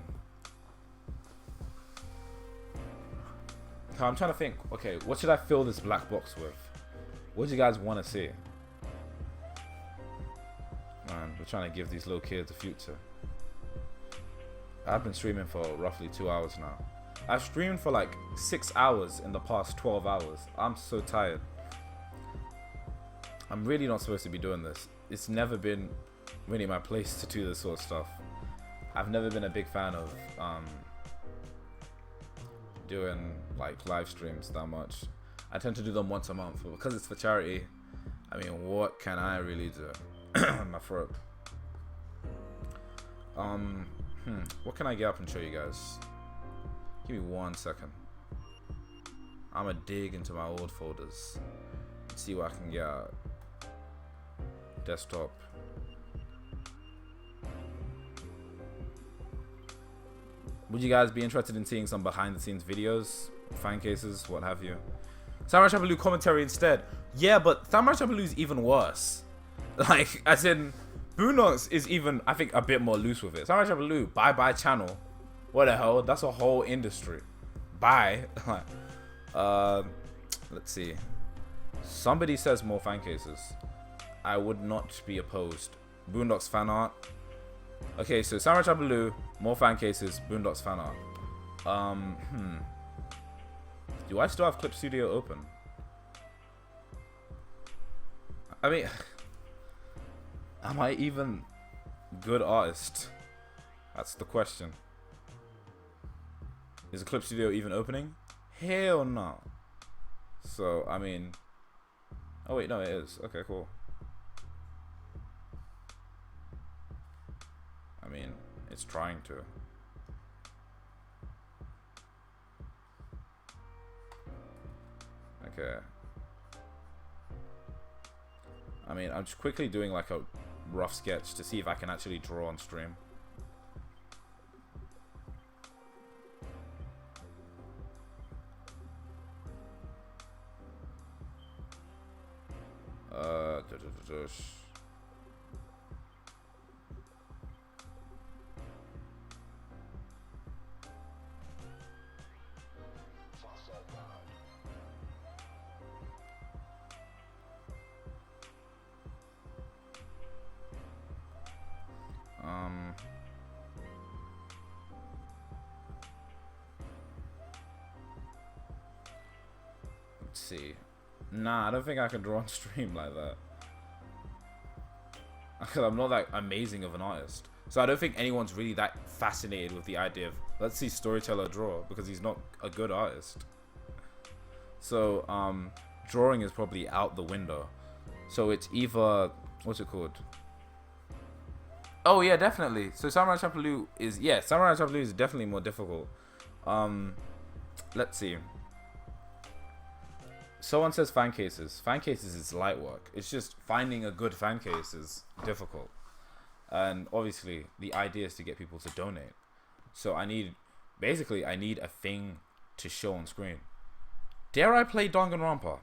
I'm trying to think, okay, what should I fill this black box with? What do you guys want to see? Man, we're trying to give these little kids a future. I've been streaming for roughly 2 hours now. I've streamed for like 6 hours in the past 12 hours. I'm so tired. I'm really not supposed to be doing this. It's never been really my place to do this sort of stuff. I've never been a big fan of doing like live streams that much. I tend to do them once a month, but because it's for charity, I mean, what can I really do? My throat. What can I get up and show you guys? Give me 1 second. I'm gonna dig into my old folders and see what I can get out. Desktop. Would you guys be interested in seeing some behind the scenes videos, fan cases, what have you? Samurai Champloo commentary instead. Yeah, but Samurai Champloo is even worse. Like, as in, Boondocks is even, I think, a bit more loose with it. Samurai Champloo, bye channel. What the hell? That's a whole industry. Bye. Let's see. Somebody says more fan cases. I would not be opposed. Boondocks fan art. Okay, so Samurai Champloo, more fan cases, Boondocks fan art. Do I still have Clip Studio open? I mean, am I even good artist? That's the question. Is the Clip Studio even opening? Hell no. So, I mean... Oh wait, no, it is. Okay, cool. I mean, it's trying to. Okay. I mean, I'm just quickly doing like a rough sketch to see if I can actually draw on stream. Let's see. Nah, I don't think I can draw on stream like that. Because I'm not that amazing of an artist. So I don't think anyone's really that fascinated with the idea of, let's see Storyteller draw, because he's not a good artist. So, drawing is probably out the window. So it's either, what's it called? Oh yeah, definitely. So Samurai Champloo is, yeah, Samurai Champloo is definitely more difficult. Let's see. Someone says fan cases. Fan cases is light work. It's just finding a good fan case is difficult. And obviously, the idea is to get people to donate. So I need a thing to show on screen. Dare I play Danganronpa?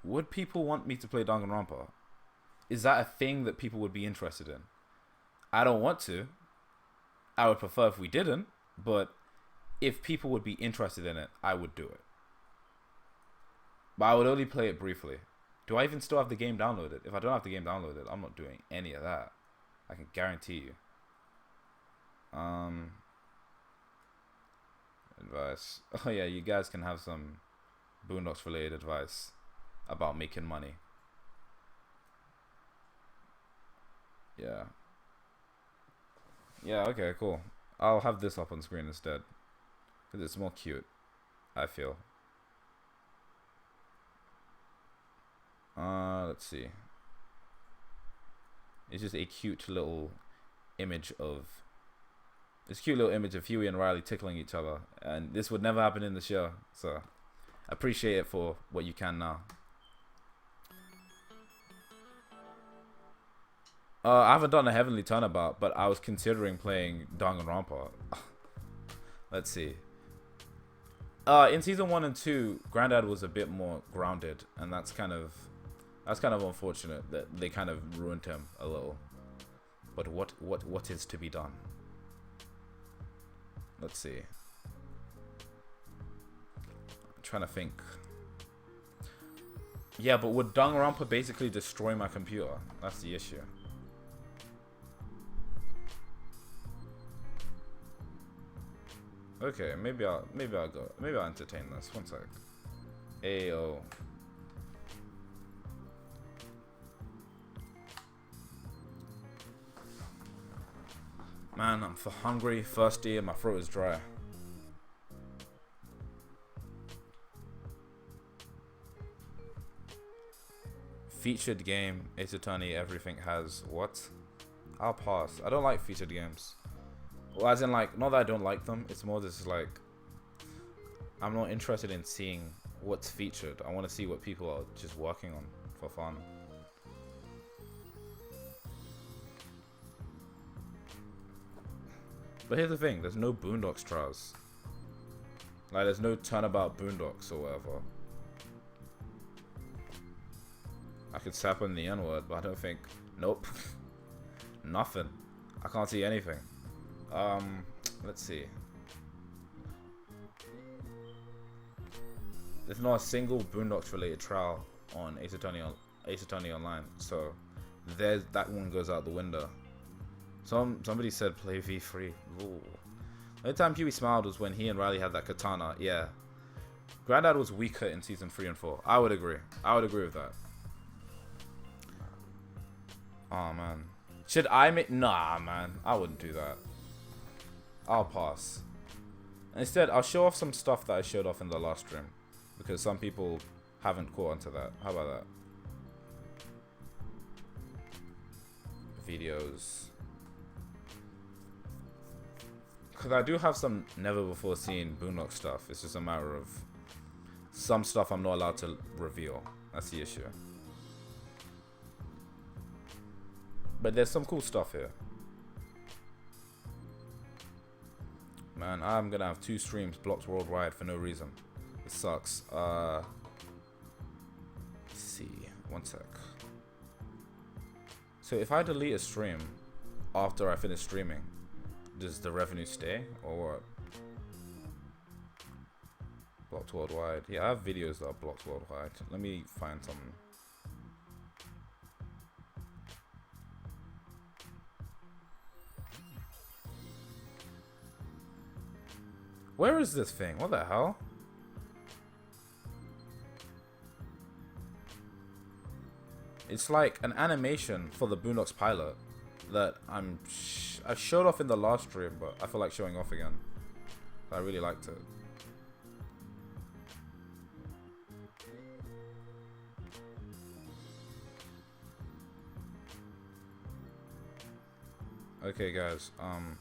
Would people want me to play Danganronpa? Is that a thing that people would be interested in? I don't want to. I would prefer if we didn't. But if people would be interested in it, I would do it. But I would only play it briefly. Do I even still have the game downloaded? If I don't have the game downloaded, I'm not doing any of that. I can guarantee you. Advice. Oh yeah, you guys can have some Boondocks related advice about making money. Yeah. Yeah, okay, cool. I'll have this up on screen instead. Because it's more cute, I feel. Let's see. It's just a cute little image of... It's a cute little image of Huey and Riley tickling each other. And this would never happen in the show. So, appreciate it for what you can now. I haven't done a Heavenly Turnabout, but I was considering playing Danganronpa. Let's see. In season 1 and 2, Granddad was a bit more grounded, and that's kind of unfortunate that they kind of ruined him a little. But what is to be done? Let's see. I'm trying to think. Yeah, but would Danganronpa basically destroy my computer? That's the issue. Okay, maybe I'll entertain this. One sec. Ayo. Man, I'm hungry, thirsty, and my throat is dry. Featured game, Ace Attorney, everything has what? I'll pass. I don't like featured games. Well, as in, like, not that I don't like them, it's more just like, I'm not interested in seeing what's featured. I want to see what people are just working on for fun. But here's the thing, there's no Boondocks trials. Like, there's no Turnabout Boondocks or whatever. I could sap on the N-word, but I don't think Nope. Nothing. I can't see anything. Let's see. There's not a single Boondocks related trial on Ace Attorney Online, so there's that one goes out the window. Somebody said play V3. Ooh. The only time Huey smiled was when he and Riley had that katana. Yeah. Grandad was weaker in season 3 and 4. I would agree. I would agree with that. Oh man. Should I make? Nah, man. I wouldn't do that. I'll pass. Instead, I'll show off some stuff that I showed off in the last stream, because some people haven't caught onto that. How about that? Videos. Because I do have some never before seen Boondock stuff. It's just a matter of some stuff I'm not allowed to reveal. That's the issue. But there's some cool stuff here. Man, I'm gonna have 2 streams blocked worldwide for no reason. It sucks. Let's see. One sec. So if I delete a stream after I finish streaming, does the revenue stay or what? Blocked worldwide. Yeah, I have videos that are blocked worldwide. Let me find some. Where is this thing? What the hell? It's like an animation for the Boondocks pilot that I showed off in the last stream, but I feel like showing off again. I really liked it. Okay, guys. I'm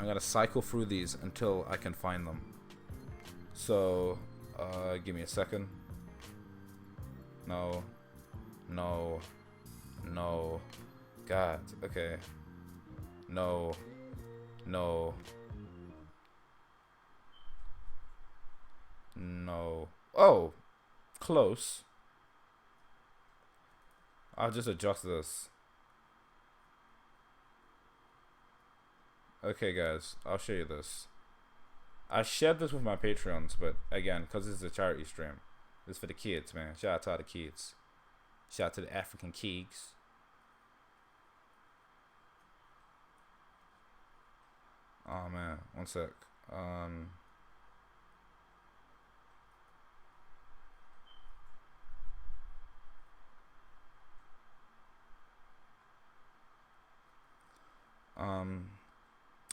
gonna cycle through these until I can find them. So, give me a second. No. No. No. God, okay. No. No. No. Oh! Close. I'll just adjust this. Okay, guys, I'll show you this. I shared this with my Patreons, but again, because this is a charity stream, this is for the kids, man. Shout out to all the kids. Shout out to the African kids. Oh man, one sec.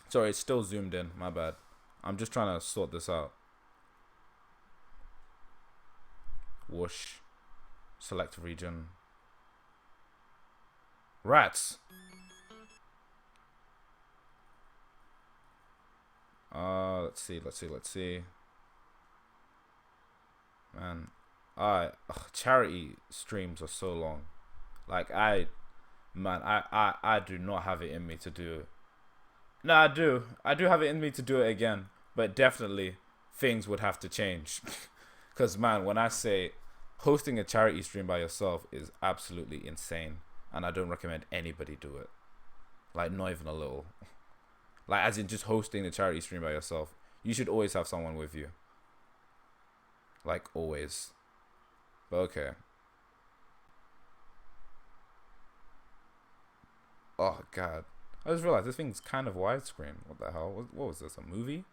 Sorry, it's still zoomed in. My bad. I'm just trying to sort this out. Whoosh. Select region. Rats. Let's see. Man, charity streams are so long. Like I do not have it in me to do it. No, I do have it in me to do it again, but definitely things would have to change. Because man, when I say hosting a charity stream by yourself is absolutely insane, and I don't recommend anybody do it. Like, not even a little. Like, as in just hosting the charity stream by yourself. You should always have someone with you. Like, always. But okay. Oh god, I just realized this thing's kind of widescreen. What the hell? What was this, a movie?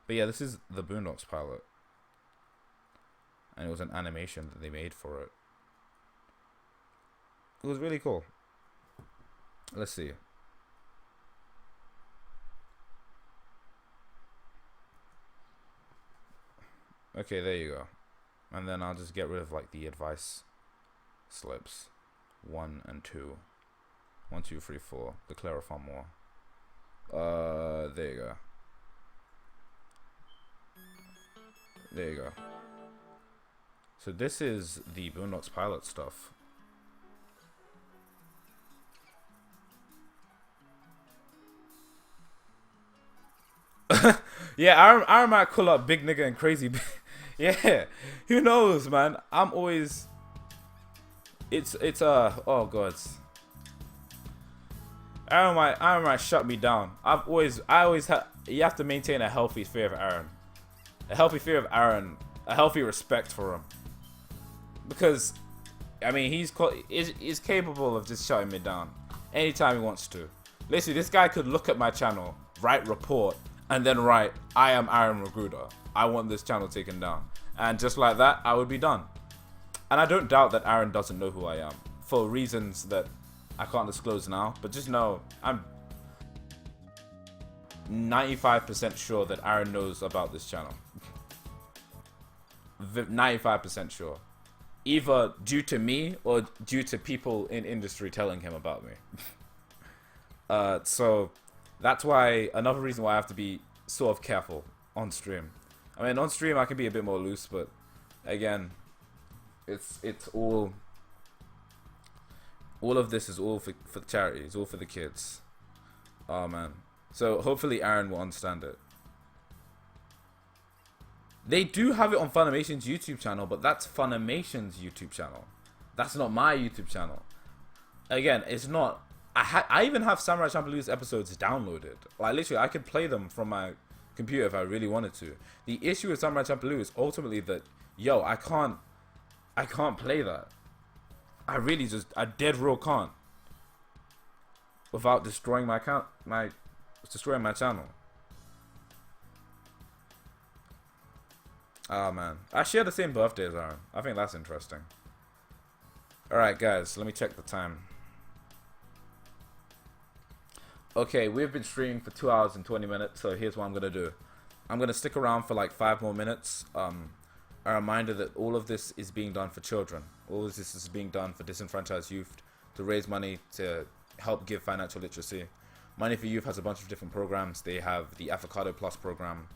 But yeah, this is the Boondocks pilot. And it was an animation that they made for it. It was really cool. Let's see. Okay, there you go. And then I'll just get rid of like the advice slips. 1 and 2. 1, 2, 3, 4 to clarify more. There you go. There you go. So this is the Boondocks pilot stuff. Yeah, I might call up big nigga and crazy. Yeah, who knows, man? I'm always it's oh god. Aaron might shut me down. I always you have to maintain a healthy fear of Aaron. A healthy fear of Aaron, a healthy respect for him. Because I mean, he's capable of just shutting me down anytime he wants to. Literally, this guy could look at my channel, write report, and then write, I am Aaron Magruder. I want this channel taken down. And just like that, I would be done. And I don't doubt that Aaron doesn't know who I am. For reasons that I can't disclose now. But just know, I'm 95% sure that Aaron knows about this channel. 95% sure. Either due to me or due to people in industry telling him about me. So that's why, another reason why I have to be sort of careful on stream. I mean, on stream I can be a bit more loose, but again, it's all of this is all for charity. It's all for the kids. Oh man. So hopefully Aaron will understand it. They do have it on Funimation's YouTube channel, but that's Funimation's YouTube channel. That's not my YouTube channel. Again, it's not. I even have Samurai Champloo's episodes downloaded. Like literally, I could play them from my computer if I really wanted to. The issue with Samurai Champloo is ultimately that, yo, I can't play that. I dead real can't. Without destroying my destroying my channel. Oh man, I share the same birthday as Aaron. I think that's interesting. Alright guys, let me check the time. Okay, we've been streaming for 2 hours and 20 minutes, so here's what I'm gonna do. I'm gonna stick around for like 5 more minutes. A reminder that all of this is being done for children. All of this is being done for disenfranchised youth, to raise money to help give financial literacy. Money for Youth has a bunch of different programs. They have the Avocado Plus program.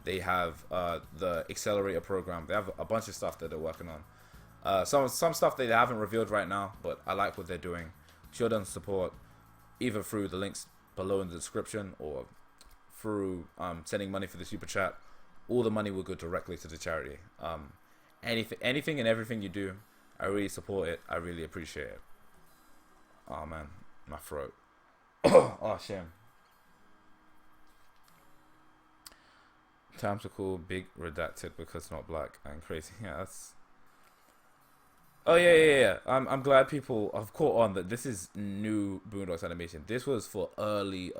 They have the Accelerator program. They have a bunch of stuff that they're working on. Some stuff that they haven't revealed right now, but I like what they're doing. Show them support either through the links below in the description or through sending money for the super chat. All the money will go directly to the charity. Anything and everything you do, I really support it. I really appreciate it. Oh man, my throat. Oh shame. Time to call big redacted because not black and crazy. Yeah, that's. Oh yeah. I'm glad people have caught on that this is new Boondocks animation. This was for early.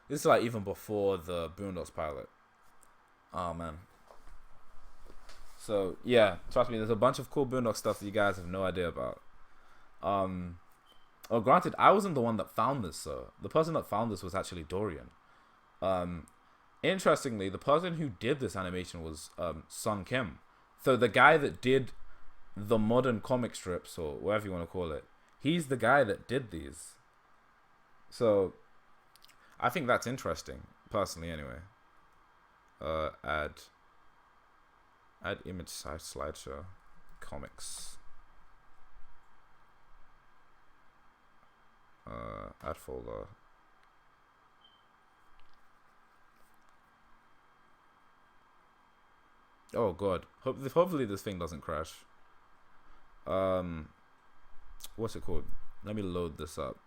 This is like even before the Boondocks pilot. Oh man. So yeah, trust me, there's a bunch of cool Boondocks stuff that you guys have no idea about. Oh, granted, I wasn't the one that found this, so the person that found this was actually Dorian. Interestingly, the person who did this animation was Sung Kim. So the guy that did the modern comic strips, or whatever you want to call it, he's the guy that did these. So I think that's interesting, personally anyway. Add image size slideshow, comics. Add folder. Oh god. Hopefully this thing doesn't crash. What's it called? Let me load this up.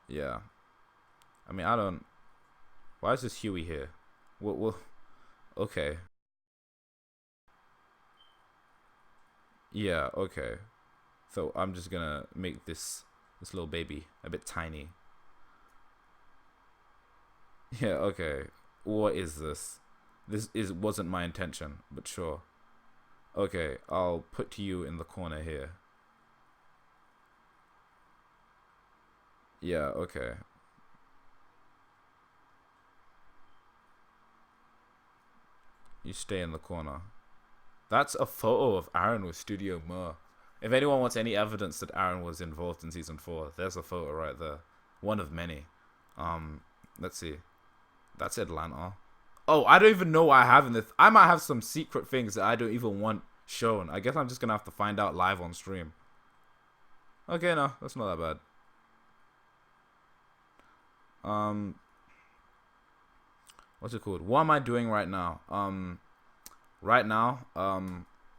Yeah. I mean, I don't. Why is this Huey here? What? Okay. Yeah. Okay. So I'm just gonna make this little baby a bit tiny. Yeah. Okay. What is this? Wasn't my intention, but sure. Okay. I'll put you in the corner here. Yeah. Okay. You stay in the corner. That's a photo of Aaron with Studio Mer. If anyone wants any evidence that Aaron was involved in season 4, there's a photo right there. One of many. Let's see. That's Atlanta. Oh, I don't even know what I have in this. I might have some secret things that I don't even want shown. I guess I'm just gonna have to find out live on stream. Okay, no, that's not that bad. What's it called? What am I doing right now? Right now,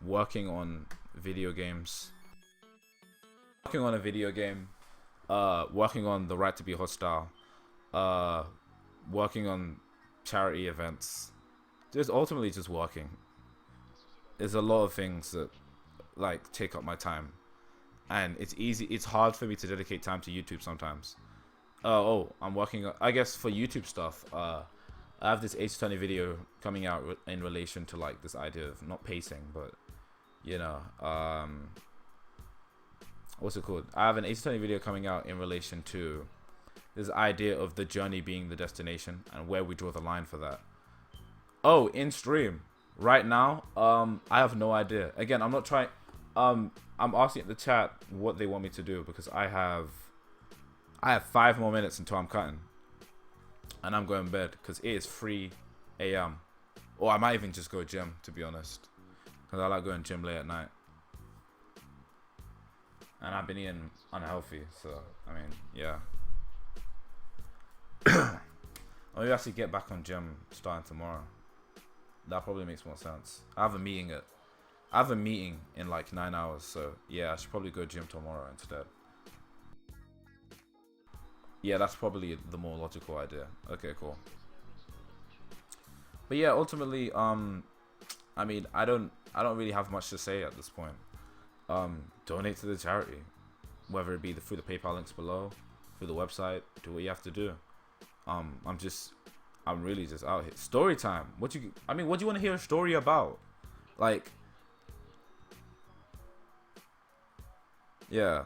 working on video games. Working on a video game. Working on the right to be hostile. Working on charity events. Just ultimately just working. There's a lot of things that like take up my time, and it's hard for me to dedicate time to YouTube sometimes. I'm working on, I guess, for YouTube stuff. I have this 8-20 video coming out in relation to like this idea of not pacing, but you know, what's it called? I have an 8-20 video coming out in relation to this idea of the journey being the destination and where we draw the line for that. Oh, in stream right now, I have no idea. Again, I'm not trying. I'm asking the chat what they want me to do because I have 5 more minutes until I'm cutting, and I'm going to bed because it is 3 a.m. Or I might even just go gym, to be honest, because I like going gym late at night, and I've been eating unhealthy. So I mean, yeah. Or maybe I should get back on gym starting tomorrow. That probably makes more sense. I have a meeting in like 9 hours, so yeah, I should probably go gym tomorrow instead. Yeah, that's probably the more logical idea. Okay, cool. But yeah, ultimately, I mean, I don't really have much to say at this point. Donate to the charity, whether it be through the PayPal links below, through the website. Do what you have to do. I'm really just out here. Story time. What do you want to hear a story about? Like, yeah.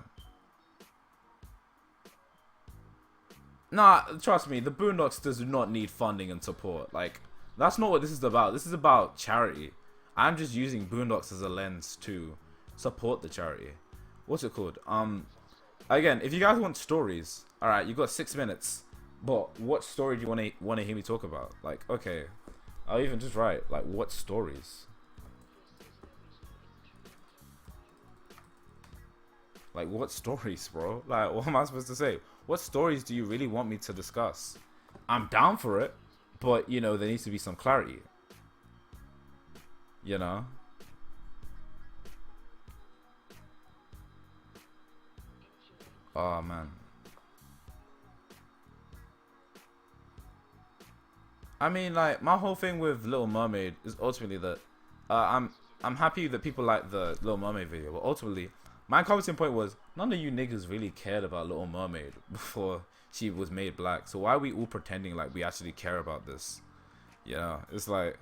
Nah, trust me, the Boondocks does not need funding and support. Like, that's not what this is about. This is about charity. I'm just using Boondocks as a lens to support the charity. What's it called? Again, if you guys want stories, alright, you've got 6 minutes. But what story do you want to hear me talk about? Like, okay, I'll even just write like, what stories? Like, what stories, bro? Like, what am I supposed to say? What stories do you really want me to discuss? I'm down for it, but you know, there needs to be some clarity. You know? Oh man. I mean, like, my whole thing with Little Mermaid is ultimately that I'm happy that people like the Little Mermaid video, but ultimately my commenting point was none of you niggas really cared about Little Mermaid before she was made black. So why are we all pretending like we actually care about this? You know, it's like,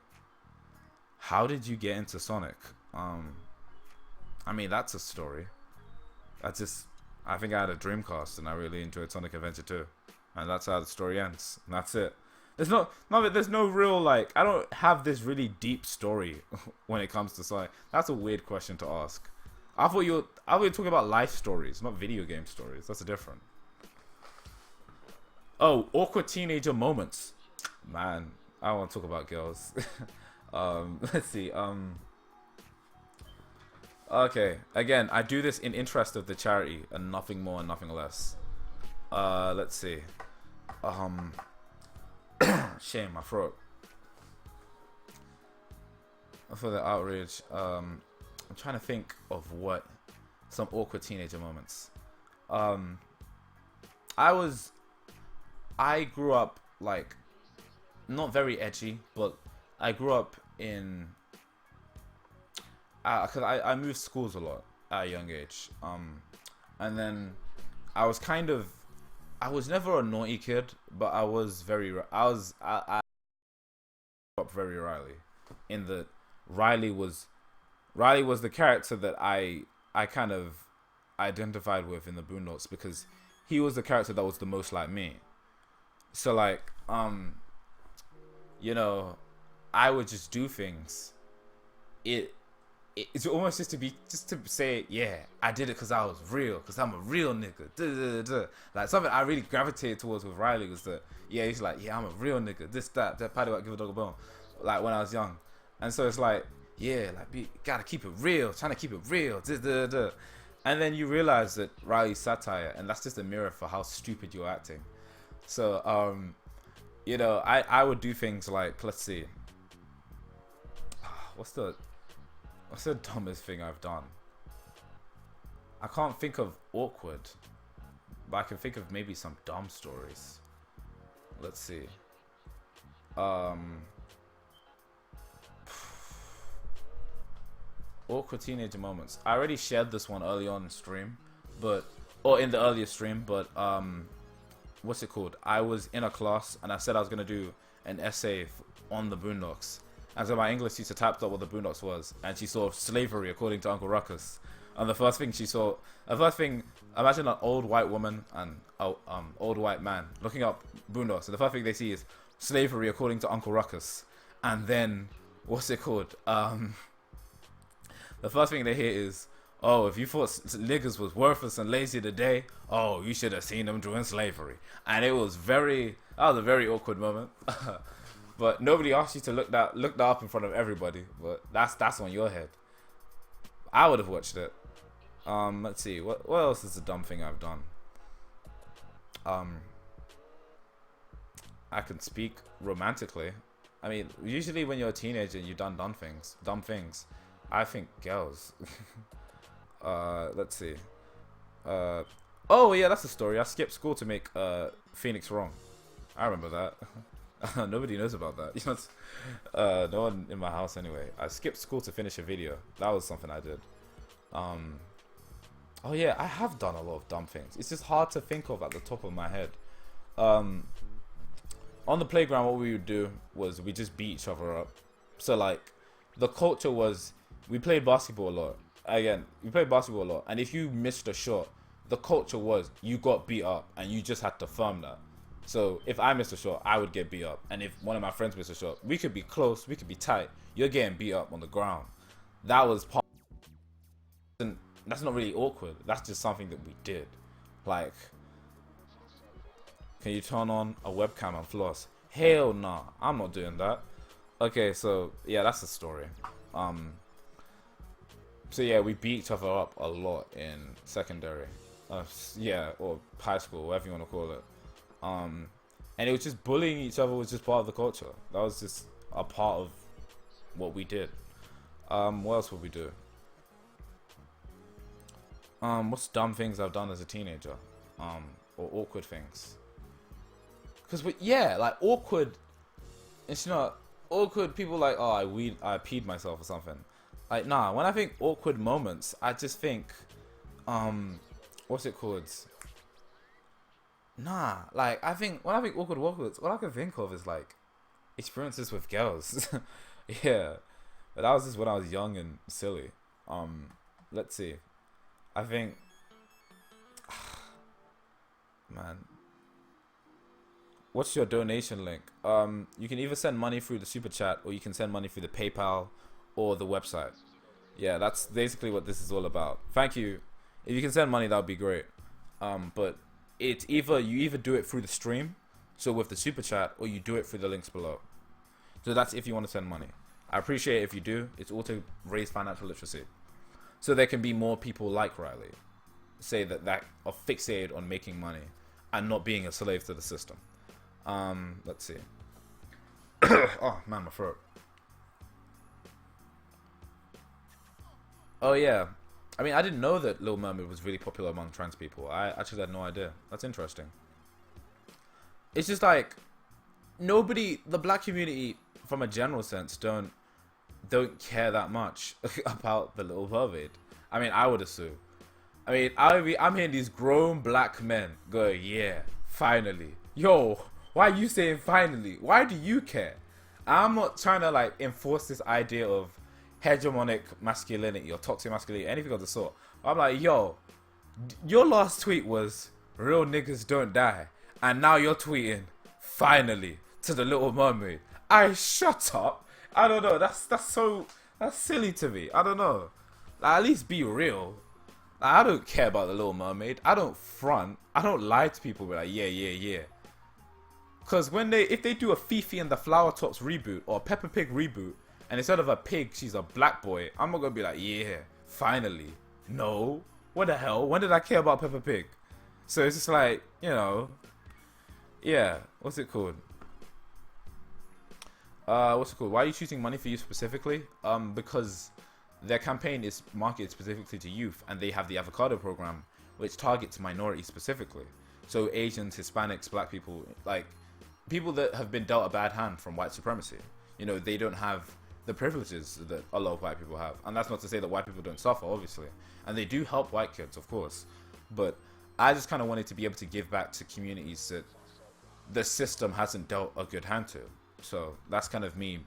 how did you get into Sonic? I mean, that's a story. I think I had a Dreamcast and I really enjoyed Sonic Adventure 2, and that's how the story ends. And that's it. There's no real, like, I don't have this really deep story when it comes to Sonic. That's a weird question to ask. I thought you were talking about life stories, not video game stories. That's different. Oh, awkward teenager moments. Man, I don't want to talk about girls. Let's see. Okay, again, I do this in interest of the charity and nothing more and nothing less. Let's see. Shame, my throat. For the outrage, I'm trying to think of some awkward teenager moments. I grew up, like, not very edgy, but I grew up in, cause I moved schools a lot at a young age. And then I was never a naughty kid, but I was very, I grew up very Riley. In that Riley was the character that I kind of identified with in the Boondocks, because he was the character that was the most like me. So like, you know, I would just do things. It's almost just to say, yeah, I did it because I was real, because I'm a real nigga. Duh, duh, duh. Like, something I really gravitated towards with Riley was that, yeah, he's like, yeah, I'm a real nigga. This, that, paddy whack, give a dog a bone. Like, when I was young. And so it's like, yeah, like, gotta keep it real, trying to keep it real. Duh, duh, duh. And then you realize that Riley's satire, and that's just a mirror for how stupid you're acting. So you know, I would do things like, let's see, what's the dumbest thing I've done? I can't think of awkward, but I can think of maybe some dumb stories. Let's see. Awkward teenager moments. I already shared this one early on in stream, or in the earlier stream, but what's it called? I was in a class and I said I was gonna do an essay on the Boondocks, and so my English teacher typed up what the Boondocks was, and she saw slavery according to Uncle Ruckus. And the first thing she saw, imagine an old white woman and old white man looking up Boondocks, and the first thing they see is slavery according to Uncle Ruckus. And then, what's it called? The first thing they hear is, oh, if you thought niggas was worthless and lazy today, oh, you should have seen them during slavery. And that was a very awkward moment. But nobody asked you to look that up in front of everybody. But that's on your head. I would have watched it. Let's see, what else is a dumb thing I've done? I can speak romantically. I mean, usually when you're a teenager and you've done dumb things, I think girls. Let's see. Oh yeah, that's the story. I skipped school to make Phoenix wrong. I remember that. Nobody knows about that. You know, no one in my house anyway. I skipped school to finish a video. That was something I did. Oh yeah, I have done a lot of dumb things. It's just hard to think of at the top of my head. On the playground, what we would do was we just beat each other up. So like, the culture was, we played basketball a lot. Again, we played basketball a lot, and if you missed a shot, the culture was you got beat up and you just had to firm that. So if I missed a shot, I would get beat up, and if one of my friends missed a shot, we could be close, we could be tight. You're getting beat up on the ground. That was part. And that's not really awkward. That's just something that we did. Like, can you turn on a webcam and floss? Hell nah, I'm not doing that. Okay, so yeah, that's the story. So yeah, we beat each other up a lot in secondary. Yeah, or high school, whatever you want to call it. And it was just bullying each other was just part of the culture. That was just a part of what we did. What else would we do? What's dumb things I've done as a teenager? Or awkward things? Because yeah, like awkward. It's not awkward. People like, oh, I peed myself or something. Like, nah. When I think awkward moments, I just think, what's it called? Nah, like when I think awkward moments, all I can think of is like experiences with girls. Yeah, but that was just when I was young and silly. Let's see. I think, man, what's your donation link? You can either send money through the super chat, or you can send money through the PayPal or the website. Yeah, that's basically what this is all about. Thank you. If you can send money, that would be great. But it's you either do it through the stream, so with the super chat, or you do it through the links below. So that's if you want to send money. I appreciate it if you do. It's all to raise financial literacy, so there can be more people like Riley, say that are fixated on making money and not being a slave to the system. Let's see. Oh man, my throat. Oh yeah, I mean, I didn't know that Little Mermaid was really popular among trans people. I actually had no idea. That's interesting. It's just like the black community, from a general sense, don't care that much about the Little Mermaid. I mean, I would assume. I mean, I'm hearing these grown black men go, yeah, finally. Yo, why are you saying finally? Why do you care? I'm not trying to like enforce this idea of hegemonic masculinity or toxic masculinity, anything of the sort. I'm like, yo, your last tweet was real niggas don't die, and now you're tweeting finally to the Little Mermaid. Shut up. I don't know. That's silly to me. I don't know. Like, at least be real. Like, I don't care about the Little Mermaid. I don't front. I don't lie to people. Be like, yeah. Because if they do a Fifi and the Flower Tops reboot or a Peppa Pig reboot, and instead of a pig, she's a black boy, I'm not gonna be like, yeah, finally. No. What the hell? When did I care about Peppa Pig? So it's just like, you know, yeah, what's it called? What's it called? Why are you choosing Money for You specifically? Because their campaign is marketed specifically to youth, and they have the avocado program, which targets minorities specifically. So Asians, Hispanics, black people, like people that have been dealt a bad hand from white supremacy. You know, they don't have the privileges that a lot of white people have. And that's not to say that white people don't suffer, obviously. And they do help white kids, of course. But I just kind of wanted to be able to give back to communities that the system hasn't dealt a good hand to. So that's kind of me.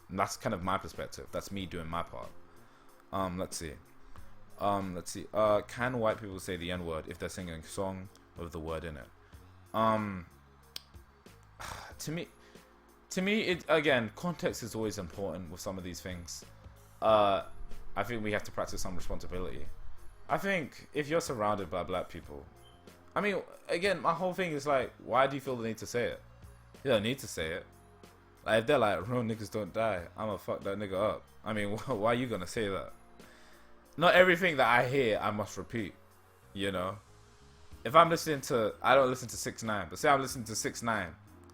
That's kind of my perspective. That's me doing my part. Let's see. Can white people say the N-word if they're singing a song with the word in it? To me, it again, context is always important with some of these things. I think we have to practice some responsibility. I think if you're surrounded by black people, I mean, again, my whole thing is like, why do you feel the need to say it? You don't need to say it. Like, if they're like, real niggas don't die, I'ma fuck that nigga up. I mean, why are you gonna say that? Not everything that I hear, I must repeat. You know? If I'm listening to, I don't listen to 6ix9ine, but say I'm listening to 6ix9ine,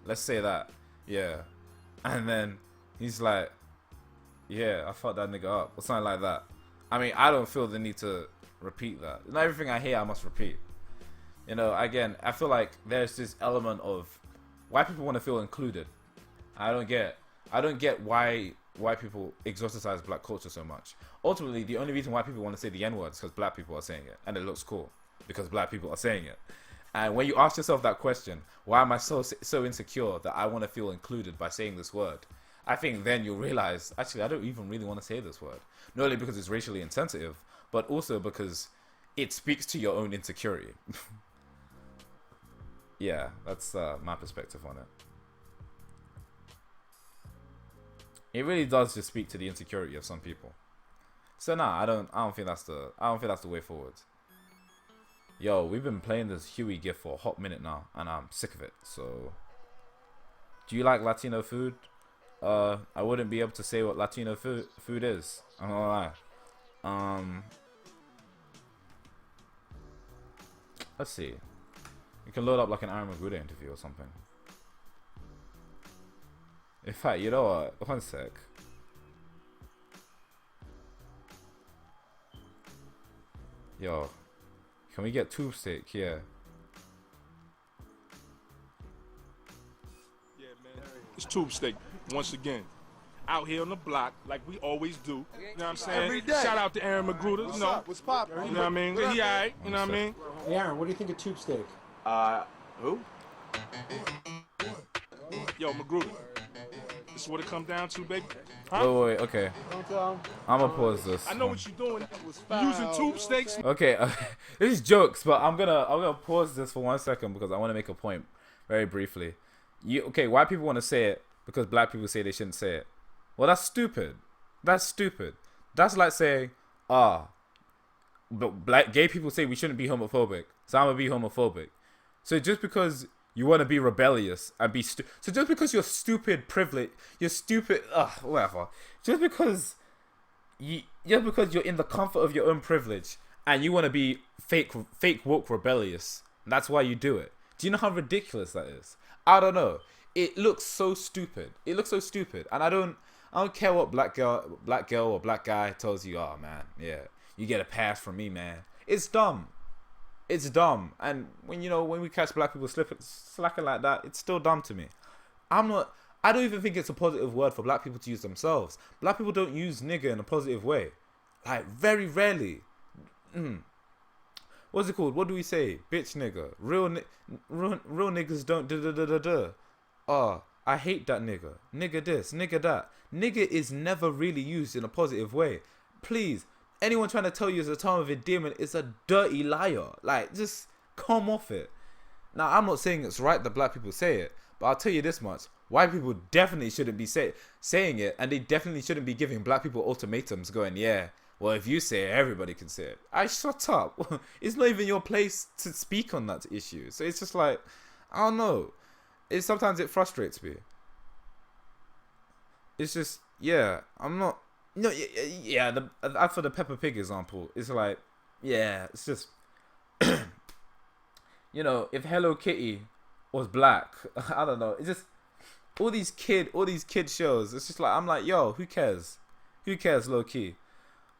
let's say that, yeah. And then he's like, yeah, I fucked that nigga up, or something like that. I mean, I don't feel the need to repeat that. Not everything I hear, I must repeat. You know, again, I feel like there's this element of white people want to feel included. I don't get why white people exoticize black culture so much. Ultimately, the only reason why people want to say the N-word is because black people are saying it, and it looks cool because black people are saying it. And when you ask yourself that question, why am I so insecure that I want to feel included by saying this word? I think then you'll realize, actually, I don't even really want to say this word. Not only because it's racially insensitive, but also because it speaks to your own insecurity. Yeah, that's my perspective on it. It really does just speak to the insecurity of some people. So nah, I don't think that's the way forward. Yo, we've been playing this Huey gift for a hot minute now, and I'm sick of it. So, do you like Latino food? I wouldn't be able to say what Latino food is. I'm not gonna lie. Let's see. You can load up like an Aaron Magruder interview or something. In fact, you know what? One sec. Yo, can we get tube steak? Yeah. Yeah, man. It's tube steak once again. Out here on the block, like we always do. You know what I'm saying? Every day. Shout out to Aaron Magruder. What's you know, up? What's poppin'? You know what I mean? He alright. You know what I mean? Hey, Aaron, what do you think of tube steak? Who? Yo, Magruder. This is what it come down to, baby. Huh? Wait, okay. I'm gonna pause this. I know what you're doing. You using tube steaks. Okay, this is jokes, but I'm gonna pause this for 1 second because I want to make a point very briefly. White people want to say it because black people say they shouldn't say it. Well, that's stupid. That's stupid. That's like saying, but gay people say we shouldn't be homophobic, so I'm gonna be homophobic. So just because you want to be rebellious and be so just because you're stupid privilege, you're stupid, whatever. Just because you're in the comfort of your own privilege and you want to be fake woke rebellious, that's why you do it. Do you know how ridiculous that is? I don't know. It looks so stupid. It looks so stupid, and I don't care what black girl or black guy tells you. Oh man, yeah, you get a pass from me, man. It's dumb. It's dumb. And when we catch black people slacking like that, it's still dumb to me. I don't even think it's a positive word for black people to use themselves. Black people don't use nigger in a positive way. Like, very rarely. What's it called? What do we say? Bitch nigger. Real niggas don't I hate that nigga. Nigga this, nigga that. Nigga is never really used in a positive way. Please. Anyone trying to tell you it's a term of endearment is a dirty liar. Like, just come off it. Now, I'm not saying it's right that black people say it, but I'll tell you this much. White people definitely shouldn't be saying it, and they definitely shouldn't be giving black people ultimatums going, yeah, well, if you say it, everybody can say it. Shut up. It's not even your place to speak on that issue. So it's just like, I don't know. Sometimes it frustrates me. It's just, yeah, I'm not... No, yeah. For the Peppa Pig example, it's like, yeah, it's just, if Hello Kitty was black. I don't know. It's just all these kid shows. It's just like I'm like, yo, who cares? Who cares, low key?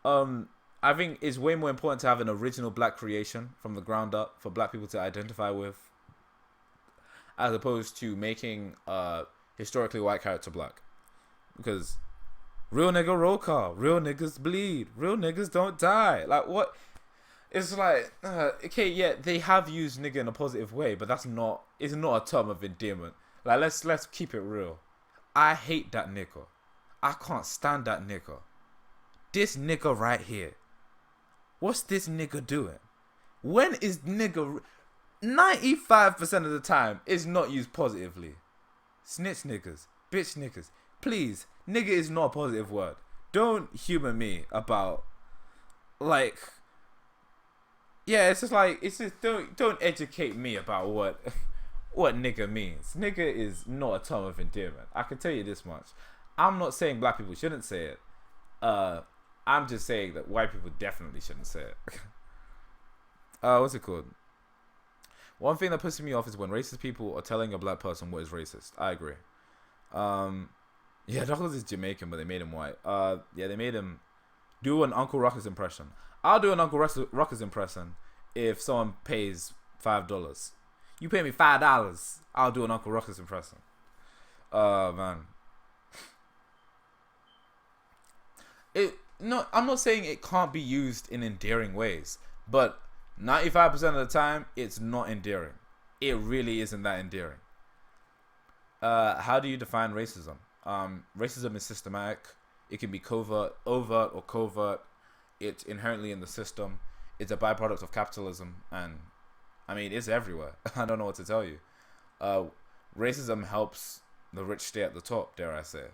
I think it's way more important to have an original black creation from the ground up for black people to identify with, as opposed to making historically white character black. Because real nigga roll call, real niggas bleed, real niggas don't die. Like what? It's like okay, yeah, they have used nigga in a positive way, but it's not a term of endearment. Like let's keep it real. I hate that nigga. I can't stand that nigga. This nigga right here. What's this nigga doing? When is nigga 95% of the time is not used positively. Snitch niggas, bitch niggas. Please, nigga is not a positive word. Don't humor me about like yeah, it's just don't educate me about what nigga means. Nigga is not a term of endearment. I can tell you this much. I'm not saying black people shouldn't say it. I'm just saying that white people definitely shouldn't say it. What's it called? One thing that pisses me off is when racist people are telling a black person what is racist. I agree. Yeah, Douglas is Jamaican, but they made him white. Yeah, they made him do an Uncle Ruckus impression. I'll do an Uncle Ruckus impression if someone pays $5. You pay me $5, I'll do an Uncle Ruckus impression. Man. I'm not saying it can't be used in endearing ways, but 95% of the time, it's not endearing. It really isn't that endearing. How do you define racism? Racism is systematic. It can be overt or covert. It's inherently in the system. It's a byproduct of capitalism, and I mean, it's everywhere. I don't know what to tell you. Racism helps the rich stay at the top, dare I say.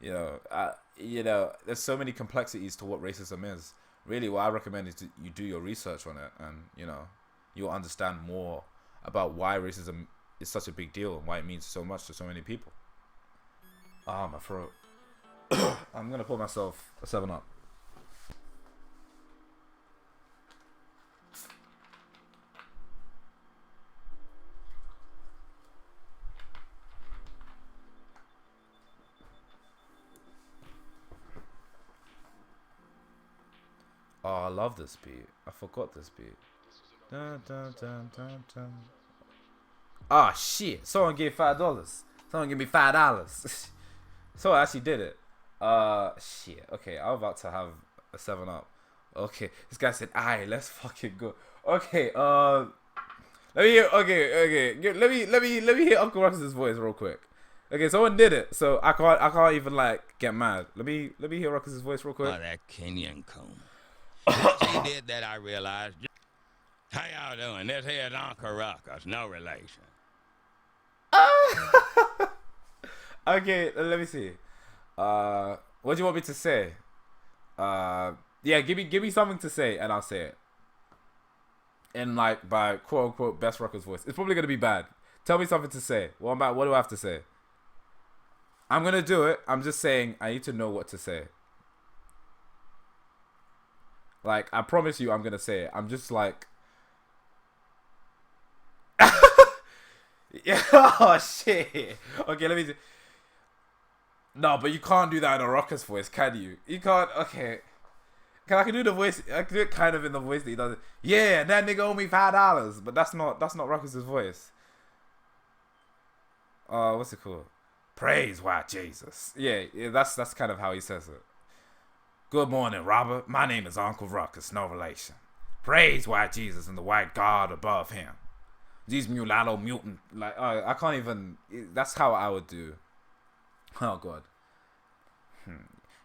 There's so many complexities to what racism is. Really, what I recommend is you do your research on it, and you'll understand more about why racism is such a big deal and why it means so much to so many people. Ah, my throat. I'm gonna pour myself a 7-Up. Oh, I love this beat. I forgot this beat. Dun, dun, dun, dun, dun. Oh shit! Someone gave $5. Someone give me $5. So I actually did it. Shit. Okay, I'm about to have a 7-Up. Okay, this guy said, "Aye, let's fucking go." Okay. Let me hear. Okay. Let me hear Uncle Ruckus's voice real quick. Okay, someone did it, so I can't even like get mad. Let me hear Ruckus's voice real quick. Oh, that Kenyan coon. Since he did that, I realized. How y'all doing? This here's Uncle Ruckus, no relation. Okay, let me see. What do you want me to say? Yeah, give me something to say, and I'll say it. In like by quote unquote best Ruckus voice. It's probably gonna be bad. Tell me something to say. What do I have to say? I'm gonna do it. I'm just saying I need to know what to say. Like, I promise you I'm gonna say it. I'm just like yeah, oh shit. Okay, let me see. No, but you can't do that in a Ruckus voice, can you? You can't. Okay. I can do the voice. I can do it kind of in the voice that he does. Yeah, that nigga owe me $5, but that's not Ruckus's voice. What's it called? Praise white Jesus. Yeah, that's kind of how he says it. Good morning, Robert. My name is Uncle Ruckus, no relation. Praise white Jesus and the white God above him. These mulatto mutant, like I can't even. That's how I would do. Oh god.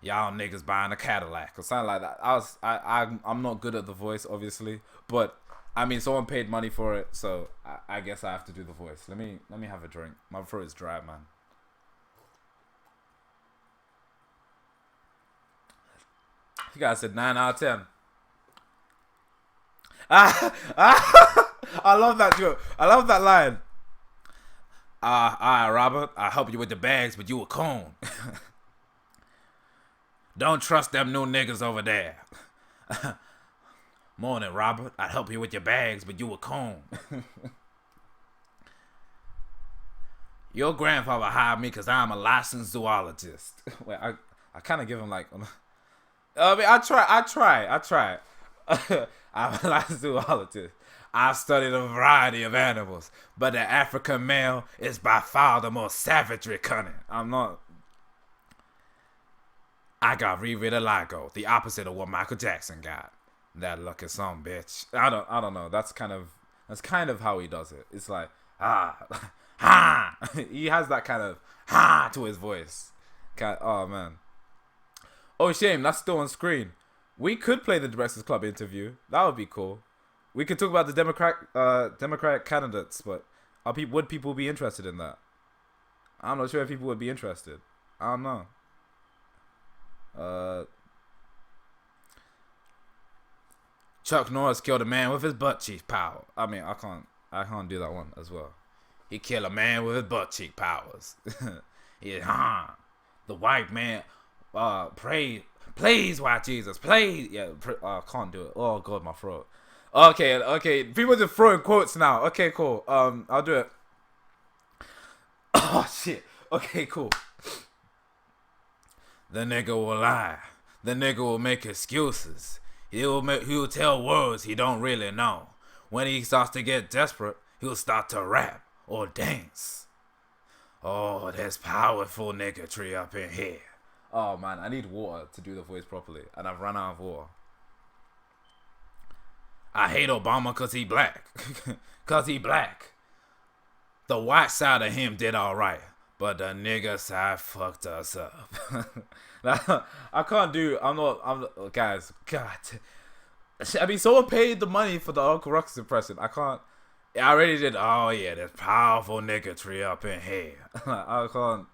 Y'all niggas buying a Cadillac or something like that. I'm not good at the voice, obviously, but I mean, someone paid money for it, so I guess I have to do the voice. Let me have a drink. My throat is dry, man. You guys said 9 out of 10. I love that joke. I love that line. Robert, I help you with the bags, but you a coon. Don't trust them new niggas over there. Morning, Robert. I'd help you with your bags, but you a coon. Your grandfather hired me because I'm a licensed zoologist. Wait, I kind of give him like, I mean, I try. I'm a licensed zoologist. I've studied a variety of animals, but the African male is by far the most savagery cunning. I'm not. I got revitiligo, the opposite of what Michael Jackson got. That lucky son bitch. I don't know. That's kind of how he does it. It's like ha. He has that kind of ha to his voice. Oh man. Oh shame, that's still on screen. We could play the Breakfast Club interview. That would be cool. We could talk about the Democratic candidates, but would people be interested in that? I'm not sure if people would be interested. I don't know. Chuck Norris killed a man with his butt cheek power. I mean, I can't do that one as well. He killed a man with his butt cheek powers. The white man, please, white Jesus, please. Yeah, I can't do it. Oh God, my throat. Okay. People just throwing quotes now. Okay, cool. I'll do it. Oh shit. Okay, cool. The nigga will lie. The nigga will make excuses. He'll tell words he don't really know. When he starts to get desperate, he'll start to rap or dance. Oh, there's powerful niggatry up in here. Oh man, I need water to do the voice properly, and I've run out of water. I hate Obama cause he black. Cause he black. The white side of him did alright, but the nigga side fucked us up. I can't do. I'm not. Guys, God. I mean, someone paid the money for the Uncle Ruckus impression. I can't. I already did. Oh yeah, there's powerful niggatry up in here. I can't.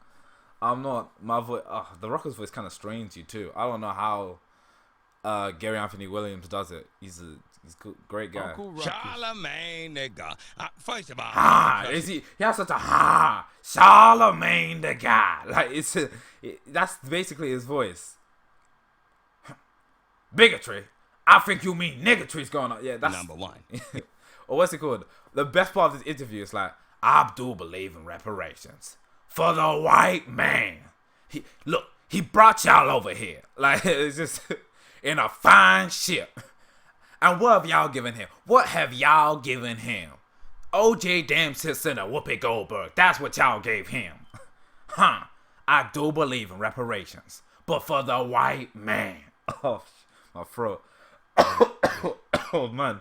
I'm not. My voice. The Ruckus voice kind of strains you too. I don't know how Gary Anthony Williams does it. He's a great guy. Charlemagne the God. First of all, he has such a Charlemagne the God. Like that's basically his voice. Bigotry. I think you mean niggatry's going on. Yeah, that's number one. Or what's it called? The best part of this interview is like, I do believe in reparations for the white man. He brought y'all over here. Like it's just in a fine ship. And what have y'all given him? What have y'all given him? O.J. Simpson and Whoopi Goldberg. That's what y'all gave him. I do believe in reparations, but for the white man. Oh, my throat. Oh, man.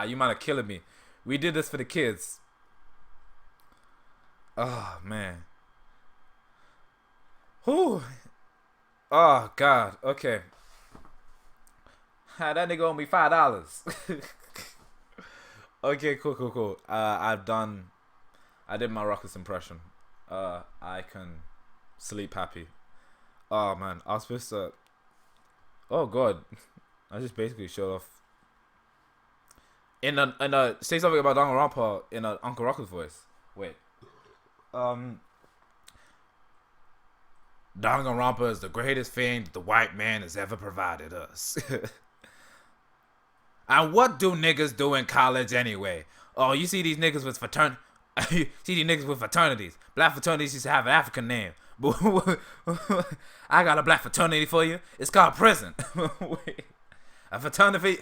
You might have killing me. We did this for the kids. Oh, man. Whew. Oh, God. Okay. That nigga owe me $5. Okay, cool. I did my Ruckus impression. I can sleep happy. Oh man, I was supposed to. Oh God, I just basically showed off. Say something about Danganronpa in an Uncle Ruckus voice. Wait. Danganronpa is the greatest thing that the white man has ever provided us. And what do niggas do in college anyway? Oh, you see these niggas with fraternities. Black fraternities used to have an African name. I got a black fraternity for you. It's called prison. Wait. A fraternity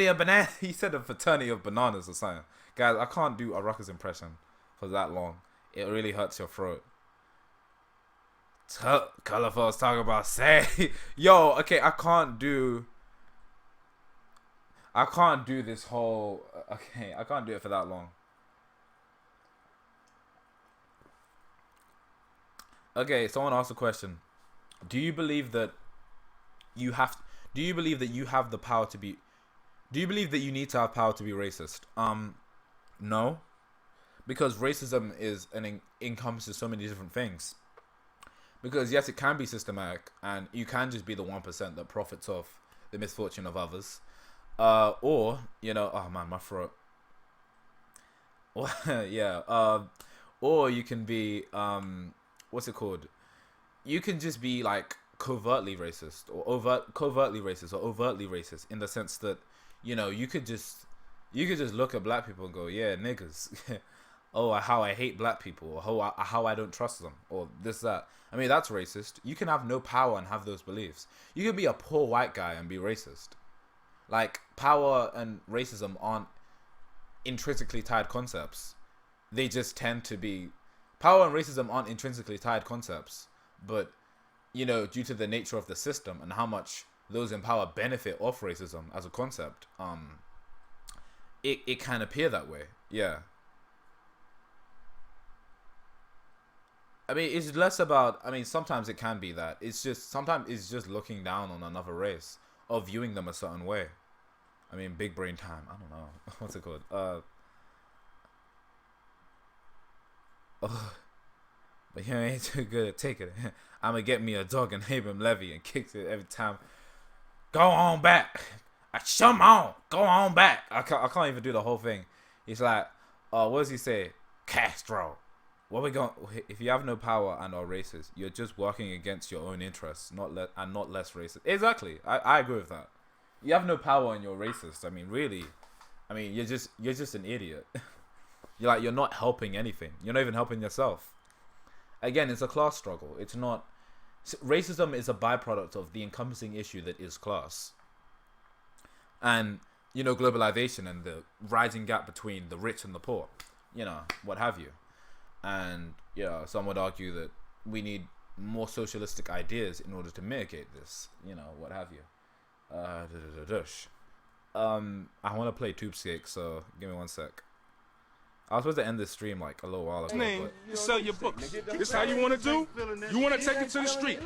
of bananas. He said a fraternity of bananas or something. Guys, I can't do a Ruckus impression for that long. It really hurts your throat. Colorful's talking about say. Yo, okay, I can't do this whole. Okay, I can't do it for that long. Okay, someone asked a question. Do you believe that you have the power to be? Do you believe that you need to have power to be racist? No, because racism encompasses so many different things. Because yes, it can be systematic, and you can just be the 1% that profits off the misfortune of others. Or, oh man, my throat. Yeah. Or you can be, what's it called? You can just be like covertly racist or overtly racist in the sense that, you could just look at black people and go, yeah, niggas. oh, how I hate black people, or how I don't trust them, or this, that. I mean, that's racist. You can have no power and have those beliefs. You can be a poor white guy and be racist. Like, power and racism aren't intrinsically tied concepts. They just tend to be... Power and racism aren't intrinsically tied concepts, but, you know, due to the nature of the system and how much those in power benefit off racism as a concept, it can appear that way. Yeah. I mean, it's less about... I mean, sometimes it can be that. It's just... Sometimes it's just looking down on another race or viewing them a certain way. I mean, big brain time. I don't know. What's it called? But you ain't too good at taking it. I'ma get me a dog and name him Levy and kicks it every time. Go on back. Come on. Go on back. I can't even do the whole thing. He's like, what does he say? Castro. What we going? If you have no power and are racist, you're just working against your own interests, not less racist. Exactly. I agree with that. You have no power and you're racist. I mean, really. I mean, you're just an idiot. You're not helping anything. You're not even helping yourself. Again, it's a class struggle. It's not... Racism is a byproduct of the encompassing issue that is class. And, you know, globalization and the rising gap between the rich and the poor. You know, what have you. And, you know, some would argue that we need more socialistic ideas in order to mitigate this. You know, what have you. I want to play Tubescape, so give me one sec. I was supposed to end this stream like a little while ago. Name, you sell your books. This how you want to do? You want to take it to the street?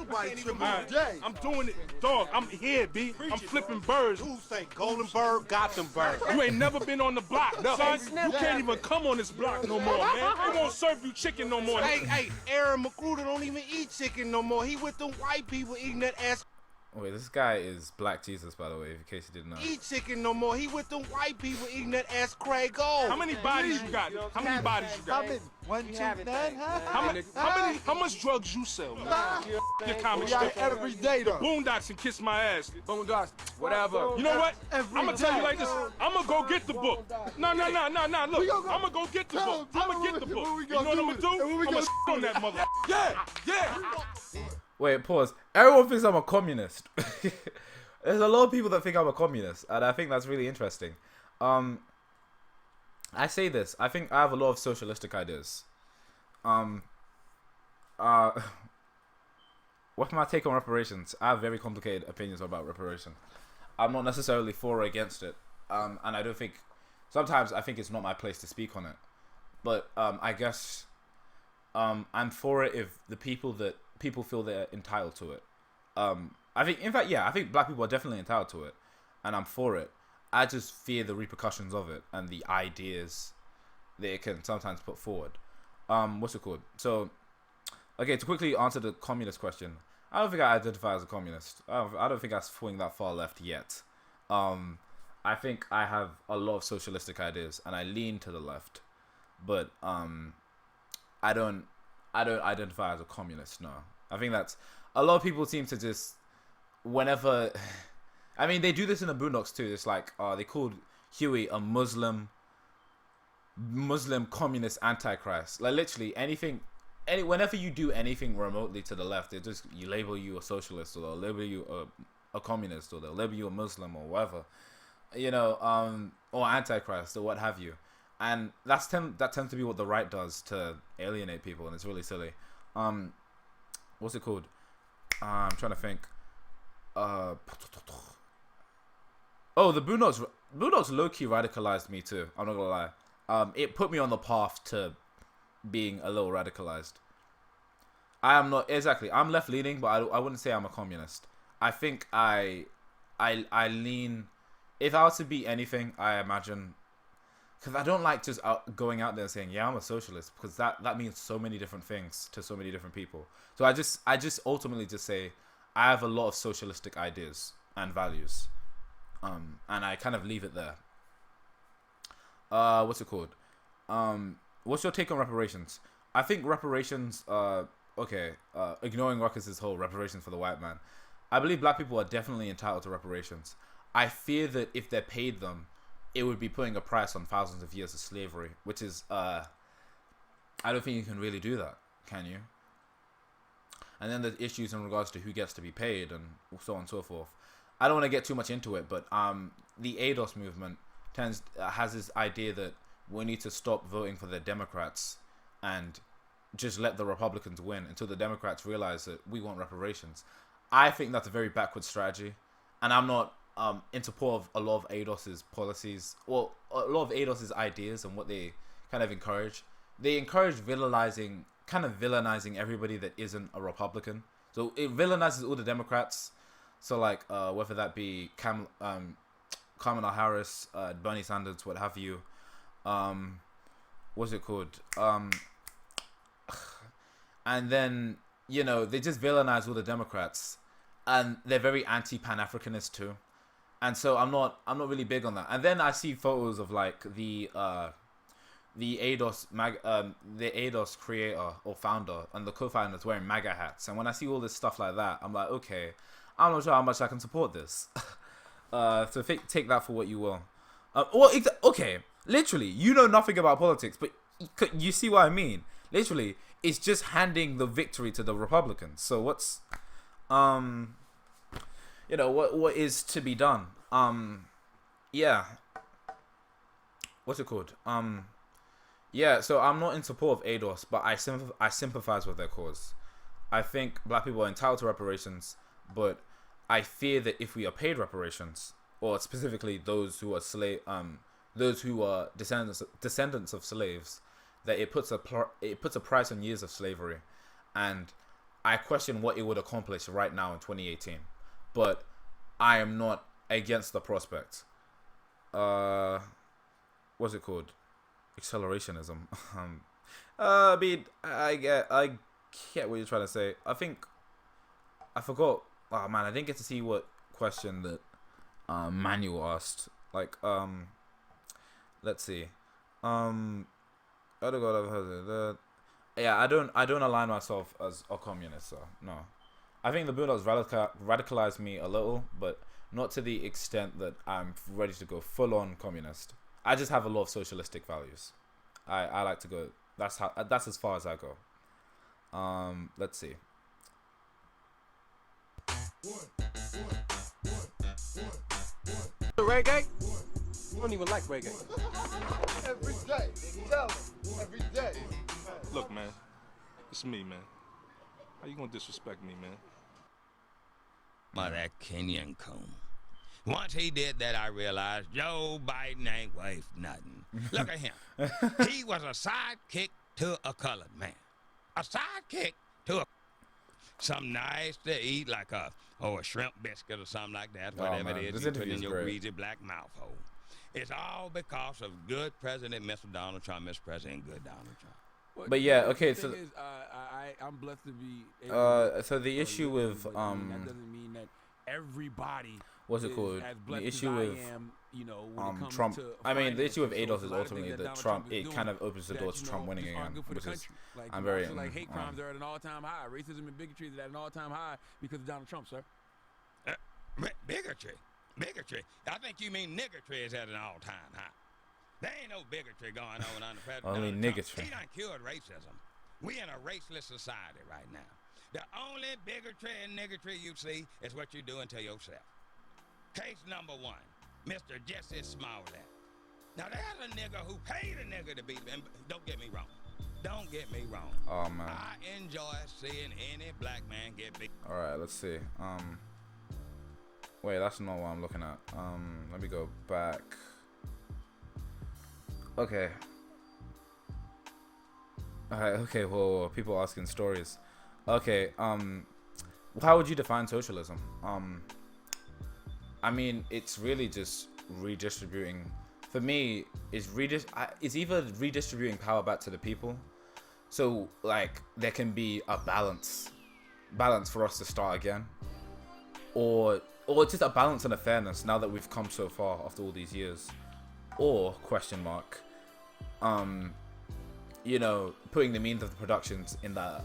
I'm doing it, dog. I'm here, B. I'm flipping birds. Who say Golden Bird, Gothenburg? You ain't never been on the block, son. You can't even come on this block no more, man. They won't serve you chicken no more. Hey, Aaron Magruder don't even eat chicken no more. He with the white people eating that ass. Wait, this guy is Black Jesus, by the way, in case you didn't know. Eat chicken no more. He with the white people eating that ass Craig Gold. How many bodies you got? How many bodies you got? One, two, none, How much drugs you sell? Your comic strip every day though. Boondocks and kiss my ass. Boondocks, whatever. You know what? I'm gonna tell you like this. I'm gonna go get the book. No. Look, I'm gonna go get the book. I'm gonna get the book. You know what I'm gonna do? I'm gonna on that mother. Yeah. Wait, pause. Everyone thinks I'm a communist. There's a lot of people that think I'm a communist, and I think that's really interesting. I say this. I think I have a lot of socialistic ideas. What's my take on reparations? I have very complicated opinions about reparation. I'm not necessarily for or against it. And I don't think... Sometimes I think it's not my place to speak on it. But I guess I'm for it if the people feel they're entitled to it. I think black people are definitely entitled to it, and I'm for it. I just fear the repercussions of it and the ideas that it can sometimes put forward. What's it called? So, okay, to quickly answer the communist question, I don't think I identify as a communist. I don't think I'm falling that far left yet. I think I have a lot of socialistic ideas, and I lean to the left, but I don't identify as a communist. No, I think that's a lot of people seem to just whenever. I mean, they do this in the Boondocks too. It's like they called Huey a Muslim communist antichrist. Like literally whenever you do anything remotely to the left, you label you a socialist, or they'll label you a communist, or they'll label you a Muslim, or whatever, you know, or antichrist, or what have you. And that tends to be what the right does to alienate people, and it's really silly. What's it called? I'm trying to think. The Boondocks low-key radicalized me too. I'm not gonna lie. It put me on the path to being a little radicalized. I am not exactly. I'm left-leaning, but I wouldn't say I'm a communist. I think I lean. If I was to be anything, I imagine, because I don't like just going out there and saying, yeah, I'm a socialist, because that means so many different things to so many different people. So I just ultimately just say I have a lot of socialistic ideas and values, and I kind of leave it there. What's it called? What's your take on reparations? I think reparations, ignoring Ruckus's whole reparations for the white man, I believe black people are definitely entitled to reparations. I fear that if they're paid them, it would be putting a price on thousands of years of slavery, which is I don't think you can really do that, can you? And then there's issues in regards to who gets to be paid and so on and so forth. I don't want to get too much into it, but the ADOS movement has this idea that we need to stop voting for the Democrats and just let the Republicans win until the Democrats realize that we want reparations. I think that's a very backward strategy, and I'm not in support of a lot of ADOS's policies, or a lot of ADOS's ideas and what they kind of encourage. They encourage villainizing everybody that isn't a Republican. So it villainizes all the Democrats. So like whether that be Kamala Harris, Bernie Sanders, what have you. What's it called? And then, you know, they just villainize all the Democrats, and they're very anti-Pan-Africanist too. And so I'm not really big on that. And then I see photos of like the ADOS creator or founder and the co-founders wearing MAGA hats. And when I see all this stuff like that, I'm like, okay, I'm not sure how much I can support this. So take that for what you will. Okay, literally, you know nothing about politics, but you see what I mean. Literally, it's just handing the victory to the Republicans. So what's, you know, what is to be done? Yeah. What's it called? Yeah. So I'm not in support of ADOS, but I sympathize with their cause. I think black people are entitled to reparations, but I fear that if we are paid reparations, or specifically those who are those who are descendants of slaves, that it puts a price on years of slavery, and I question what it would accomplish right now in 2018. But I am not against the prospect. What's it called? Accelerationism. I mean, I get what you're trying to say. I forgot. Oh man, I didn't get to see what question that Manuel asked. Like, let's see. Yeah, I don't align myself as a communist, so no. I think the Boondocks radicalized me a little, but not to the extent that I'm ready to go full on communist. I just have a lot of socialistic values. I like to go. That's as far as I go. Let's see. Reggae? You don't even like reggae. Every day. Tell them. Every day. Look, man. It's me, man. How you gonna disrespect me, man? By that Kenyan coon. Once he did that, I realized Joe Biden ain't worth nothing. Look at him. He was a sidekick to a colored man. A sidekick to something nice to eat, like a shrimp biscuit or something like that, whatever it is you put in your greasy black mouth hole. It's all because of good President Mr. Donald Trump, Mr. President, good Donald Trump. Well, but yeah, okay, so I'm blessed to be so the issue with that doesn't mean that everybody what's it called? The issue with Trump. I mean, the issue with ADOS is ultimately that Trump. It kind of opens the door to Trump winning again, which is I'm very. Like hate crimes are at an all-time high. Racism and bigotry is at an all-time high because of Donald Trump, sir. Bigotry. I think you mean niggertry is at an all-time high. There ain't no bigotry going on under President Only niggertry. He done cured racism. We in a raceless society right now. The only bigotry and niggertry you see is what you're doing to yourself. Case number one, Mr. Jesse Smollett. Now there's a nigga who paid a nigga to be, and don't get me wrong. Oh man. I enjoy seeing any black man get big. All right, let's see. Wait, that's not what I'm looking at. Let me go back. Okay. Alright, okay, well, people asking stories. Okay, how would you define socialism? I mean, it's really just redistributing. For me, it's either redistributing power back to the people. So, like, there can be a balance for us to start again. Or just a balance and a fairness now that we've come so far after all these years. Or, question mark, you know, putting the means of the productions in the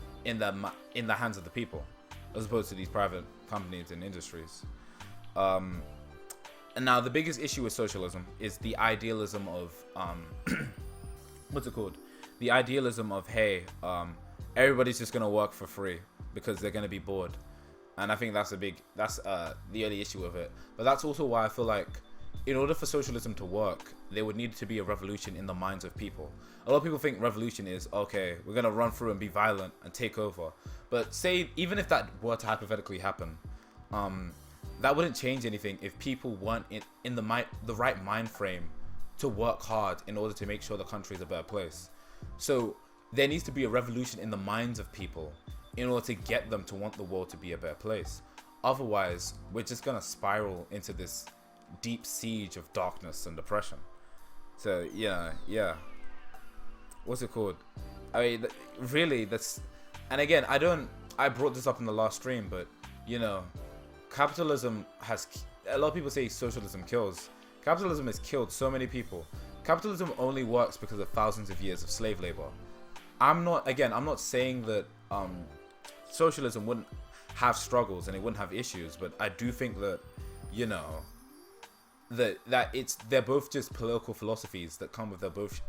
hands of the people, as opposed to these private companies and industries. And now the biggest issue with socialism is the idealism of what's it called? the idealism of, hey, everybody's just gonna work for free because they're gonna be bored. And I think that's the only issue with it. But that's also why I feel like in order for socialism to work, there would need to be a revolution in the minds of people. A lot of people think revolution is, okay, we're gonna run through and be violent and take over. But say, even if that were to hypothetically happen, that wouldn't change anything if people weren't in the right mind frame to work hard in order to make sure the country is a better place. So there needs to be a revolution in the minds of people in order to get them to want the world to be a better place. Otherwise, we're just gonna spiral into this deep siege of darkness and depression. So yeah. What's it called? I mean, really, and again, I brought this up in the last stream, but capitalism a lot of people say socialism kills. Capitalism has killed so many people. Capitalism only works because of thousands of years of slave labor. I'm not saying that socialism wouldn't have struggles and it wouldn't have issues, but I do think that they're both just political philosophies that come with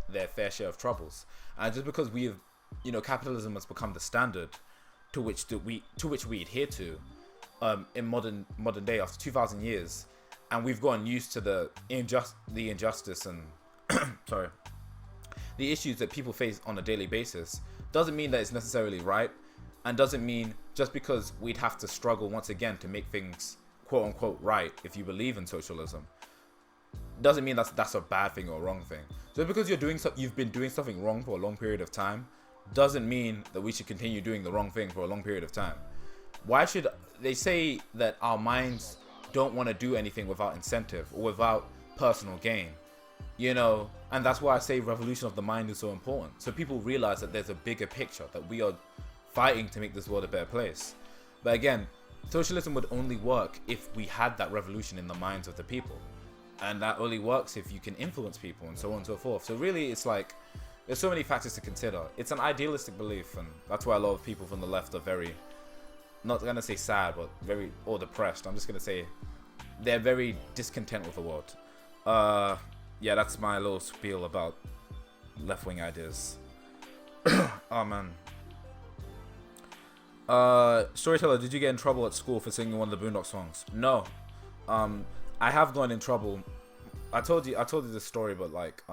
their fair share of troubles. And just because capitalism has become the standard to which we adhere to in modern day after 2,000 years, and we've gotten used to the injustice and sorry, the issues that people face on a daily basis, doesn't mean that it's necessarily right, and doesn't mean just because we'd have to struggle once again to make things quote unquote right if you believe in socialism, doesn't mean that's a bad thing or a wrong thing. So because you've been doing something wrong for a long period of time, doesn't mean that we should continue doing the wrong thing for a long period of time. Why should they say that our minds don't want to do anything without incentive or without personal gain? And that's why I say revolution of the mind is so important. So people realize that there's a bigger picture, that we are fighting to make this world a better place. But again, socialism would only work if we had that revolution in the minds of the people. And that only works if you can influence people and so on and so forth. So really, it's like, there's so many factors to consider. It's an idealistic belief, and that's why a lot of people from the left are very, not gonna say sad, but or depressed. I'm just gonna say they're very discontent with the world. Yeah, that's my little spiel about left-wing ideas. Oh man. Storyteller, did you get in trouble at school for singing one of the Boondock songs? No. I have gone in trouble. I told you this story, but like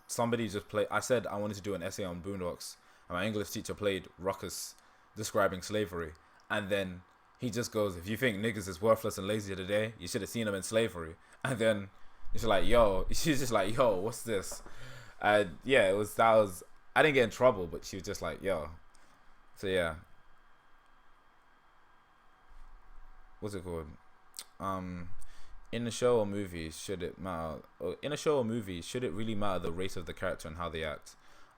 somebody just played. I said I wanted to do an essay on Boondocks, and my English teacher played Ruckus describing slavery, and then he just goes, "If you think niggas is worthless and lazy today, you should have seen them in slavery." And then she's like, she's just like, "Yo, what's this?" And yeah, I didn't get in trouble, but she was just like, "Yo." So yeah. What's it called? In a show or movie, should it really matter the race of the character and how they act?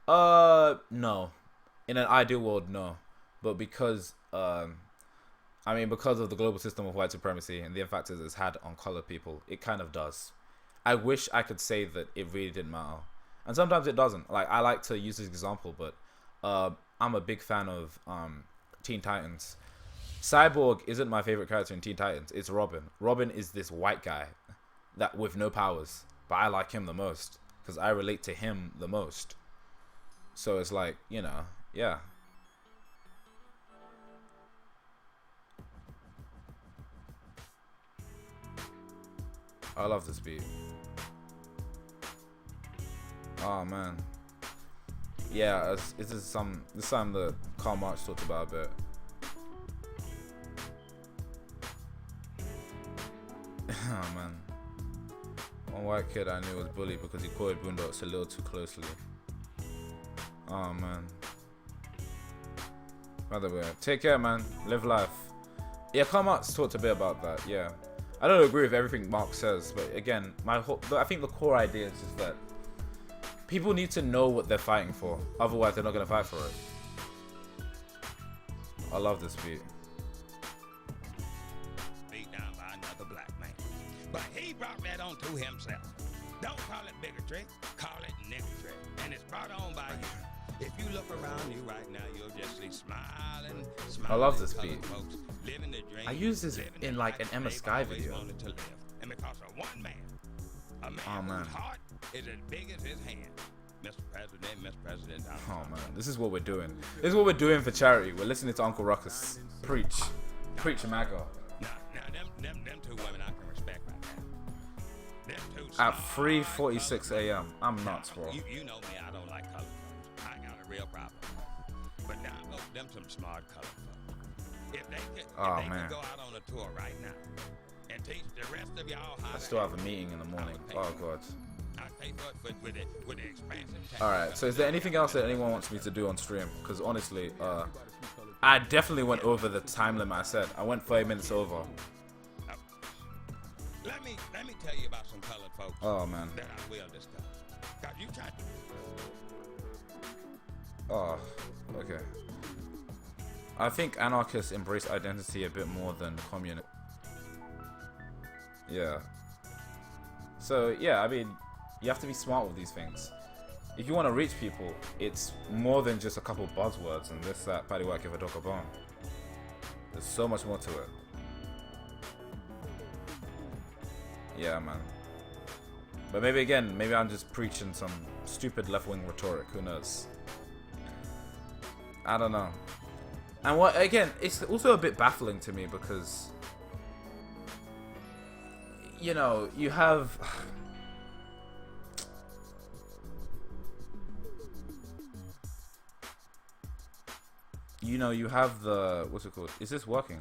No. In an ideal world, no. But because because of the global system of white supremacy and the impact it has had on colored people, it kind of does. I wish I could say that it really didn't matter. And sometimes it doesn't. Like, I like to use this example, but I'm a big fan of Teen Titans. Cyborg isn't my favorite character in Teen Titans. It's Robin. Robin is this white guy that with no powers, but I like him the most because I relate to him the most. So it's like, yeah. I love this beat. Oh man. Yeah, this is something that Karl Marx talked about a bit. Oh man. One white kid I knew was bullied because he quoted Boondocks a little too closely. Oh man. By the way, take care, man. Live life. Yeah, Karl Marx talked a bit about that. Yeah, I don't agree with everything Marx says, but again, I think the core idea is just that people need to know what they're fighting for. Otherwise, they're not gonna fight for it. I love this beat. But he brought that on to himself. Don't call it bigotry, call it niggotry. And it's brought on by you. If you look around you right now, you'll just see smiling I love this beat. folks living the dream. I use this in like an Emma Sky video. To live. And because of one man, a man whose heart is as big as his hand. Mr. President, Donald Oh Trump. man, this is what we're doing. This is what we're doing for charity. We're listening to Uncle Ruckus preach MAGA. Now, them two women I can respect right now. Them two At smart, 3:46 a.m. I'm nuts, bro. You know me, I don't like color folks. I got a real problem. But now go them some smart color folks. If they Man. could go out on a tour right now and teach the rest of y'all how I still have a meeting in the morning. Oh god. I'd pay for it with the expansion tax. Alright, so is there anything else that anyone wants me to do on stream? Because honestly, I definitely went over the time limit I said. I went 30 minutes over. Let me tell you about some colored folks. Oh man. That I will discuss. God, you tried to. Oh, okay. I think anarchists embrace identity a bit more than communists. Yeah. So yeah, I mean, you have to be smart with these things. If you want to reach people, it's more than just a couple buzzwords and this, that, paddy whack, give a dog a bone. There's so much more to it. Yeah, man. But maybe I'm just preaching some stupid left-wing rhetoric. Who knows? I don't know. And it's also a bit baffling to me because, you know, you have... You know, you have the... What's it called? Is this working?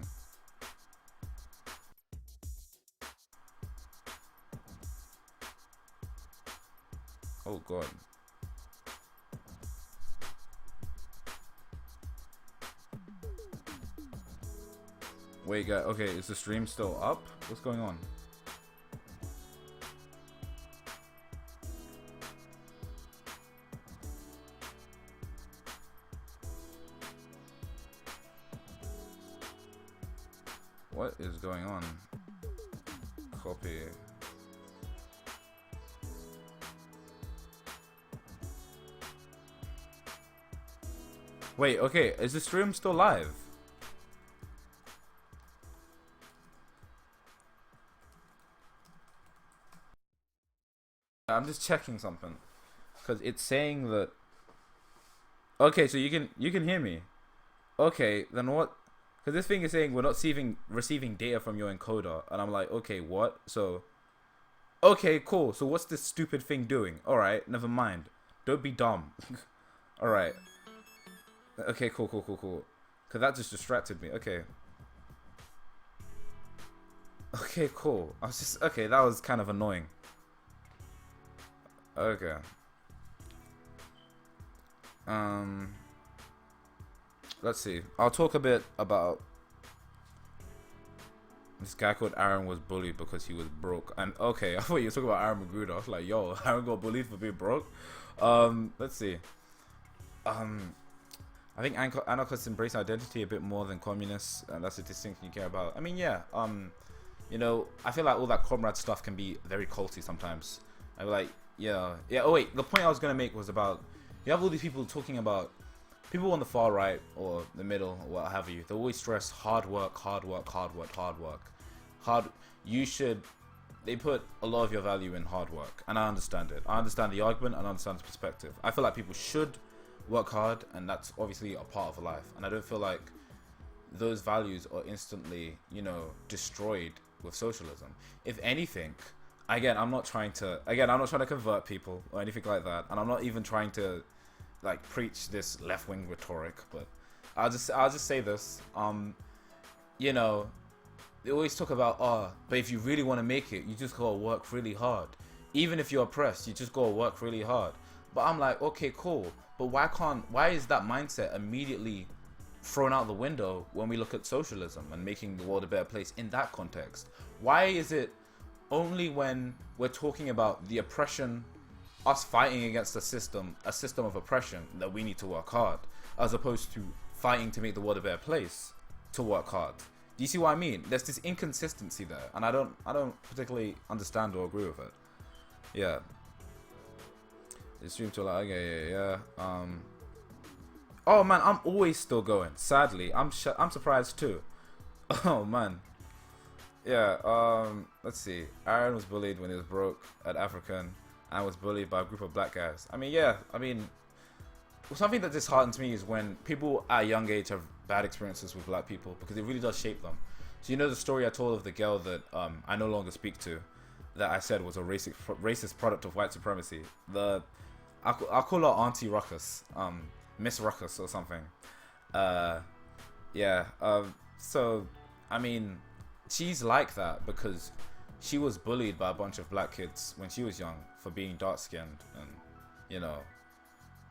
Oh, God. Wait, guys. Okay, is the stream still up? What's going on? What is going on? Copy. Wait, okay, is the stream still live? I'm just checking something because it's saying that. Okay, so you can hear me. Okay, then what? Because this thing is saying we're not receiving data from your encoder, and I'm like, okay, what? So, okay, cool. So what's this stupid thing doing? All right, never mind. Don't be dumb. All right. Okay, cool. Because that just distracted me. Okay. Okay, cool. I was just okay. That was kind of annoying. Okay. Let's see. I'll talk a bit about this guy called Aaron was bullied because he was broke. And okay, I thought you were talking about Aaron Magruder. I was like, yo, Aaron got bullied for being broke. Let's see. I think anarchists embrace identity a bit more than communists, and that's a distinction you care about. I mean, yeah. You know, I feel like all that comrade stuff can be very culty sometimes. I'm like, yeah. Oh wait, the point I was gonna make was about you have all these people talking about people on the far right or the middle or what have you. They always stress hard work. They put a lot of your value in hard work, and I understand it. I understand the argument and I understand the perspective. I feel like people should work hard, and that's obviously a part of life. And I don't feel like those values are instantly, you know, destroyed with socialism. If anything, I'm not trying to convert people or anything like that, and I'm not even trying to like preach this left-wing rhetoric, but I'll just say this. You know, they always talk about but if you really want to make it, you just gotta work really hard. Even if you're oppressed, you just gotta work really hard. But I'm like, okay, cool, but why is that mindset immediately thrown out the window when we look at socialism and making the world a better place in that context? Why is it only when we're talking about the oppression, us fighting against a system of oppression, that we need to work hard, as opposed to fighting to make the world a better place to work hard? Do you see what I mean? There's this inconsistency there, and I don't particularly understand or agree with it. Yeah. It's stream to like, yeah. Oh man, I'm always still going. Sadly, I'm surprised too. Oh man. Yeah. Let's see. Aaron was bullied when he was broke at African. I was bullied by a group of black guys. I mean, yeah. I mean, something that disheartens me is when people at a young age have bad experiences with black people, because it really does shape them. So you know the story I told of the girl that I no longer speak to, that I said was a racist product of white supremacy. I'll call her Auntie Ruckus, Miss Ruckus or something. Yeah. So I mean, she's like that because she was bullied by a bunch of black kids when she was young for being dark skinned and, you know,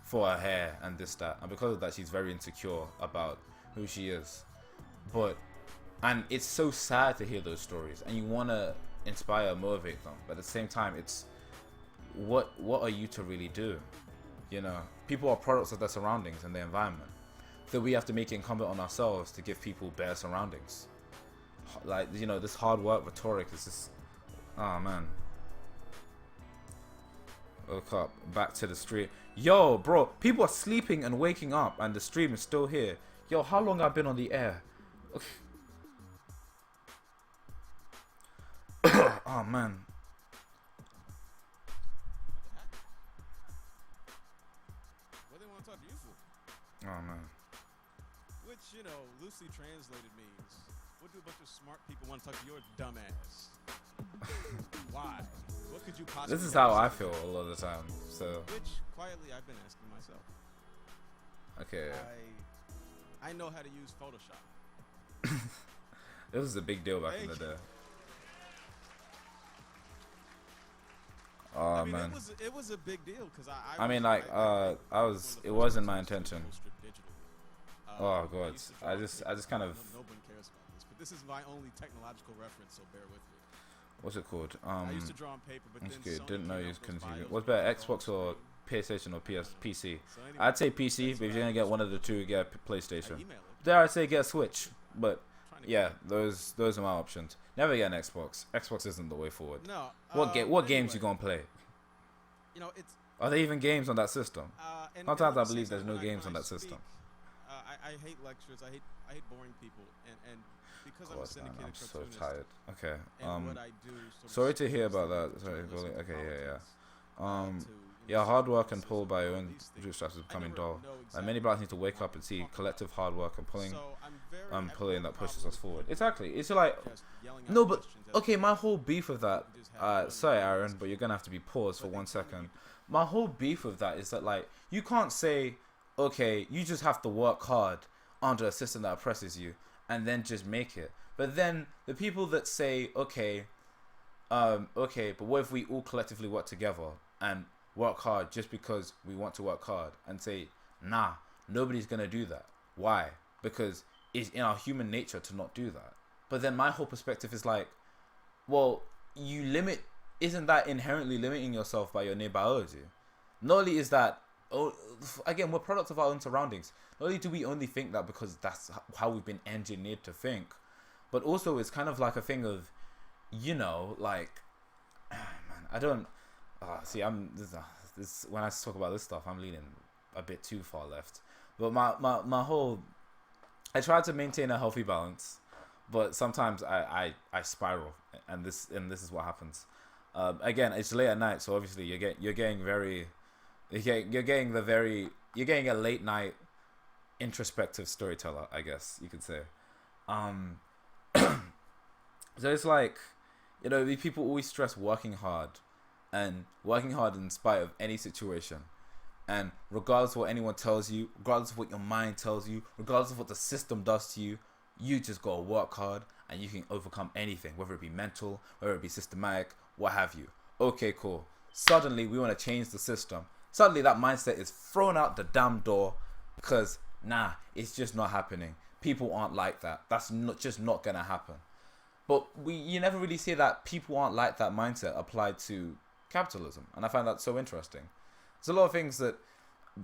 for her hair and this, that. And because of that, she's very insecure about who she is. And it's so sad to hear those stories, and you want to inspire, motivate them. But at the same time, it's what are you to really do? You know, people are products of their surroundings and their environment. So we have to make it incumbent on ourselves to give people better surroundings. Like, you know, this hard work rhetoric is just, oh man. Woke up, back to the stream. Yo, bro, people are sleeping and waking up, and the stream is still here. Yo, how long I've been on the air? Oh man. What they want to talk to you for? Oh man. Which, you know, loosely translated means, what do a bunch of smart people want to talk to your dumb ass? Why? What could you possibly? This is how I feel a lot of the time. So. Which quietly I've been asking myself. Okay. I know how to use Photoshop. This was a big deal back in the day. Oh man. It was a big deal because I mean, like, it wasn't my intention. Oh god, I just kind of. No one cares about this, but this is my only technological reference, so bear with me. What's it called? I used to draw on paper, but then didn't know you was confusing. What's better, Xbox or PlayStation or PC? I'd say PC, but if you're gonna get one of the two, get a PlayStation. Dare I say get a Switch? But yeah, those are my options. Never get an Xbox. Xbox isn't the way forward. No. What games you gonna play? You know, it's. Are there even games on that system? Sometimes I believe there's no games on that system. I hate lectures. I hate boring people, and because I'm a syndicated I'm so cartoonist. tired. Okay. And what I do Sorry to hear about that. Sorry. Okay. Yeah. Hard work and pull by your own bootstraps is becoming dull. And many blacks need to wake up and see collective hard work and pulling that pushes us forward. Exactly. It's like, no, but okay. My whole beef with that. Sorry, Aaron, but you're gonna have to be paused for 1 second. My whole beef with that is that, like, you can't say, okay, you just have to work hard under a system that oppresses you and then just make it. But then the people that say, okay, but what if we all collectively work together and work hard just because we want to work hard, and say, nah, nobody's gonna do that. Why? Because it's in our human nature to not do that. But then my whole perspective is like, well, isn't that inherently limiting yourself by your innate biology? Not only is that, again, we're products of our own surroundings. Not only do we only think that because that's how we've been engineered to think, but also it's kind of like a thing of, you know, like, man, I don't, see, this when I talk about this stuff, I'm leaning a bit too far left. But my whole, I try to maintain a healthy balance, but sometimes I spiral, and this is what happens. Again, it's late at night, so obviously you're getting a late night introspective storyteller, I guess you could say. So it's like, you know, these people always stress working hard in spite of any situation, and regardless of what anyone tells you, regardless of what your mind tells you, regardless of what the system does to you, you just gotta work hard and you can overcome anything, whether it be mental, whether it be systematic, what have you. Okay, cool. Suddenly we want to change the system. Suddenly that mindset is thrown out the damn door because, nah, it's just not happening. People aren't like that. That's just not gonna happen. But you never really see that people aren't like that mindset applied to capitalism, and I find that so interesting. There's a lot of things that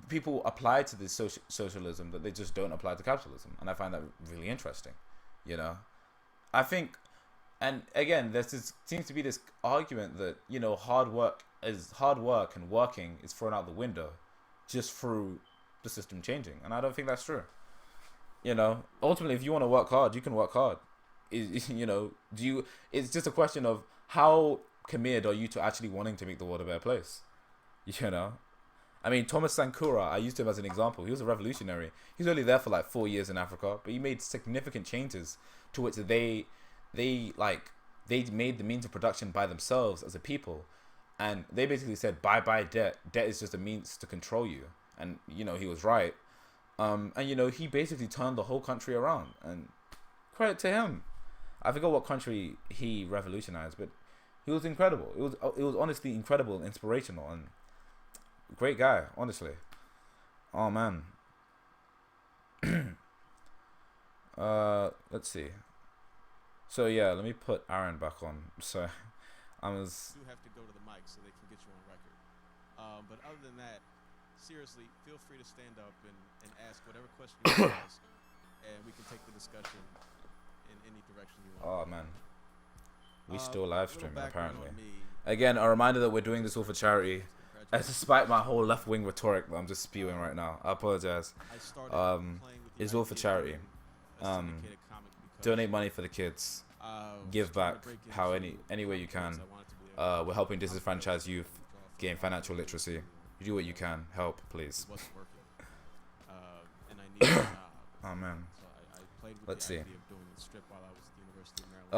people apply to this socialism that they just don't apply to capitalism, and I find that really interesting. You know, I think, and again, seems to be this argument that, you know, hard work and working is thrown out the window just through the system changing, and I don't think that's true. You know, ultimately, if you want to work hard, you can work hard. You know, it's just a question of how committed are you to actually wanting to make the world a better place? You know, I mean, Thomas Sankara, I used him as an example. He was a revolutionary. He was only there for like 4 years in Africa, but he made significant changes to which they made the means of production by themselves as a people, and they basically said bye debt. Debt is just a means to control you, and you know he was right. And you know he basically turned the whole country around, and credit to him. I forgot what country he revolutionized, but he was incredible. It was honestly incredible, inspirational, and great guy, honestly. Oh man. Let's see. So yeah, let me put Aaron back on. So I was. You have to go to the mic so they can get you on record. But other than that, seriously, feel free to stand up and ask whatever question you want to ask, and we can take the discussion in any direction you want. Oh man, we still live streaming apparently. Again, a reminder that we're doing this all for charity. Despite my whole left wing rhetoric that I'm just spewing right now, I apologize. It's all for charity. Donate money for the kids. Give back any way you can. We're helping disenfranchised youth gain financial literacy. You do what you can. Help, please. Oh man. Let's see.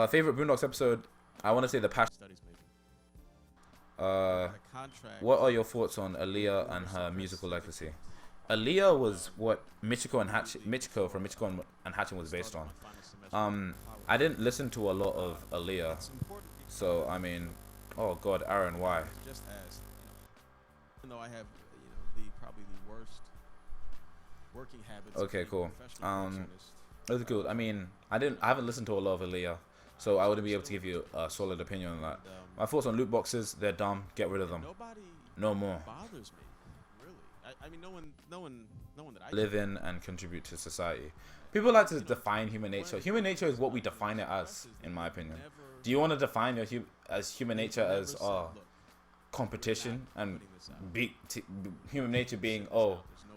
Favorite Boondocks episode? I want to say the passion. What are your thoughts on Aaliyah and her musical legacy? Aaliyah was what Michiko from Michiko and Hatchin was based on. I didn't listen to a lot of Aaliyah, so I mean, oh god, Aaron, why? Just as, even though I have, probably the worst working habits. Okay, cool. That's good. I mean, I haven't listened to a lot of Aaliyah, so I wouldn't be able to give you a solid opinion on that. My thoughts on loot boxes: they're dumb. Get rid of them. No more. Bothers me, really. I mean, no one that I live in and contribute to society. People like to define human nature. Human nature is what we define it as, in my opinion. Do you want to define your human nature as competition and human nature being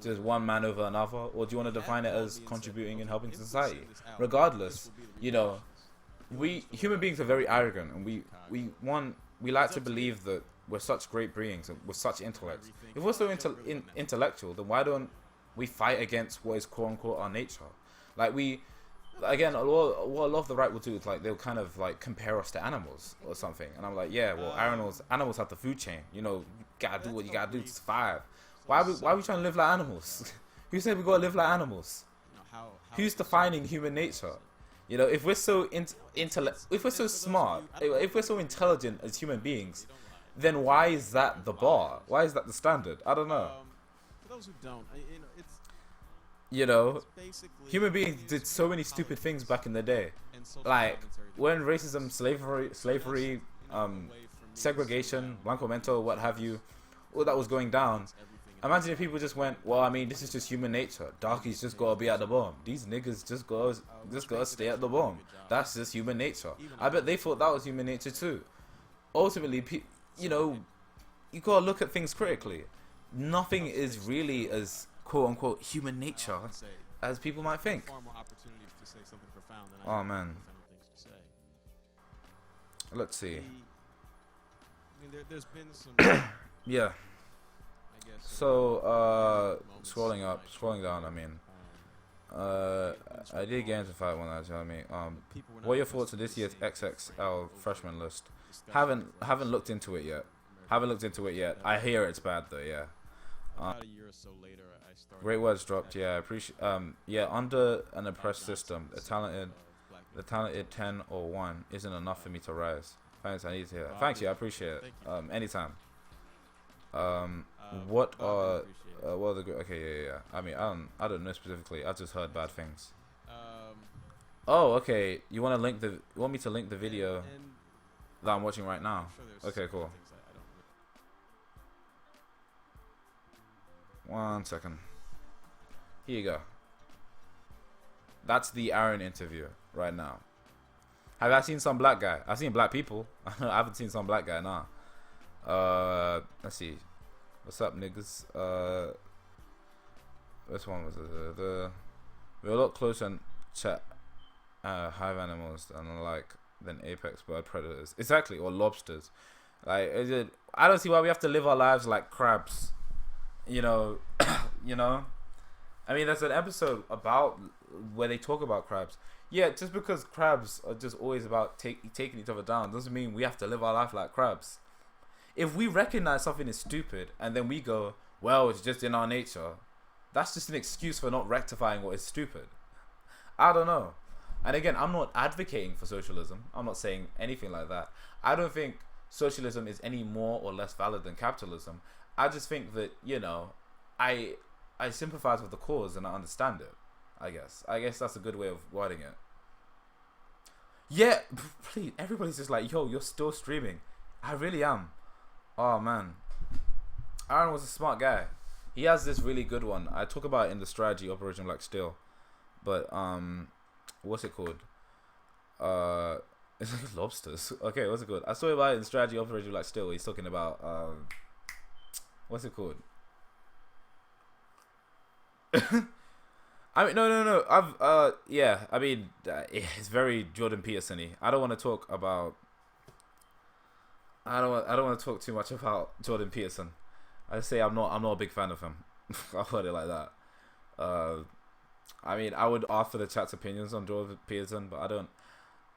just one man over another, or do you want to define it as contributing and helping society? Regardless, we human beings are very arrogant, and we like to believe that we're such great beings and with such intellect. If we're so intellectual, then why don't we fight against what is quote unquote our nature? Like what a lot of the right will do is like they'll kind of like compare us to animals or something, and I'm like, yeah, well, animals have the food chain. You gotta do what you gotta do to survive. Why are we trying to live like animals? Who said we gotta live like animals? Who's defining human nature? If we're so if we're so smart, if we're so intelligent as human beings, then why is that the bar? Why is that the standard? I don't know. For those who don't, human beings did so many stupid things back in the day, like when racism, slavery, segregation, blanco mento, what have you, all that was going down. Imagine if people just went, well, I mean, this is just human nature. Darkies just gotta be at the bottom. These niggas just gotta stay at the bottom. That's just human nature. I bet they thought that was human nature too. Ultimately, you gotta look at things critically. Nothing is really as quote unquote human nature as people might think. Oh man. Let's see. There's been some. Yeah. So scrolling down. I mean, I did get into fight one night. I mean, what are your thoughts on this year's XXL freshman list? Haven't looked into it yet. I hear it's bad though. Yeah. About a year or so later, I started. Great words dropped. Yeah, I appreciate. Yeah, under an oppressed system, the talented 10 or 1 isn't enough for me to rise. Thanks, I need to hear that. Thanks, you. I appreciate it. Anytime. What are the okay? Yeah. I mean, I don't know specifically. I just heard bad things. Oh, okay. You want me to link the video that I'm watching right now? Okay, cool. 1 second. Here you go. That's the Aaron interview right now. Have I seen some black guy? I've seen black people. I haven't seen some black guy now. Let's see. What's up, niggas? This one was we're a lot closer in chat. Hive animals and than apex bird predators. Exactly, or lobsters. Like, is it? I don't see why we have to live our lives like crabs. You know, you know. I mean, there's an episode about where they talk about crabs. Yeah, just because crabs are just always about taking each other down doesn't mean we have to live our life like crabs. If we recognize something is stupid and then we go, well, it's just in our nature, that's just an excuse for not rectifying what is stupid. I don't know. And again, I'm not advocating for socialism. I'm not saying anything like that. I don't think socialism is any more or less valid than capitalism. I just think that, you know, I sympathize with the cause and I understand it. I guess that's a good way of wording it. Yeah, please, everybody's just like, yo, you're still streaming. I really am. Oh man, Aaron was a smart guy. He has this really good one. I talk about it in the strategy Operation Black Steel, but what's it called? It's like lobsters. Okay, what's it called? I saw about it in strategy Operation Black Steel. He's talking about what's it called? I mean, no. Yeah. I mean, it's very Jordan Peterson-y. I don't want to talk about. I don't want to talk too much about Jordan Peterson. I say I'm not a big fan of him. I'll put it like that. I mean, I would ask for the chat's opinions on Jordan Peterson, but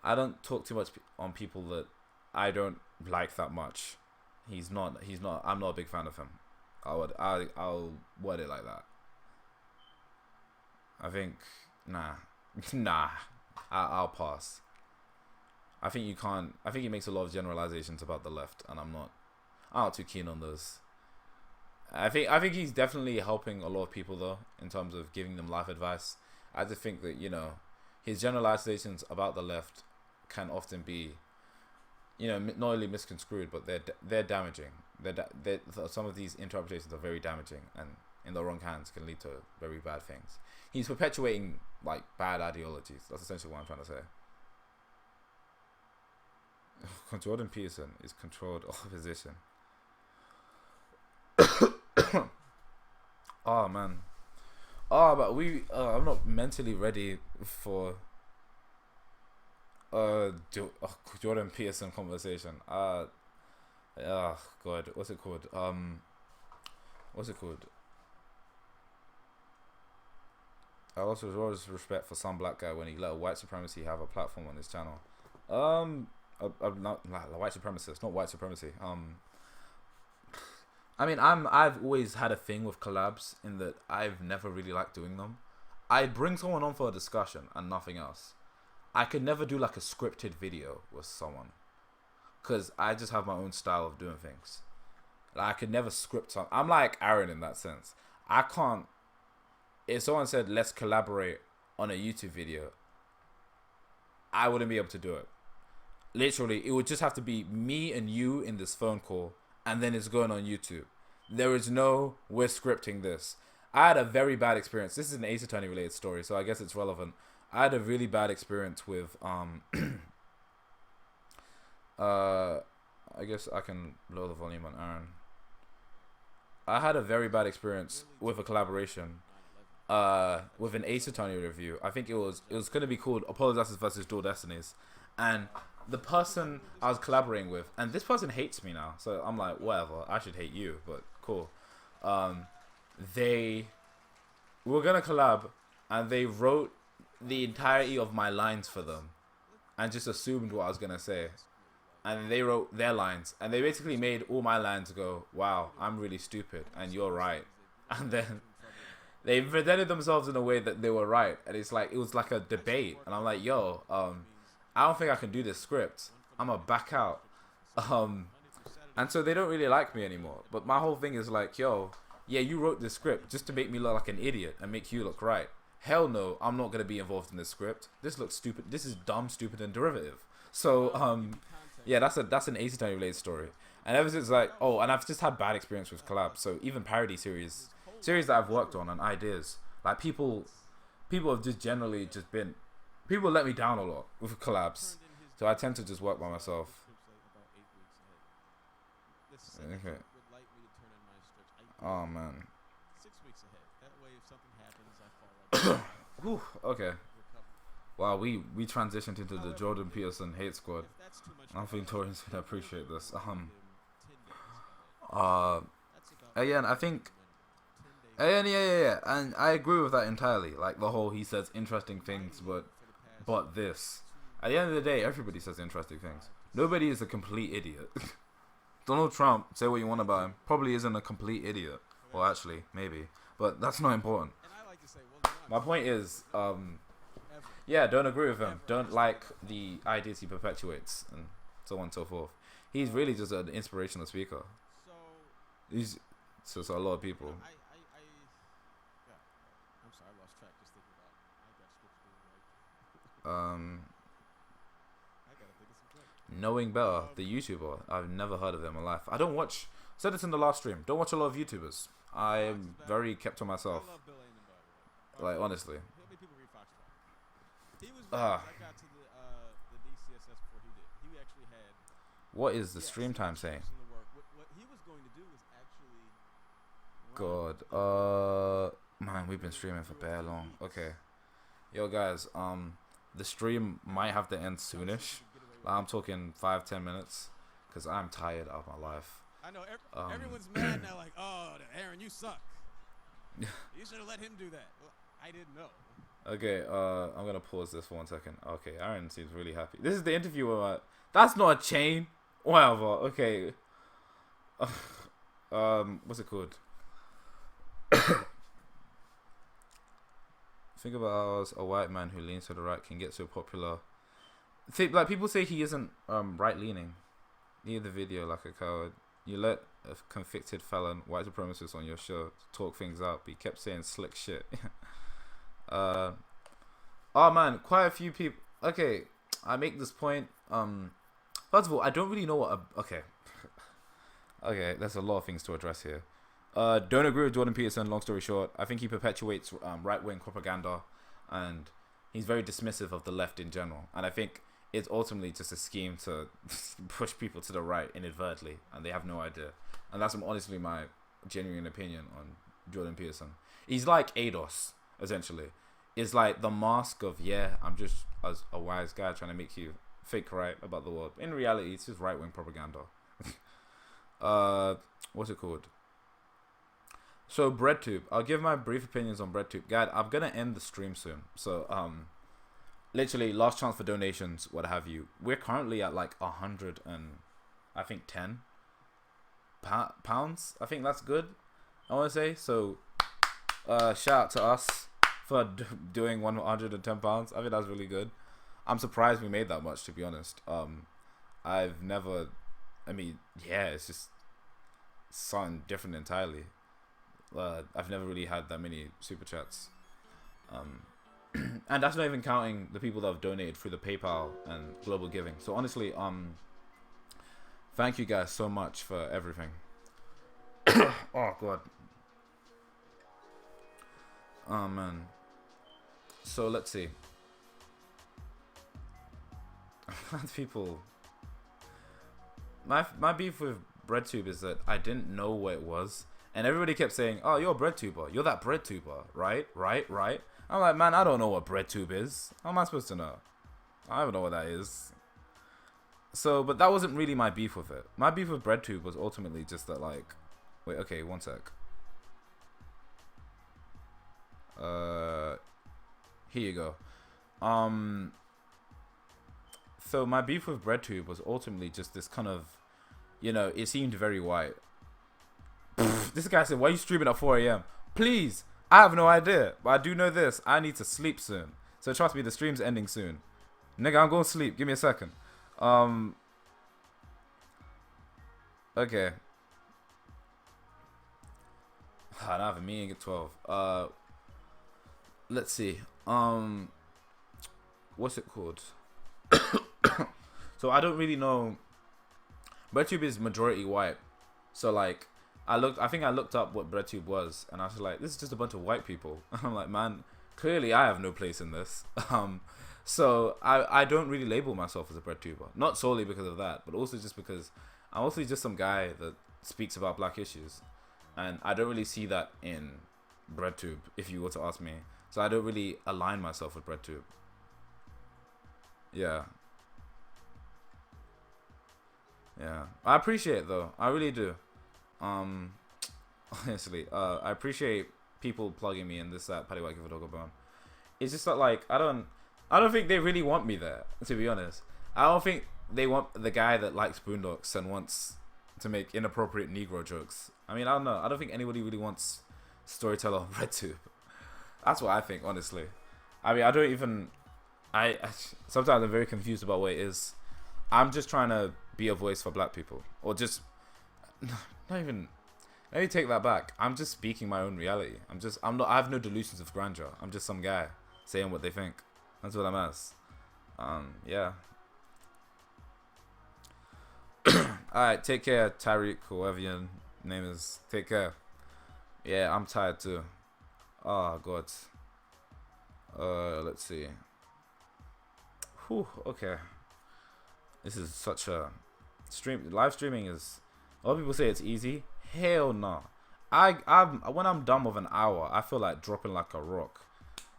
I don't talk too much on people that I don't like that much. I'm not a big fan of him. I'll word it like that. I think I'll pass. I think you can't. I think he makes a lot of generalizations about the left, and I'm not too keen on those. I think he's definitely helping a lot of people though, in terms of giving them life advice. I just think that, you know, his generalizations about the left can often be, you know, not only misconstrued, but they're damaging. Some of these interpretations are very damaging, and in the wrong hands can lead to very bad things. He's perpetuating like bad ideologies. That's essentially what I'm trying to say. Jordan Peterson is controlled opposition. Oh man. Oh, but I'm not mentally ready for Jordan Peterson conversation. Oh god, what's it called? I also always respect for some black guy when he let white supremacy have a platform on his channel. I'm not like white supremacist, not white supremacy. I mean, I've always had a thing with collabs in that I've never really liked doing them. I bring someone on for a discussion and nothing else. I could never do like a scripted video with someone, because I just have my own style of doing things. Like, I could never script something. I'm like Aaron in that sense. I can't. If someone said let's collaborate on a YouTube video, I wouldn't be able to do it. Literally, it would just have to be me and you in this phone call, and then it's going on YouTube. There is no, we're scripting this. I had a very bad experience. This is an Ace Attorney related story, so I guess it's relevant. I had a really bad experience with I guess I can lower the volume on Aaron. I had a very bad experience with a collaboration with an Ace Attorney review. I think it was going to be called Apologizers versus Dual Destinies, and the person I was collaborating with, and this person hates me now, so I'm like, whatever, I should hate you, but cool. They were gonna collab, and they wrote the entirety of my lines for them, and just assumed what I was gonna say, and they wrote their lines, and they basically made all my lines go, wow, I'm really stupid, and you're right, and then they presented themselves in a way that they were right, and it was like a debate, and I'm like, yo, I don't think I can do this script. I'm gonna back out. And so they don't really like me anymore. But my whole thing is like, yo, yeah, you wrote this script just to make me look like an idiot and make you look right. Hell no, I'm not gonna be involved in this script. This looks stupid. This is dumb, stupid, and derivative. So, yeah, that's an Ace Attorney related story. And ever since, like, oh, and I've just had bad experience with collabs. So even parody series that I've worked on and ideas, like people have just generally just been. People let me down a lot with collabs, so I tend to just work by myself. Okay. Oh man. 6 weeks ahead. That way, if something happens, I fall right. Okay. Wow, we transitioned into the Jordan Peterson hate squad. I think Torian's gonna appreciate this. Again, I think. And yeah, and I agree with that entirely. Like the whole he says interesting things, but this. At the end of the day, everybody says interesting things. Nobody is a complete idiot. Donald Trump, say what you want about him, probably isn't a complete idiot. Well, actually, maybe, but that's not important. My point is, yeah, don't agree with him. Don't like the ideas he perpetuates, and so on and so forth. He's really just an inspirational speaker. He's so a lot of people. I'm sorry, I lost track just thinking about. I gotta think of some track. Knowing Better, the YouTuber. I've never heard of him in my life. I don't watch. Said this in the last stream. Don't watch a lot of YouTubers. I am very kept to myself. Like honestly. He was I got to the DCSS before he did. He actually had. What is the stream time saying? What he was going to do was actually. God. Man, we've been streaming for bare long. Okay. Yo guys, the stream might have to end soonish. Like, I'm talking 5-10 minutes, cause I'm tired of my life. I know everyone's mad now, like, oh, Aaron, you suck. You should have let him do that. Well, I didn't know. Okay, I'm gonna pause this for 1 second. Okay, Aaron seems really happy. This is the interview where that's not a chain. Whatever. Okay. What's it called? Think about how a white man who leans to the right can get so popular. Like people say he isn't right leaning. Near the video like a coward. You let a convicted felon, white supremacist on your show talk things out, but he kept saying slick shit. Oh man, quite a few people. Okay, I make this point. First of all, I don't really know what. Okay, there's a lot of things to address here. Don't agree with Jordan Peterson. Long story short, I think he perpetuates right-wing propaganda, and he's very dismissive of the left in general. And I think it's ultimately just a scheme to push people to the right inadvertently, and they have no idea. And that's honestly my genuine opinion on Jordan Peterson. He's like ADOS, essentially. It's like the mask of, yeah, I'm just as a wise guy trying to make you think right about the world. In reality, it's just right-wing propaganda. What's it called? So BreadTube, I'll give my brief opinions on BreadTube. Guys, I'm gonna end the stream soon. So literally last chance for donations, what have you. We're currently at like 100 and I think 10 pounds. I think that's good. I want to say so. Shout out to us for doing 110 pounds. I think that's really good. I'm surprised we made that much, to be honest. I've never. I mean, yeah, it's just something different entirely. I've never really had that many super chats. And that's not even counting the people that have donated through the PayPal and global giving. So honestly, thank you guys so much for everything. Oh god. Oh man. So let's see. People. My beef with BreadTube is that I didn't know what it was. And everybody kept saying, oh, you're a BreadTuber. You're that BreadTuber, right? Right? I'm like, man, I don't know what BreadTube is. How am I supposed to know? I don't know what that is. So, but that wasn't really my beef with it. My beef with BreadTube was ultimately just that, like... Wait, okay, 1 sec. Here you go. So my beef with BreadTube was ultimately just this kind of... You know, it seemed very white. This guy said, why are you streaming at 4 a.m.? Please, I have no idea. But I do know this. I need to sleep soon. So trust me, the stream's ending soon. Nigga, I'm going to sleep. Give me a second. Okay. I have a meeting at 12. Let's see. What's it called? So I don't really know. BreadTube is majority white. So like... I think I looked up what BreadTube was, and I was like, this is just a bunch of white people. I'm like, man, clearly I have no place in this. So I don't really label myself as a BreadTuber. Not solely because of that, but also just because I'm also just some guy that speaks about black issues. And I don't really see that in BreadTube, if you were to ask me. So I don't really align myself with BreadTube. Yeah. Yeah. I appreciate it, though. I really do. Honestly, I appreciate people plugging me in this Paddy White Give a Dog a Bone. It's just that, like, I don't think they really want me there, to be honest. I don't think they want the guy that likes Boondocks and wants to make inappropriate Negro jokes. I mean, I don't know. I don't think anybody really wants Storyteller on RedTube. That's what I think, honestly. I mean, I don't even... I sometimes I'm very confused about what it is. I'm just trying to be a voice for black people. Or just... Not even... Let me take that back. I'm just speaking my own reality. I have no delusions of grandeur. I'm just some guy saying what they think. That's what I'm as. Yeah. Alright, take care, Tariq, whoever your name is. Take care. Yeah, I'm tired too. Oh, God. Let's see. Whew, okay. This is such a... Live streaming is... A lot of people say it's easy. Hell no. When I'm done with an hour, I feel like dropping like a rock.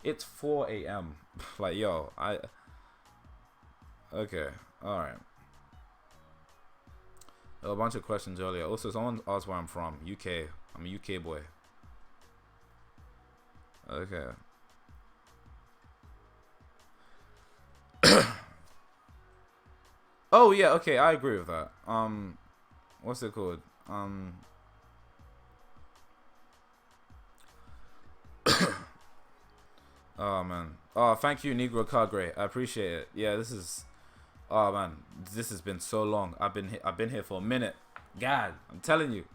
It's 4 a.m. Like, yo, okay, alright. A bunch of questions earlier. Also, someone asked where I'm from. UK. I'm a UK boy. Okay. Oh yeah, okay, I agree with that. What's it called? Oh man. Oh, thank you, Negro Cadre. I appreciate it. Yeah, this is... Oh man, this has been so long. I've been here for a minute. God, I'm telling you.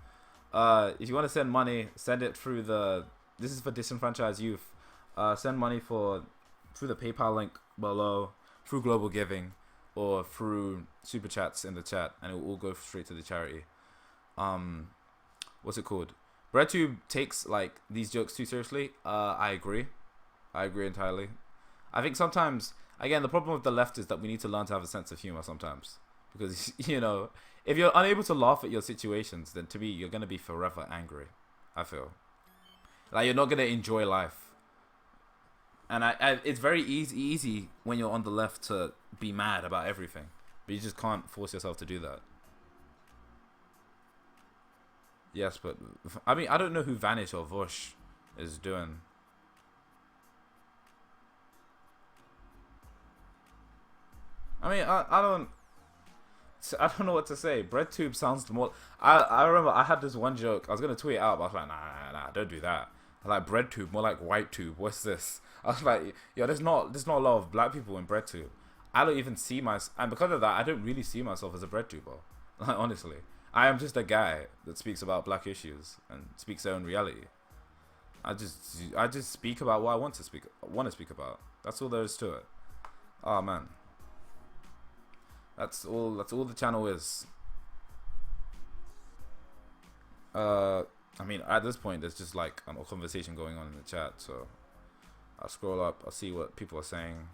If you want to send money, send it through the... This is for disenfranchised youth. Send money through the PayPal link below, through Global Giving, or through super chats in the chat, and it will all go straight to the charity. What's it called? BreadTube takes like these jokes too seriously. I agree entirely. I think sometimes, again, the problem with the left is that we need to learn to have a sense of humor sometimes, because you know, if you're unable to laugh at your situations, then to me you're gonna be forever angry. I feel like you're not gonna enjoy life. And it's very easy when you're on the left to be mad about everything, but you just can't force yourself to do that. Yes, but I mean, I don't know who Vanish or Vosh is doing. I mean, I don't know what to say. BreadTube sounds more... I remember I had this one joke. I was going to tweet it out, but I was like, nah, don't do that. I like BreadTube, more like White Tube. What's this? I was like, yo, there's not a lot of black people in BreadTube. I don't even see myself... And because of that, I don't really see myself as a BreadTuber. Like, honestly. I am just a guy that speaks about black issues and speaks their own reality. I just speak about what I want to speak about. That's all there is to it. Oh, man. That's all the channel is. I mean, at this point, there's just like a conversation going on in the chat. So I'll scroll up. I'll see what people are saying.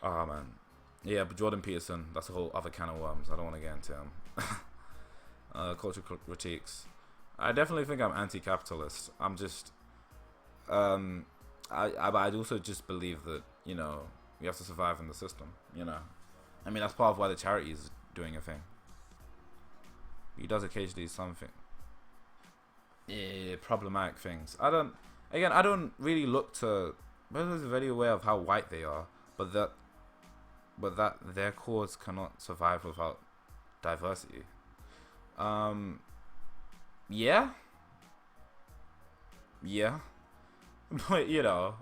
Oh man, yeah, but Jordan Peterson, that's a whole other can of worms. I don't want to get into him. Cultural critiques. I definitely think I'm anti-capitalist. I'm just, I also just believe that, you know, we have to survive in the system, you know. I mean, that's part of why the charity is doing a thing. He does occasionally something. Yeah, problematic things. I don't really look to... I'm very aware of how white they are, but that their cause cannot survive without diversity. Yeah. But, you know,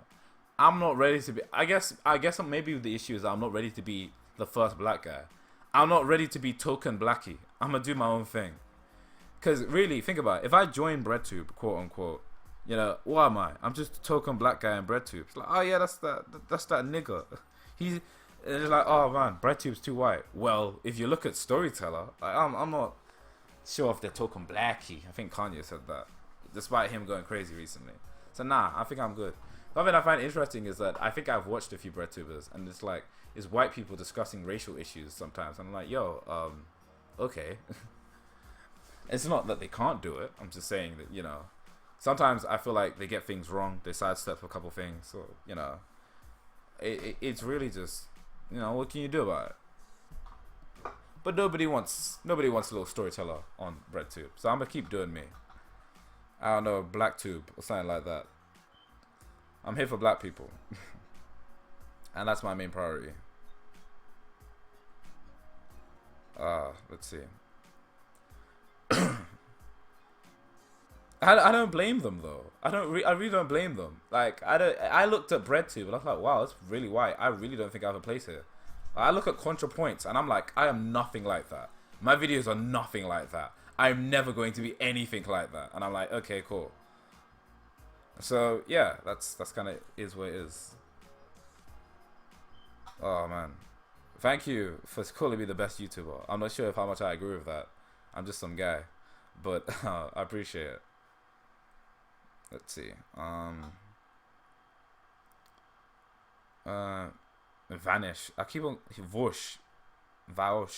I'm not ready to be... I guess maybe the issue is I'm not ready to be the first black guy. I'm not ready to be token blackie. I'm gonna do my own thing. Because really, think about it. If I join BreadTube, quote unquote, you know, what am I? I'm just a token black guy in BreadTube. It's like, oh yeah, that's that nigga. It's like, oh man, BreadTube's too white. Well, if you look at Storyteller, like, I'm not sure if they're token blackie. I think Kanye said that, despite him going crazy recently. So nah, I think I'm good. Something I find interesting is that I think I've watched a few BreadTubers, and it's like, it's white people discussing racial issues sometimes. I'm like, yo, okay. It's not that they can't do it. I'm just saying that, you know, sometimes I feel like they get things wrong. They sidestep a couple things. So, you know, it's really just, you know, what can you do about it? But nobody wants a little storyteller on BreadTube. So I'm gonna keep doing me. I don't know, BlackTube or something like that. I'm here for black people. And that's my main priority. Let's see. I don't blame them though. I really don't blame them. Like I looked at BreadTube and I was like, wow, that's really white. I really don't think I have a place here. I look at ContraPoints and I'm like, I am nothing like that. My videos are nothing like that. I'm never going to be anything like that. And I'm like, okay, cool. So yeah, that's kind of is what it is. Oh man, thank you for calling me the best YouTuber. I'm not sure how much I agree with that. I'm just some guy, but I appreciate it. Let's see. Vanish. I keep on Vosh,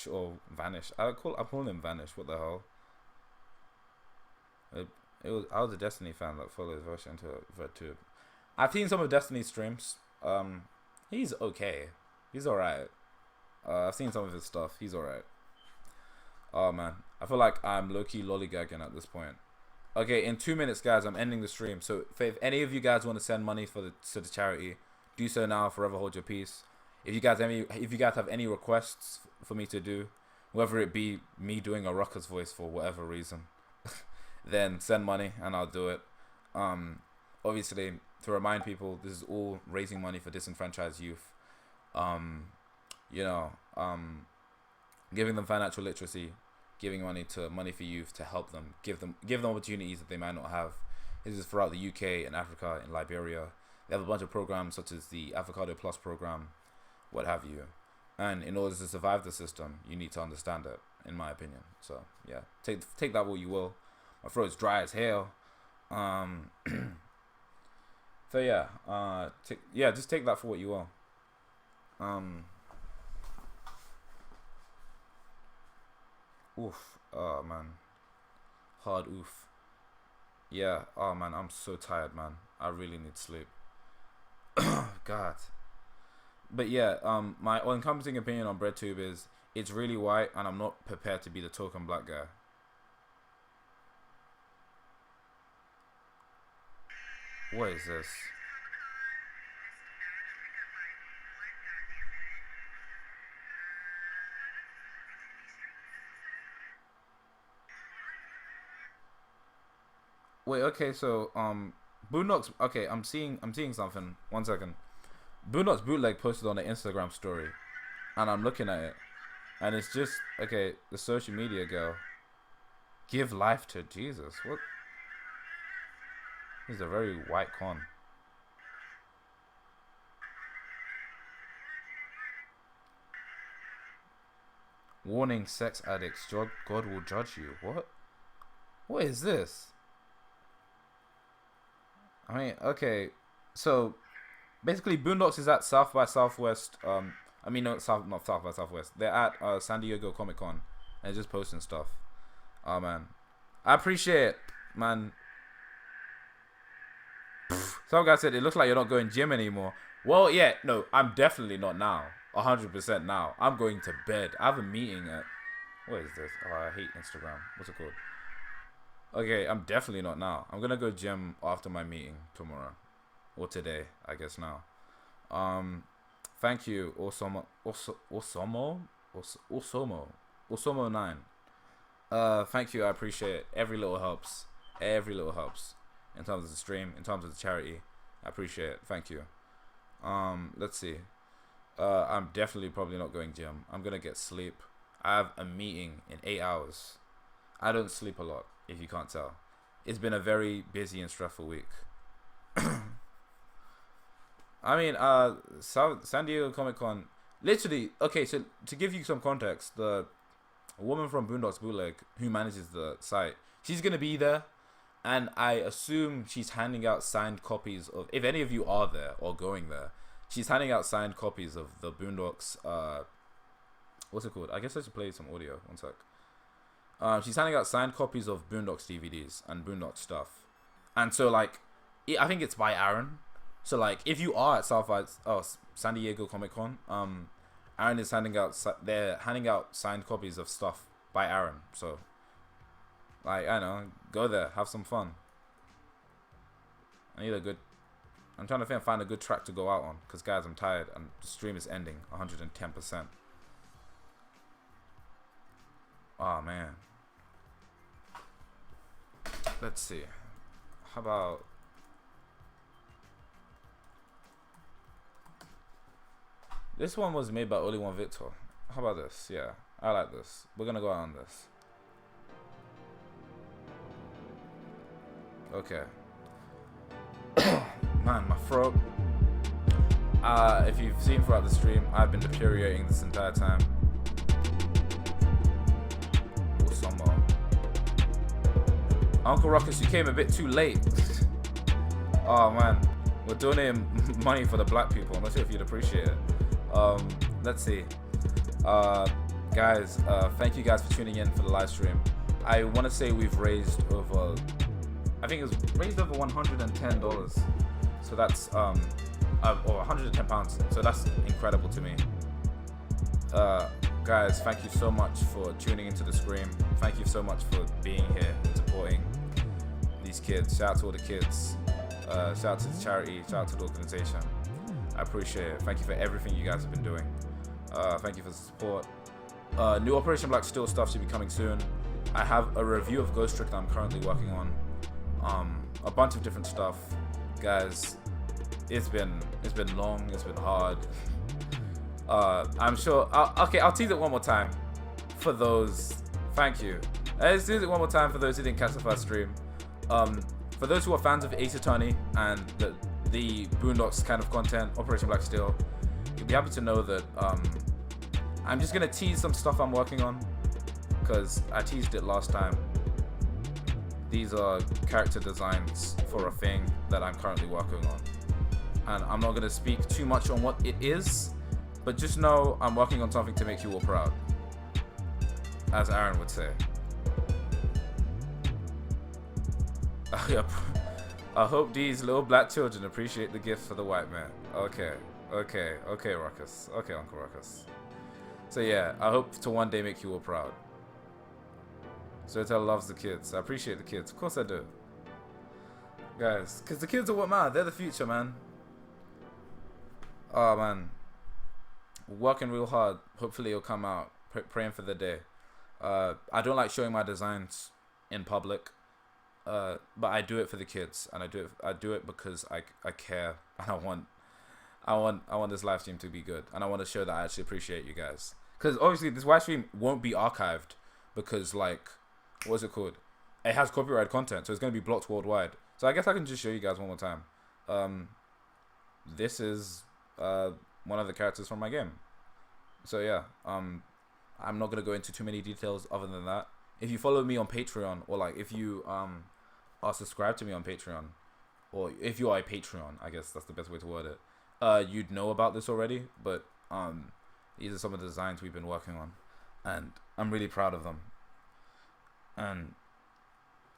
or Vanish. I'm calling him Vanish. What the hell? I was a Destiny fan that follows Vosh into RedTube. I've seen some of Destiny's streams. He's okay. He's alright. I've seen some of his stuff. He's alright. Oh man, I feel like I'm low-key lollygagging at this point. Okay, in 2 minutes, guys, I'm ending the stream. So if any of you guys want to send money to the charity, do so now. Forever hold your peace. If you guys have any requests for me to do, whether it be me doing a Ruckus voice for whatever reason, then send money and I'll do it. Obviously, to remind people, this is all raising money for disenfranchised youth. Giving them financial literacy, giving money for youth to help them, give them opportunities that they might not have. This is throughout the UK and Africa and Liberia. They have a bunch of programs such as the Avocado Plus program, what have you. And in order to survive the system, you need to understand it, in my opinion. So yeah, take that what you will. My throat's dry as hell. So yeah, just take that for what you will. Oof. Oh man. Hard oof. Yeah. Oh man, I'm so tired, man. I really need sleep. God. But yeah, my all-encompassing opinion on BreadTube is it's really white, and I'm not prepared to be the token black guy. What is this? Wait, okay, so Boondocks. Okay, I'm seeing something. 1 second. Boondocks Bootleg posted on the Instagram story, and I'm looking at it, and it's just okay. The social media girl. Give life to Jesus. What? He's a very white con. Warning, sex addicts. God will judge you. What? What is this? I mean, okay, so basically Boondocks is at South by Southwest. Not South by Southwest. They're at San Diego Comic Con and just posting stuff. Oh man, I appreciate it, man. Some guy said it looks like you're not going gym anymore. Well, yeah, no, I'm definitely not now. 100% now. I'm going to bed. I have a meeting at. What is this? Oh, I hate Instagram. What's it called? Okay, I'm definitely not now. I'm gonna go gym after my meeting tomorrow. Or today, I guess now. Thank you, Osomo9. Thank you, I appreciate it. Every little helps. Every little helps. In terms of the stream, in terms of the charity. I appreciate it. Thank you. Let's see. I'm definitely probably not going gym. I'm gonna get sleep. I have a meeting in 8 hours. I don't sleep a lot, if you can't tell. It's been a very busy and stressful week. I mean, San Diego Comic Con, literally, okay, so to give you some context, the woman from Boondocks Bootleg who manages the site, she's going to be there, and I assume she's handing out signed copies of, if any of you are there or going there, she's handing out signed copies of the Boondocks, what's it called? I guess I should play some audio, 1 sec. She's handing out signed copies of Boondocks DVDs and Boondocks stuff. And so, like, I think it's by Aaron. So, like, if you are at San Diego Comic Con, Aaron is they're handing out signed copies of stuff by Aaron. So, like, I know, go there, have some fun. I'm trying to find a good track to go out on, because guys, I'm tired and the stream is ending 110%. Oh man. Let's see. How about this one was made by Only One Victor. How about this? Yeah, I like this. We're gonna go out on this. Okay. Man, my throat. If you've seen throughout the stream, I've been deteriorating this entire time. Oh, some more. Uncle Ruckus, you came a bit too late. Oh man, we're donating money for the black people. I'm not sure if you'd appreciate it. Let's see. Guys, thank you guys for tuning in for the live stream. I want to say we've raised over, I think it was raised over $110. So that's or 110 pounds. So that's incredible to me. Guys, thank you so much for tuning into the stream. Thank you so much for being here and supporting these kids. Shout out to all the kids. Shout out to the charity. Shout out to the organization. I appreciate it. Thank you for everything you guys have been doing. Thank you for the support. New Operation Black Steel stuff should be coming soon. I have a review of Ghost Trick that I'm currently working on. A bunch of different stuff. Guys, it's been long, it's been hard. I'm sure I'll tease it one more time for those. Thank you. Let's tease it one more time for those who didn't catch the first stream. For those who are fans of Ace Attorney and the Boondocks kind of content, Operation Black Steel, you'll be happy to know that I'm just gonna tease some stuff I'm working on, because I teased it last time. These are character designs for a thing that I'm currently working on, and I'm not gonna speak too much on what it is, but just know I'm working on something to make you all proud, as Aaron would say. I hope these little black children appreciate the gift for the white man. Okay, Ruckus. Okay, Uncle Ruckus. So yeah, I hope to one day make you all proud. StoryTeller loves the kids. I appreciate the kids. Of course I do. Guys, because the kids are what matter. They're the future, man. Oh, man. Working real hard. Hopefully it'll come out. Praying for the day. I don't like showing my designs in public. But I do it for the kids. And I do it because I care. And I want this live stream to be good. And I want to show that I actually appreciate you guys. Because obviously this live stream won't be archived. Because, like, what's it called? It has copyrighted content, so it's going to be blocked worldwide. So I guess I can just show you guys one more time. This is one of the characters from my game. So yeah, I'm not going to go into too many details other than that. If you follow me on Patreon, or like if you are subscribed to me on Patreon, or if you are a Patreon, I guess that's the best way to word it, you'd know about this already. But these are some of the designs we've been working on, and I'm really proud of them. And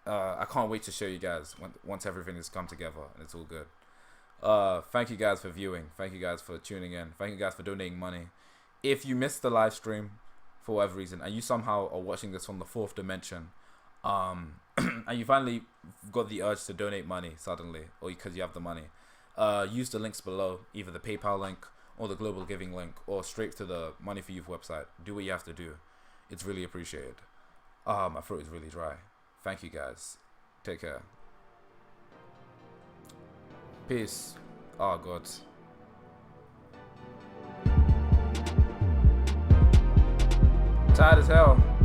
I can't wait to show you guys once everything has come together and it's all good. Thank you guys for viewing. Thank you guys for tuning in. Thank you guys for donating money. If you missed the live stream for whatever reason, and you somehow are watching this from the 4th dimension, and you finally got the urge to donate money suddenly, or because you have the money, use the links below, either the PayPal link or the Global Giving link, or straight to the Money for Youth website. Do what you have to do. It's really appreciated. My throat is really dry. Thank you guys. Take care. Peace. Oh God. Tired as hell.